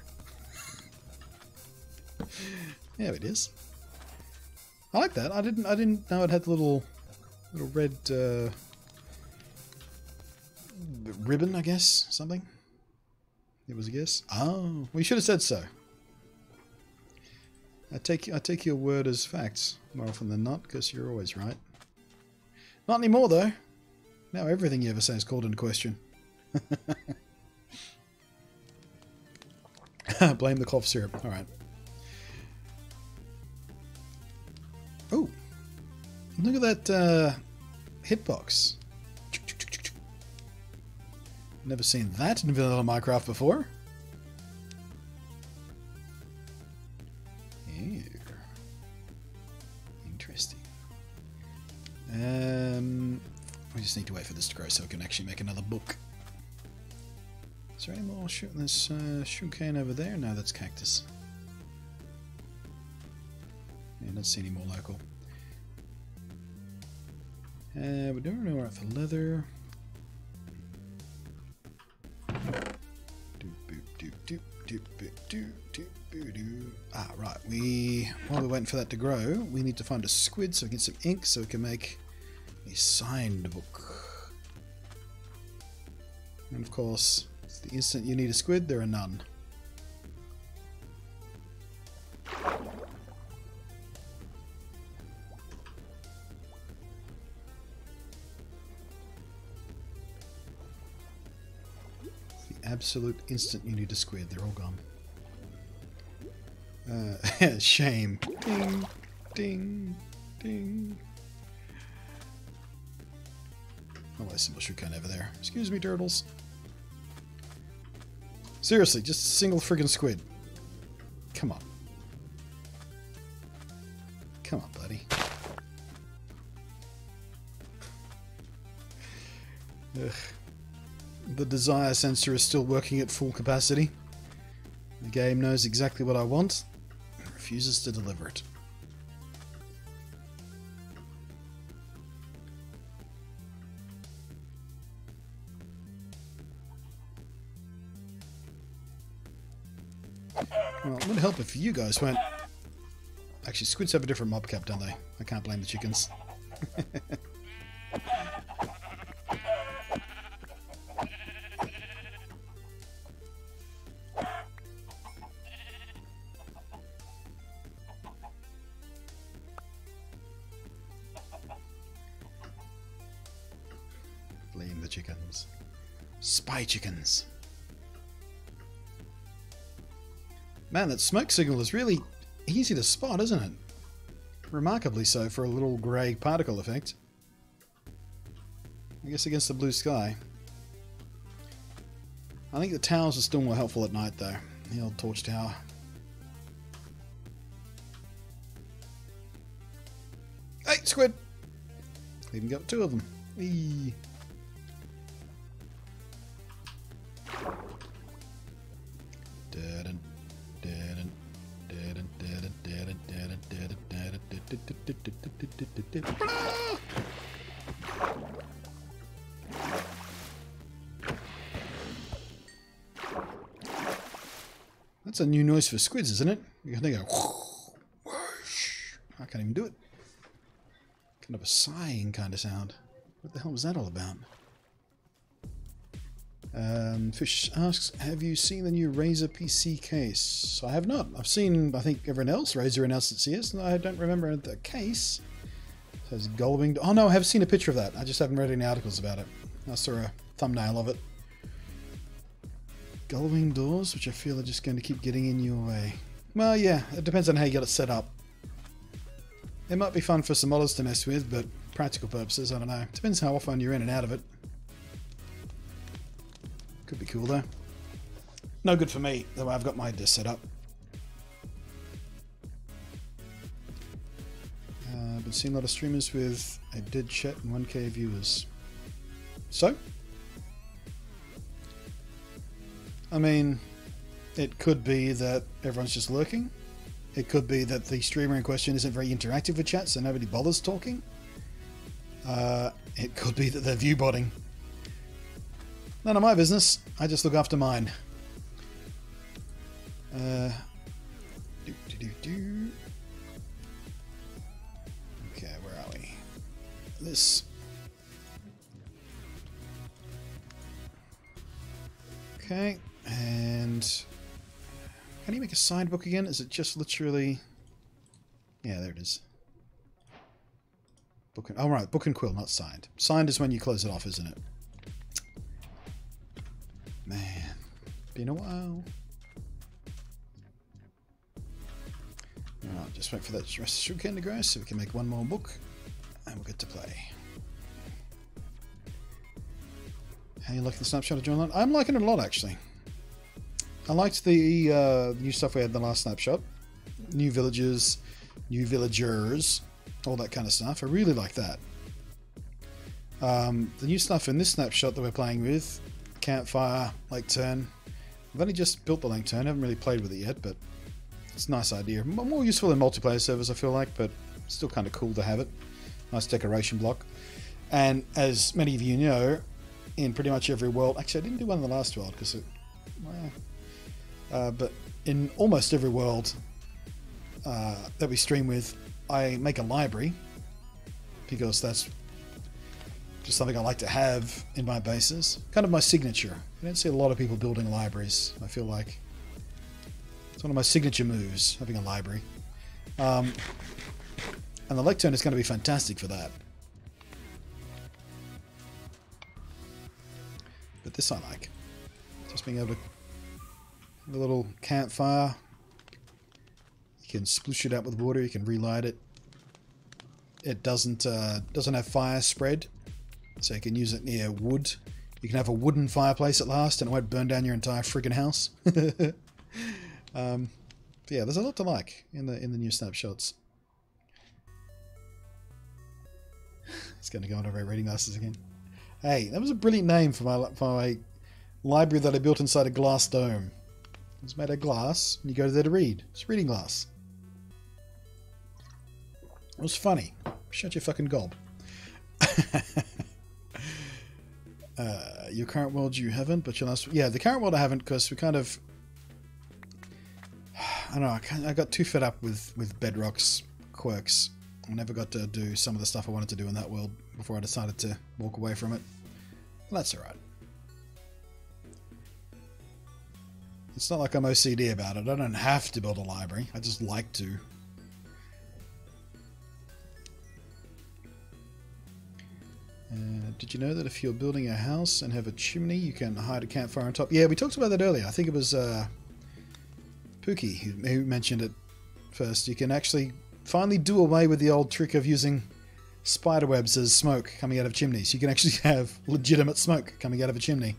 There it is. I like that. I didn't know it had the little red ribbon, I guess, something. It was a guess. Oh, we should have said so. I take your word as facts more often than not, because you're always right. Not anymore though. Now everything you ever say is called into question. Blame the cough syrup. Alright. Oh. Look at that hitbox. Never seen that in vanilla Minecraft before. Ew. Interesting. We just need to wait for this to grow so we can actually make another book. Is there any more there's sugarcane over there? No, that's cactus. Yeah, I don't see any more local. We're doing alright for leather. Ah, right. While we're waiting for that to grow, we need to find a squid so we can get some ink so we can make a signed book. And of course, the instant you need a squid, there are none. The absolute instant you need a squid, they're all gone. Shame. Ding, ding, ding. Oh, I see sugarcane over there. Excuse me, turtles. Seriously, just a single friggin' squid. Come on. Come on, buddy. Ugh. The desire sensor is still working at full capacity. The game knows exactly what I want and refuses to deliver it. Well, it would help if you guys went... Actually, squids have a different mob cap, don't they? I can't blame the chickens. Blame the chickens. Spy chickens. Man, that smoke signal is really easy to spot, isn't it? Remarkably so for a little grey particle effect. I guess against the blue sky. I think the towers are still more helpful at night, though. The old torch tower. Hey, squid! Even got two of them. Eee. That's a new noise for squids, isn't it? They go whoosh. I can't even do it. Kind of a sighing kind of sound. What the hell was that all about? Fish asks, have you seen the new Razer PC case? I have not. I've seen, I think, everyone else. Razer announced its CS, and I don't remember the case. It says Goldwing. Oh no, I have seen a picture of that. I just haven't read any articles about it. I saw a thumbnail of it. Gullwing doors, which I feel are just going to keep getting in your way. Well, yeah, it depends on how you got it set up. It might be fun for some modders to mess with, but practical purposes, I don't know. Depends how often you're in and out of it. Could be cool though. No good for me, the way I've got my disc set up. I've been seeing a lot of streamers with a dead chat and 1k viewers. So? I mean, it could be that everyone's just lurking. It could be that the streamer in question isn't very interactive with chat, so nobody bothers talking. It could be that they're view-botting. None of my business. I just look after mine. Okay, where are we? This. Okay, and how do you make a signed book again? Is it just literally? Yeah, there it is. Book and, oh right, book and quill, not signed. Signed is when you close it off, isn't it? Man, been a while. Alright, just wait for that rest of the sugarcane to grow so we can make one more book and we'll get to play. How you liking the snapshot of Journal? I'm liking it a lot, actually. I liked the new stuff we had in the last snapshot. New villages, new villagers, all that kind of stuff. I really like that. The new stuff in this snapshot that we're playing with, campfire, lake turn. I've only just built the lake turn, I haven't really played with it yet, but it's a nice idea. More useful in multiplayer servers, I feel like, but still kind of cool to have it. Nice decoration block. And as many of you know, in pretty much every world, actually I didn't do one in the last world because it, but in almost every world that we stream with, I make a library because that's just something I like to have in my bases. Kind of my signature. I don't see a lot of people building libraries. I feel like it's one of my signature moves, having a library. And the lectern is going to be fantastic for that. But this I like. Just being able to have a little campfire. You can sploosh it out with water, you can relight it. It doesn't have fire spread, so you can use it near wood. You can have a wooden fireplace at last and it won't burn down your entire friggin' house. Yeah, there's a lot to like in the new snapshots. It's going to go on over reading glasses again. Hey, that was a brilliant name for my library that I built inside a glass dome. It's made of glass, and you go there to read. It's reading glass. It was funny. Shut your fucking gob. Your current world you haven't, but your last... Yeah, the current world I haven't, because we kind of... I don't know, I got too fed up with Bedrock's quirks. I never got to do some of the stuff I wanted to do in that world before I decided to walk away from it. Well, that's alright. It's not like I'm OCD about it. I don't have to build a library. I just like to. Did you know that if you're building a house and have a chimney, you can hide a campfire on top? Yeah, we talked about that earlier. I think it was Pookie who mentioned it first. You can actually finally do away with the old trick of using spiderwebs as smoke coming out of chimneys. You can actually have legitimate smoke coming out of a chimney.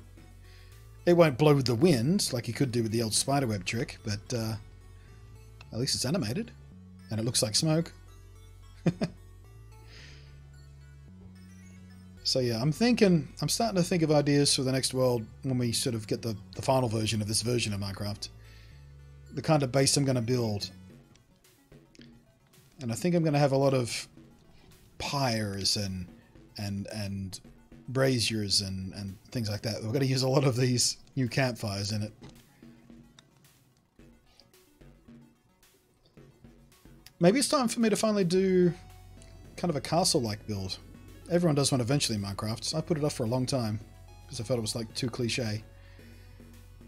It won't blow with the wind like you could do with the old spiderweb trick, but at least it's animated and it looks like smoke. So yeah, I'm starting to think of ideas for the next world when we sort of get the final version of this version of Minecraft. The kind of base I'm going to build. And I think I'm going to have a lot of pyres and braziers and things like that. We're going to use a lot of these new campfires in it. Maybe it's time for me to finally do kind of a castle-like build. Everyone does one eventually in Minecraft. So I put it off for a long time because I felt it was like too cliche.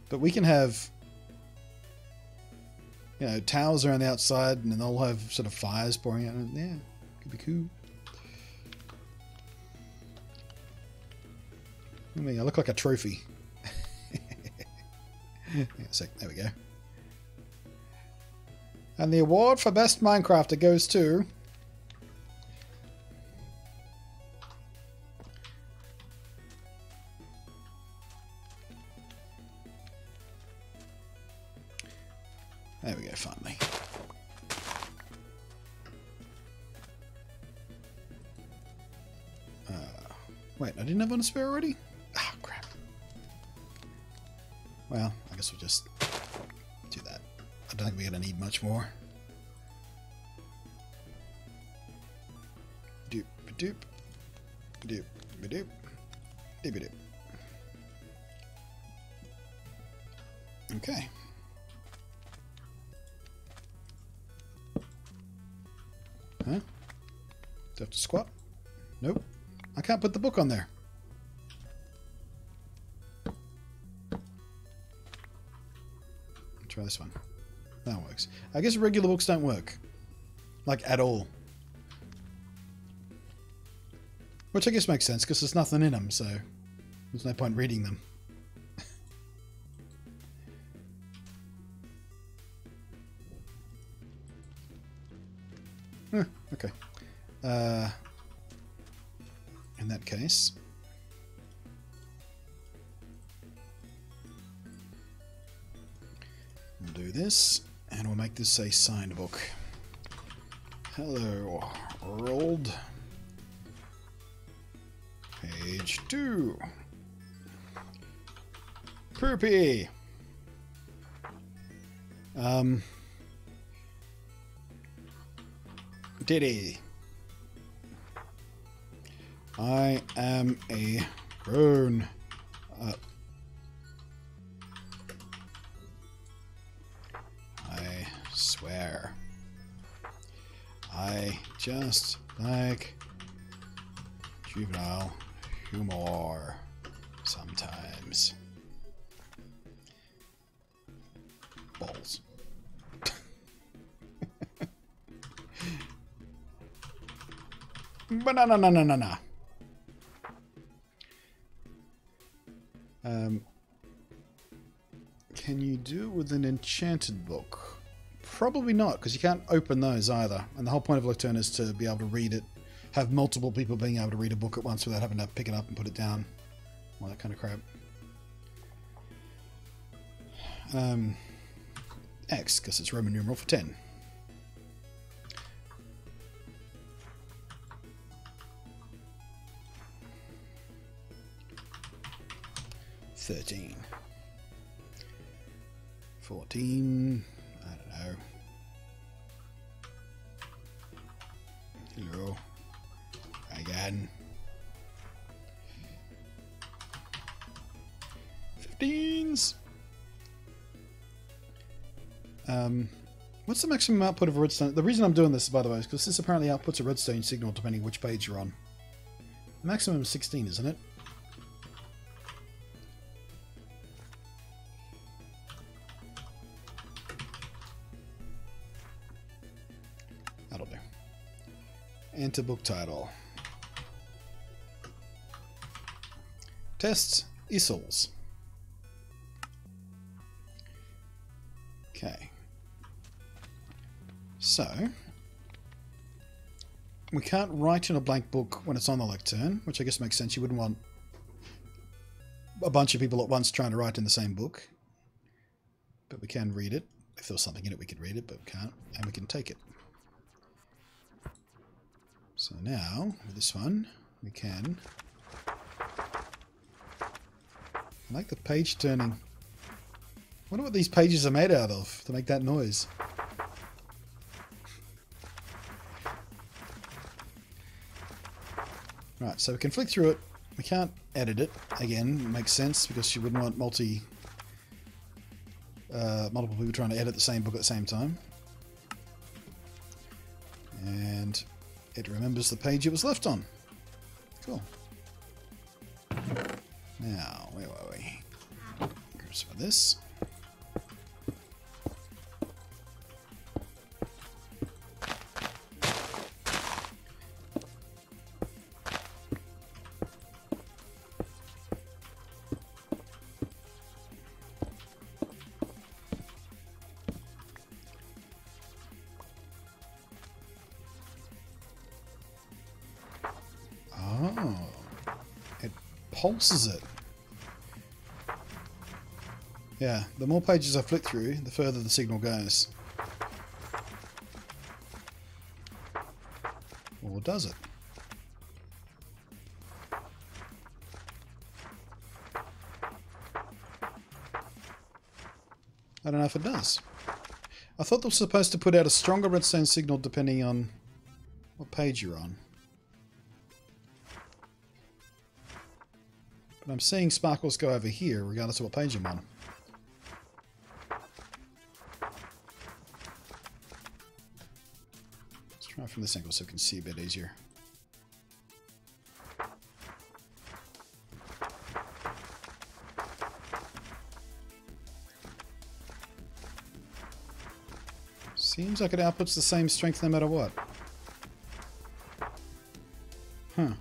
But we can have, you know, towers around the outside and then they'll have sort of fires pouring out. And yeah, could be cool. I mean, I look like a trophy. So, there we go. And the award for best Minecrafter goes to... There we go, finally. Wait, I didn't have one to spare already? Oh, crap. Well, I guess we'll just do that. I don't think we're going to need much more. Doop, doop, doop, doop, doop, doop. Okay. Huh? Do I have to squat? Nope. I can't put the book on there. Try this one. That works. I guess regular books don't work. Like, at all. Which I guess makes sense, because there's nothing in them, so there's no point reading them. Okay. In that case, we'll do this, and we'll make this a signed book. Hello, world. Page 2. Poopy. Diddy. I am a grown up. I swear. I just like juvenile humor sometimes. Balls. Banana. Can you do it with an enchanted book? Probably not, because you can't open those either. And the whole point of Lectern is to be able to read it, have multiple people being able to read a book at once without having to pick it up and put it down. All that kind of crap. X, because it's Roman numeral for 10. $13. 14. I don't know. Hello. Again. 15s. What's the maximum output of a redstone? The reason I'm doing this, by the way, is because this apparently outputs a redstone signal depending which page you're on. The maximum is 16, isn't it? That'll do. Enter book title. Tests Isles. Okay. So, we can't write in a blank book when it's on the lectern, which I guess makes sense. You wouldn't want a bunch of people at once trying to write in the same book. But we can read it. If there was something in it, we could read it, but we can't. And we can take it. So now, with this one, we can... I like the page turning. I wonder what these pages are made out of to make that noise. Right, so we can flick through it. We can't edit it. Again, it makes sense because you wouldn't want multiple people trying to edit the same book at the same time. And it remembers the page it was left on. Cool. Now, where were we? Grab some of this. Oh, it pulses it. Yeah, the more pages I flick through, the further the signal goes. Or does it? I don't know if it does. I thought they were supposed to put out a stronger redstone signal depending on what page you're on. But I'm seeing sparkles go over here regardless of what page I'm on. Let's try from this angle so we can see a bit easier. Seems like it outputs the same strength no matter what. Huh.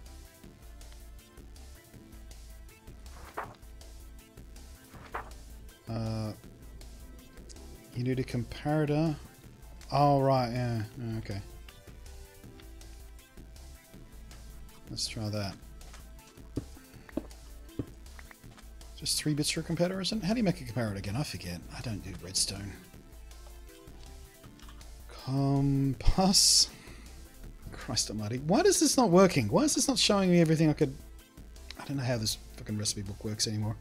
You need a comparator. Oh, right, yeah. Okay. Let's try that. Just 3 bits for a comparator, isn't it? How do you make a comparator again? I forget. I don't do redstone. Compass. Christ almighty. Why is this not working? Why is this not showing me everything I could... I don't know how this fucking recipe book works anymore.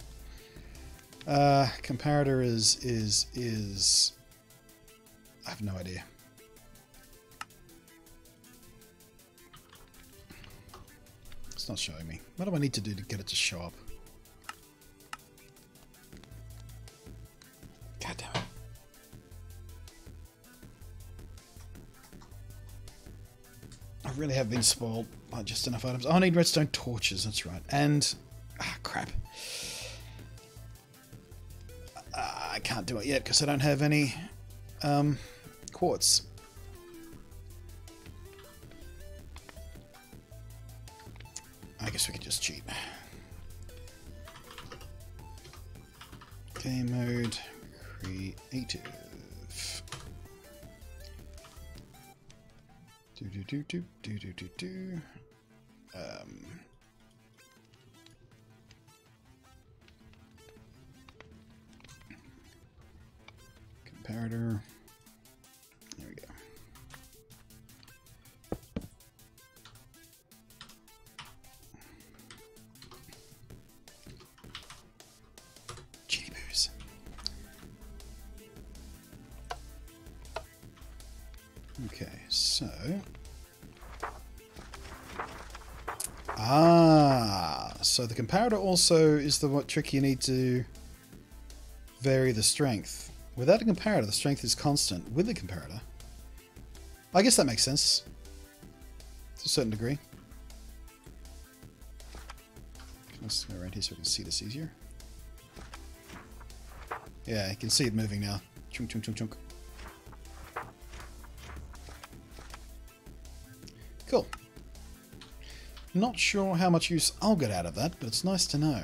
Comparator is... I have no idea. It's not showing me. What do I need to do to get it to show up? God damn it. I really have been spoiled by just enough items. Oh, I need redstone torches, that's right. And... ah, crap. I can't do it yet because I don't have any quartz. I guess we could just cheat. Game mode, creative. Do. Comparator. There we go. Chili boos. Okay, so... so the comparator also is the what trick you need to vary the strength. Without a comparator, the strength is constant. With a comparator, I guess that makes sense to a certain degree. Let's go around here so we can see this easier. Yeah, you can see it moving now. Chunk, chunk, chunk, chunk. Cool. Not sure how much use I'll get out of that, but it's nice to know.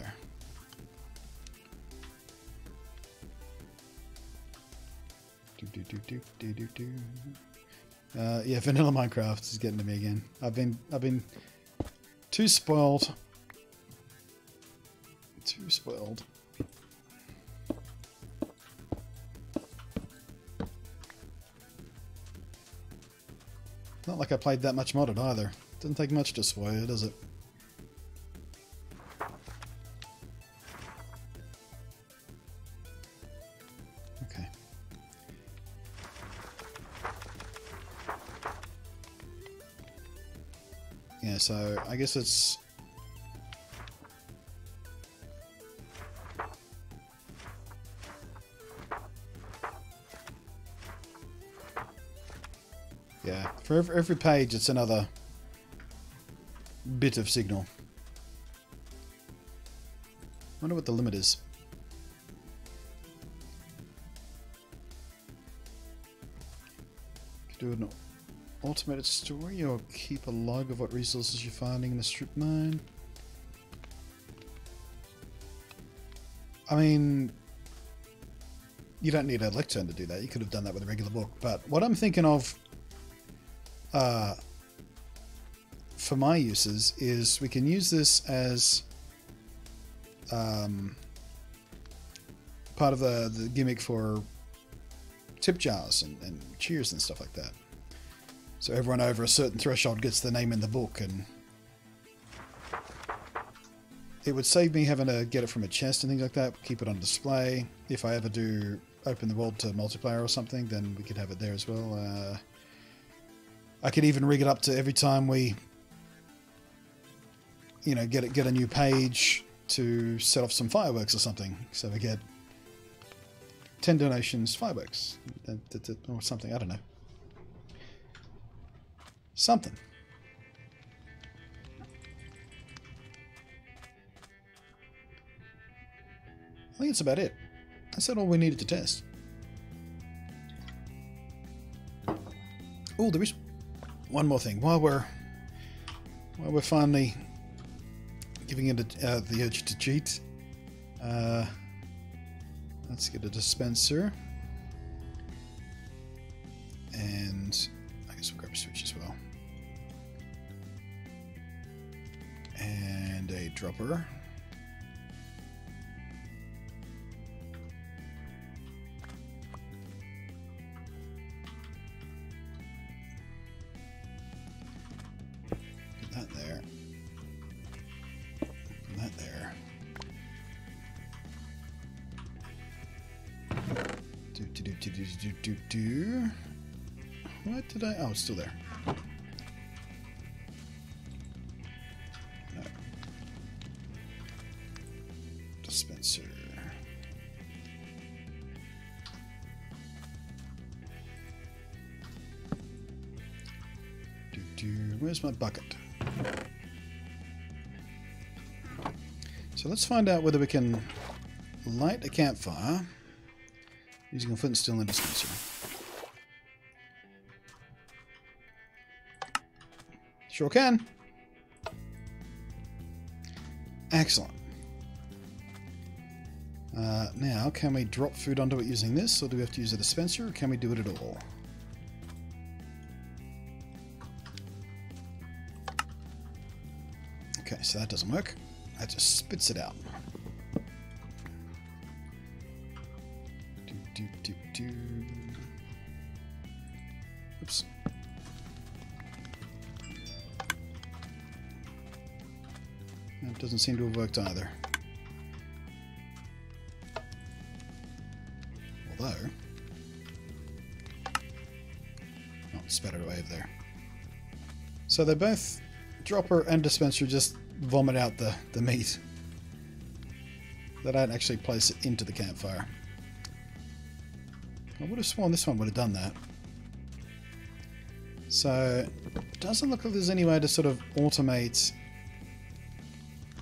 Yeah, vanilla Minecraft is getting to me again. I've been too spoiled. Too spoiled. Not like I played that much modded either. Doesn't take much to spoil it, does it? Okay. Yeah, so I guess it's... yeah, for every page it's another bit of signal. Wonder what the limit is. Do an automated story or keep a log of what resources you're finding in the strip mine. I mean, you don't need a lectern to do that. You could have done that with a regular book. But what I'm thinking of for my uses is we can use this as part of the gimmick for tip jars and cheers and stuff like that. So everyone over a certain threshold gets the name in the book, and it would save me having to get it from a chest and things like that, keep it on display. If I ever do open the world to multiplayer or something, then we could have it there as well. I could even rig it up to every time we, you know, get a new page to set off some fireworks or something. So we get 10 donations, fireworks, or something. I don't know. Something. I think that's about it. That's all we needed to test. Oh, there is one more thing. While we're finally giving it the urge to cheat, let's get a dispenser, and I guess we'll grab a switch as well. And a dropper. Put that there. Put that there. Do. What did I... Oh, it's still there. No. Dispenser. Where's my bucket? So let's find out whether we can light a campfire using a flint and steel and a dispenser. Sure can. Excellent. Now, can we drop food onto it using this, or do we have to use a dispenser, or can we do it at all? Okay, so that doesn't work. That just spits it out. Oops. That doesn't seem to have worked either. Although... Oh, it spat it away over there. So they both, dropper and dispenser, just vomit out the meat. They don't actually place it into the campfire. I would have sworn this one would have done that. So, it doesn't look like there's any way to sort of automate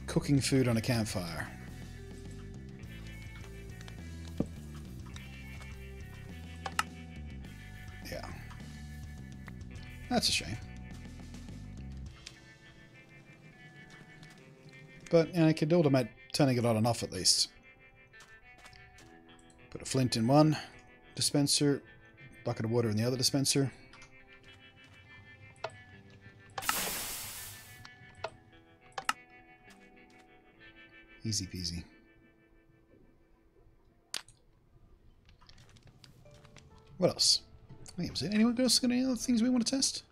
cooking food on a campfire. Yeah. That's a shame. But, you know, I could automate turning it on and off at least. Put a flint in one dispenser, bucket of water in the other dispenser. Easy peasy. What else? Wait, is there anyone else got any other things we want to test?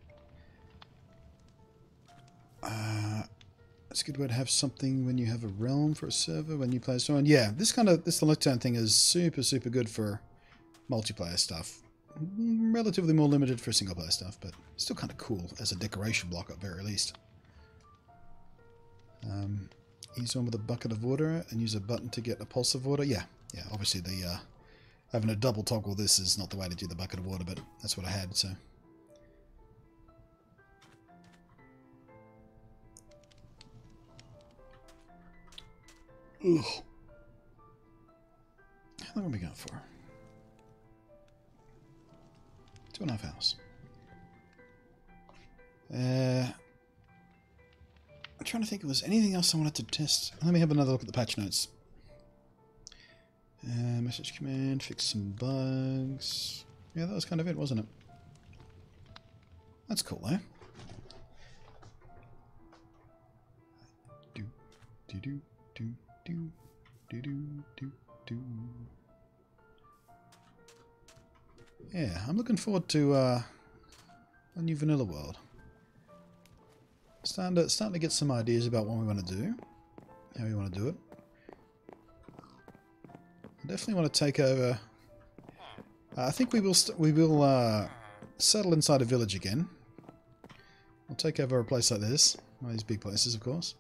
It's a good way to have something when you have a realm for a server, when you play someone. Yeah, this lockdown thing is super good for multiplayer stuff. Relatively more limited for single player stuff, but still kind of cool as a decoration block at very least. Use one with a bucket of water and use a button to get a pulse of water. Yeah, obviously the having a double toggle this is not the way to do the bucket of water, but that's what I had, so. Ugh. How long have we got for? 2.5 hours. I'm trying to think if there's anything else I wanted to test. Let me have another look at the patch notes. Message command, fix some bugs. Yeah, that was kind of it, wasn't it? That's cool, eh? Yeah, I'm looking forward to a new vanilla world. Starting to get some ideas about what we want to do, how we want to do it. I definitely want to take over. I think we will settle inside a village again. We'll take over a place like this, one of these big places, of course.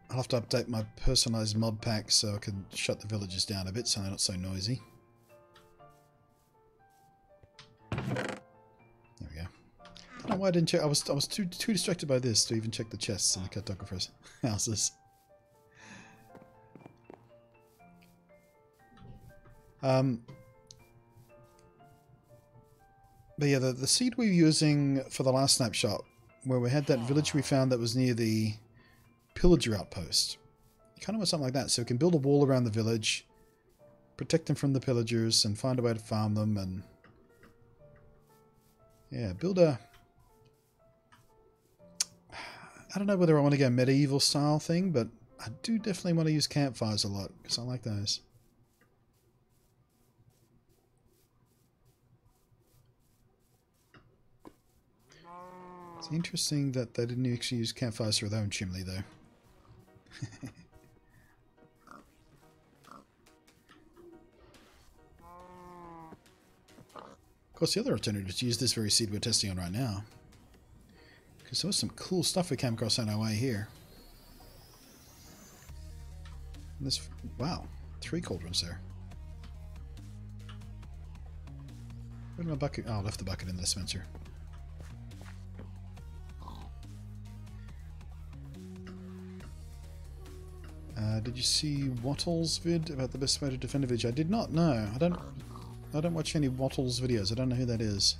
I'll have to update my personalized mod pack so I can shut the villages down a bit so they're not so noisy. There we go. I don't know why I didn't check. I was too distracted by this to even check the chests in the cartographer's houses. But yeah, the seed we were using for the last snapshot, where we had that village we found that was near the pillager outpost. You kind of want something like that, so we can build a wall around the village, protect them from the pillagers, and find a way to farm them, and yeah, build a I don't know whether I want to go medieval style thing, but I do definitely want to use campfires a lot, because I like those. It's interesting that they didn't actually use campfires for their own chimney, though. Of course, the other alternative is to use this very seed we're testing on right now. Because there was some cool stuff we came across on our way here. And this, wow, 3 cauldrons there. Where did my bucket? Oh, I left the bucket in the dispenser. Did you see Wattle's vid about the best way to defend a village? I did not know. I don't watch any Wattle's videos. I don't know who that is.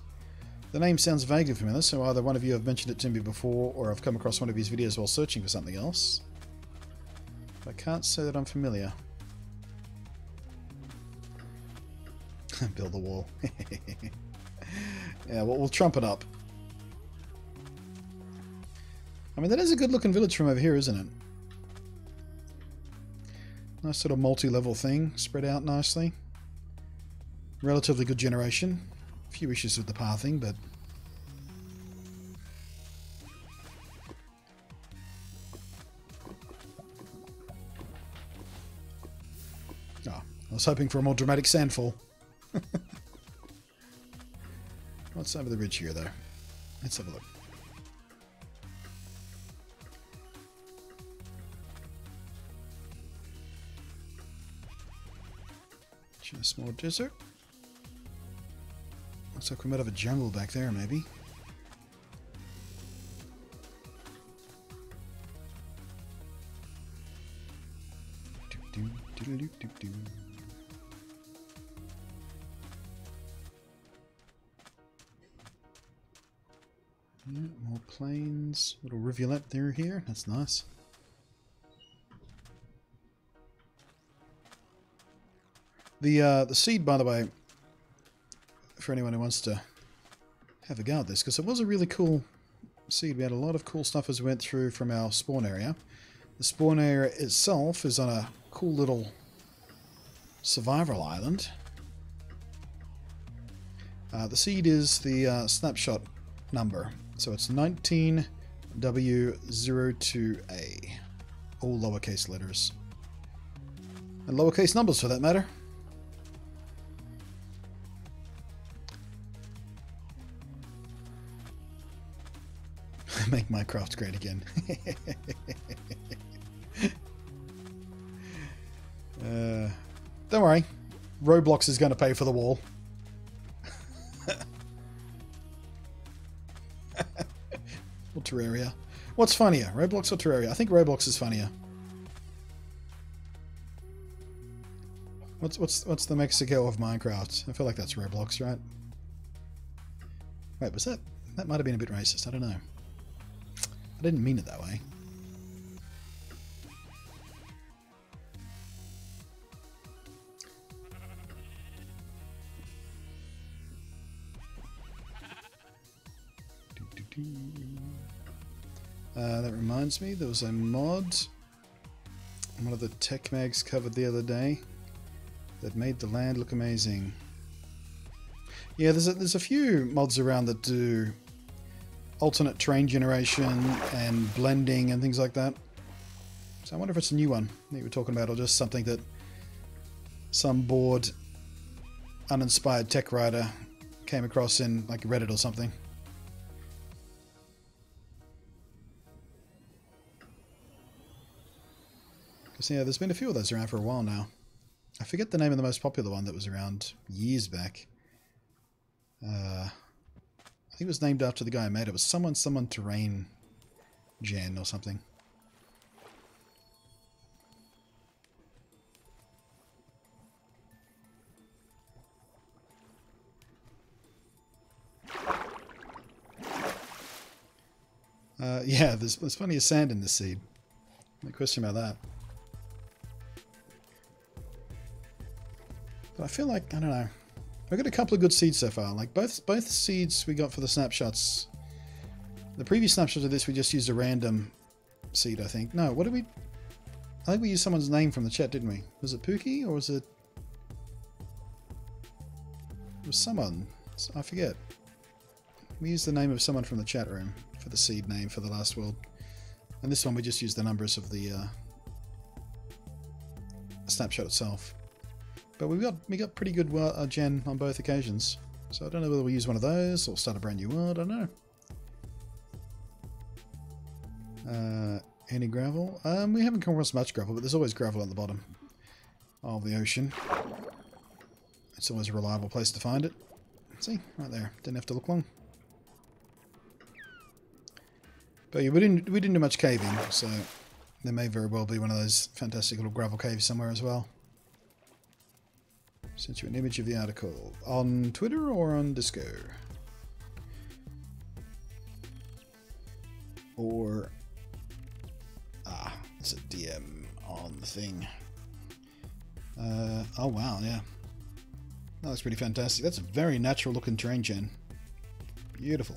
The name sounds vaguely familiar, so either one of you have mentioned it to me before, or I've come across one of his videos while searching for something else. I can't say that I'm familiar. Build a wall. Yeah, well, we'll trump it up. I mean, that is a good looking village from over here, isn't it? Nice sort of multi-level thing, spread out nicely. Relatively good generation. A few issues with the pathing, but... Oh, I was hoping for a more dramatic sandfall. What's over the ridge here, though? Let's have a look. Just more desert. Looks like we might have a jungle back there, maybe. Yeah, more plains. Little rivulet there here. That's nice. The seed, by the way, for anyone who wants to have a go at this, because it was a really cool seed. We had a lot of cool stuff as we went through from our spawn area. The spawn area itself is on a cool little survival island. The seed is the snapshot number, so it's 19W02A, all lowercase letters, and lowercase numbers for that matter. Make Minecraft great again. Don't worry, Roblox is going to pay for the wall. Or Terraria. What's funnier, Roblox or Terraria? I think Roblox is funnier. What's the Mexico of Minecraft? I feel like that's Roblox, right? Wait, was that? That might have been a bit racist. I don't know. I didn't mean it that way. That reminds me, there was a mod one of the tech mags covered the other day that made the land look amazing. Yeah, there's a few mods around that do alternate terrain generation and blending and things like that. So I wonder if it's a new one that you were talking about, or just something that some bored, uninspired tech writer came across in like Reddit or something. Because yeah, there's been a few of those around for a while now. I forget the name of the most popular one that was around years back. I think it was named after the guy who made it. It was someone terrain gen or something. Yeah, there's plenty of sand in this seed. No question about that. But I feel like, I don't know. We've got a couple of good seeds so far. Like both seeds we got for the snapshots. The previous snapshot of this, we just used a random seed, I think. No, what did we... I think we used someone's name from the chat, didn't we? Was it Pookie, or was it... It was someone. I forget. We used the name of someone from the chat room for the seed name for the last world. And this one we just used the numbers of the snapshot itself. But we got pretty good gen on both occasions. So I don't know whether we use one of those or start a brand new world, I don't know. Any gravel? We haven't come across much gravel, but there's always gravel at the bottom of the ocean. It's always a reliable place to find it. See, right there. Didn't have to look long. But yeah, we didn't do much caving, so there may very well be one of those fantastic little gravel caves somewhere as well. Sent you an image of the article on Twitter or on Disco, or it's a DM on the thing. Oh wow, yeah. That looks pretty fantastic. That's a very natural looking terrain gen. Beautiful.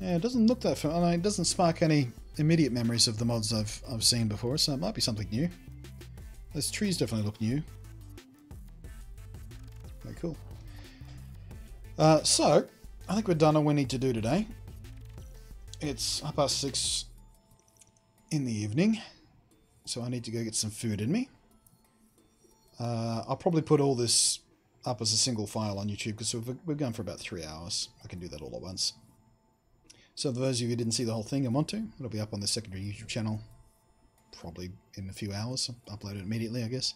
Yeah, it doesn't look that fun. I mean, it doesn't spark any immediate memories of the mods I've seen before, so it might be something new. Those trees definitely look new. Very cool. So, I think we're done on what we need to do today. It's 6:30 in the evening, so I need to go get some food in me. I'll probably put all this up as a single file on YouTube, because we're going for about 3 hours. I can do that all at once. So for those of you who didn't see the whole thing and want to, it'll be up on the secondary YouTube channel probably in a few hours. I'll upload it immediately, I guess.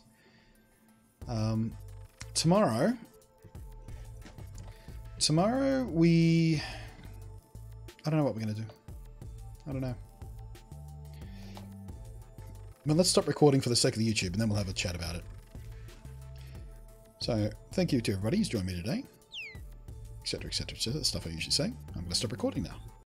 Tomorrow I don't know what we're going to do. I don't know. But let's stop recording for the sake of the YouTube, and then we'll have a chat about it. So, thank you to everybody who's joined me today, etc., etc., etc., the stuff I usually say. I'm going to stop recording now.